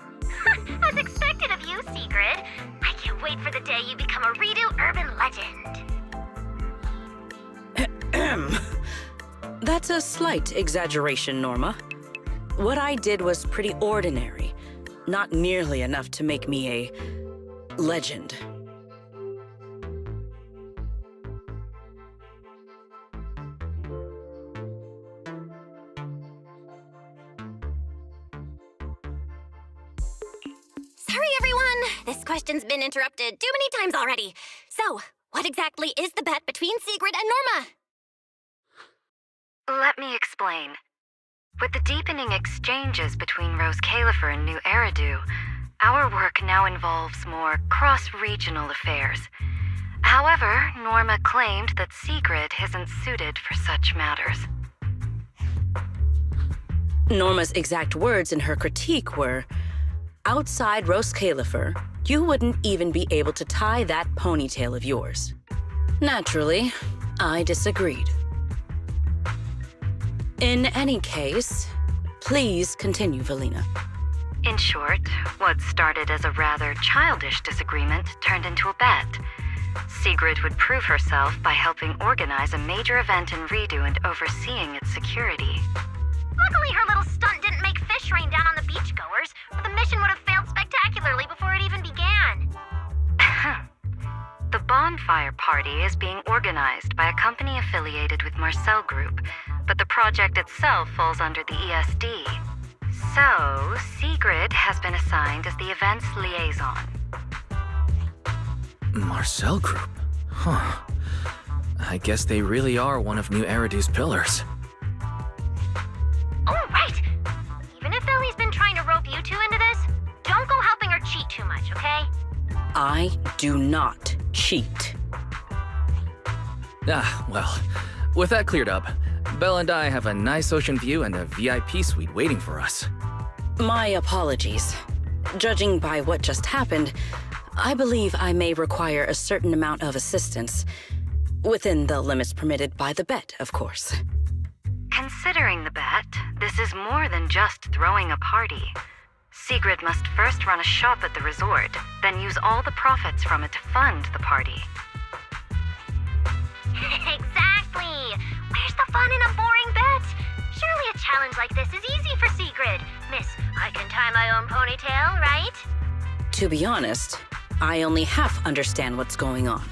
As expected of you, Sigrid. I can't wait for the day you become a Ridu urban legend. That's a slight exaggeration, Norma. What I did was pretty ordinary, not nearly enough to make me a legend. Sorry, everyone. This question's been interrupted too many times already. So, what exactly is the bet between Sigrid and Norma? Let me explain. With the deepening exchanges between Rose Califer and New Eridu, our work now involves more cross-regional affairs. However, Norma claimed that Sigrid isn't suited for such matters. Norma's exact words in her critique were, outside Rose Califer, you wouldn't even be able to tie that ponytail of yours. Naturally, I disagreed. In any case, please continue, Valina. In short, what started as a rather childish disagreement turned into a bet. Sigrid would prove herself by helping organize a major event in Ridu and overseeing its security. Luckily, her little stunt didn't make fish rain down on the beachgoers, or the mission would have failed spectacularly before it even began. The bonfire party is being organized by a company affiliated with Marcel Group, but the project itself falls under the ESD. So, Sigrid has been assigned as the event's liaison. Marcel Group? Huh. I guess they really are one of New Eridu's pillars. Oh, right! Even if Ellie's been trying to rope you two into this, don't go helping her cheat too much, okay? I do not cheat. Well, with that cleared up, Belle and I have a nice ocean view and a VIP suite waiting for us. My apologies. Judging by what just happened, I believe I may require a certain amount of assistance. Within the limits permitted by the bet, of course. Considering the bet, this is more than just throwing a party. Sigrid must first run a shop at the resort, then use all the profits from it to fund the party. Exactly! Where's the fun in a boring bet? Surely a challenge like this is easy for Sigrid. Miss, I can tie my own ponytail, right? To be honest, I only half understand what's going on.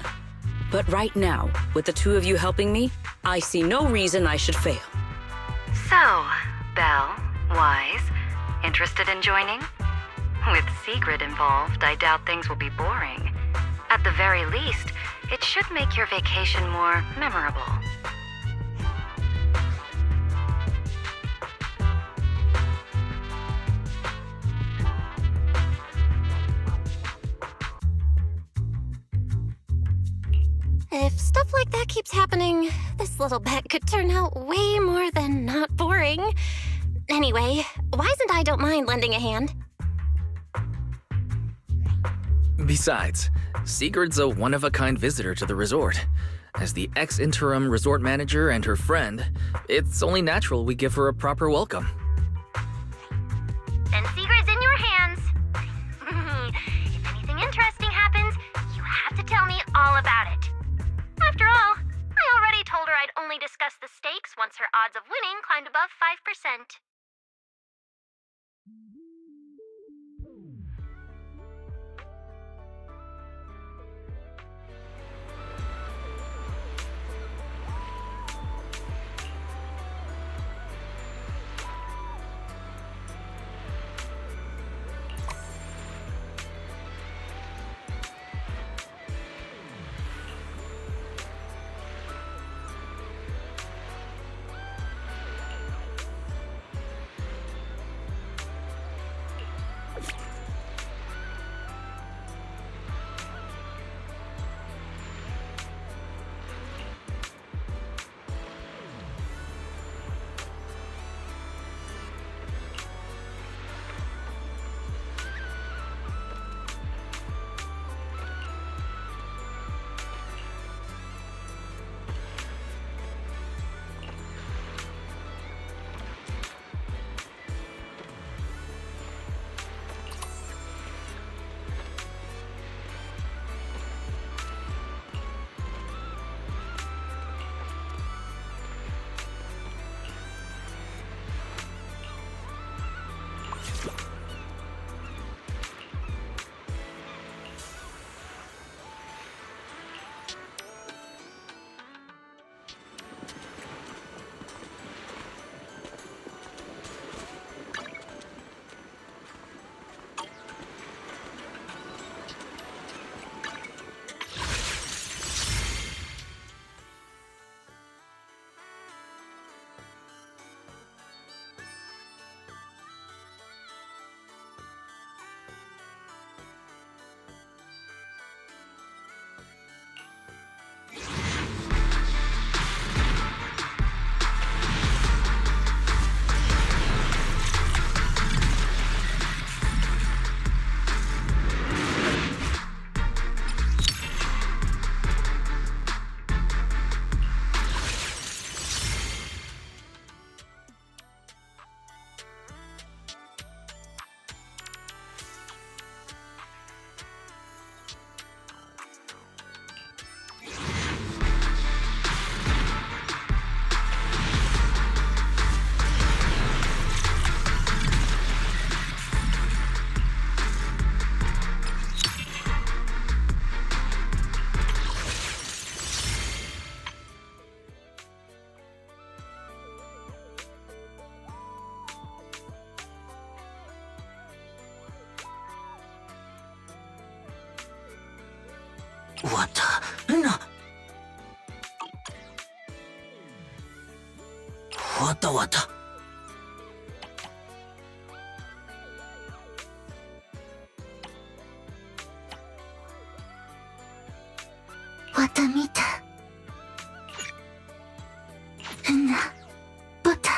But right now, with the two of you helping me, I see no reason I should fail. So, Belle, Wise, interested in joining? With Sigrid involved, I doubt things will be boring. At the very least, it should make your vacation more memorable. If stuff like that keeps happening, this little bet could turn out way more than not boring. Anyway, Wise and I don't mind lending a hand. Besides, Sigrid's a one-of-a-kind visitor to the resort. As the ex-interim resort manager and her friend, it's only natural we give her a proper welcome. Then Sigrid's in your hands. If anything interesting happens, you have to tell me all about it. After all, I already told her I'd only discuss the stakes once her odds of winning climbed above 5%. Wata. Wata mita. Na. Buta.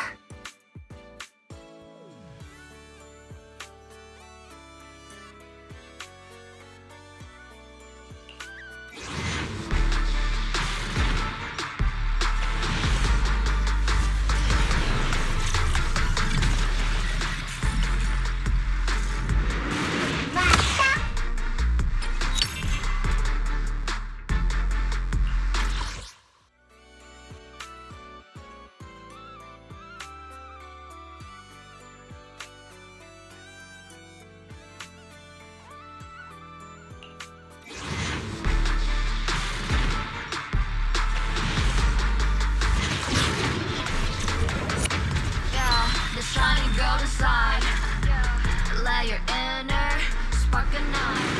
the night.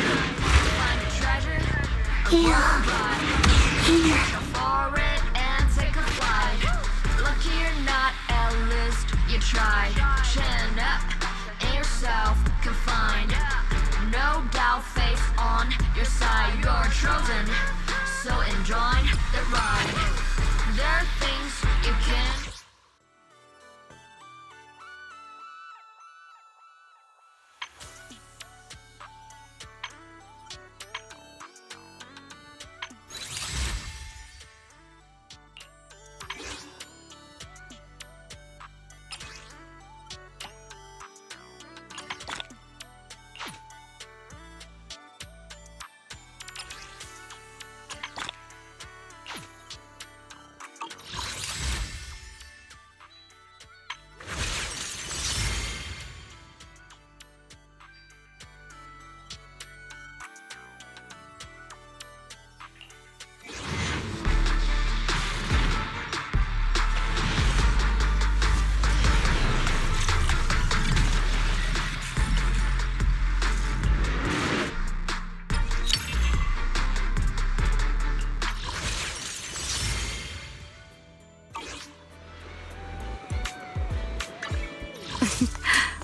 Find a treasure. Yeah. Here. For it and take a flight. Lucky you're not a list. You tried. Chin up and yourself confined. No doubt, face on your side. You're chosen. So enjoy the ride. There are things you can.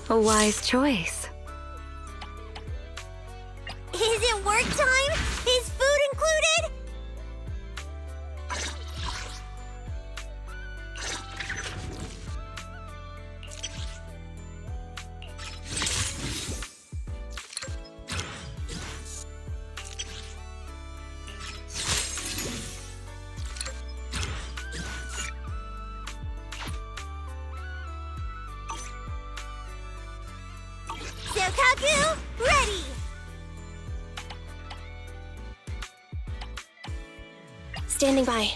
A wise choice. Is it work time? Is food included? Sokaku, ready! Standing by.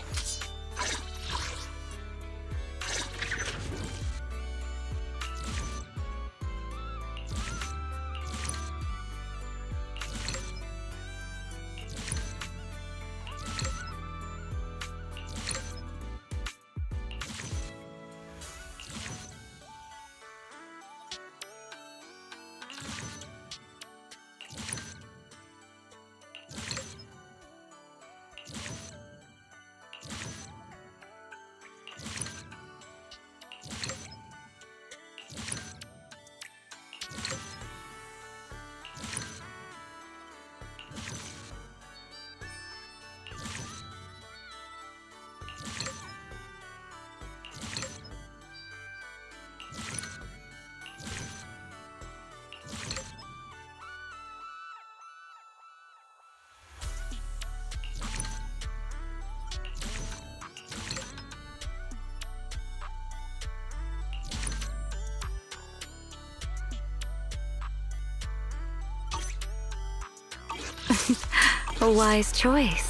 A wise choice.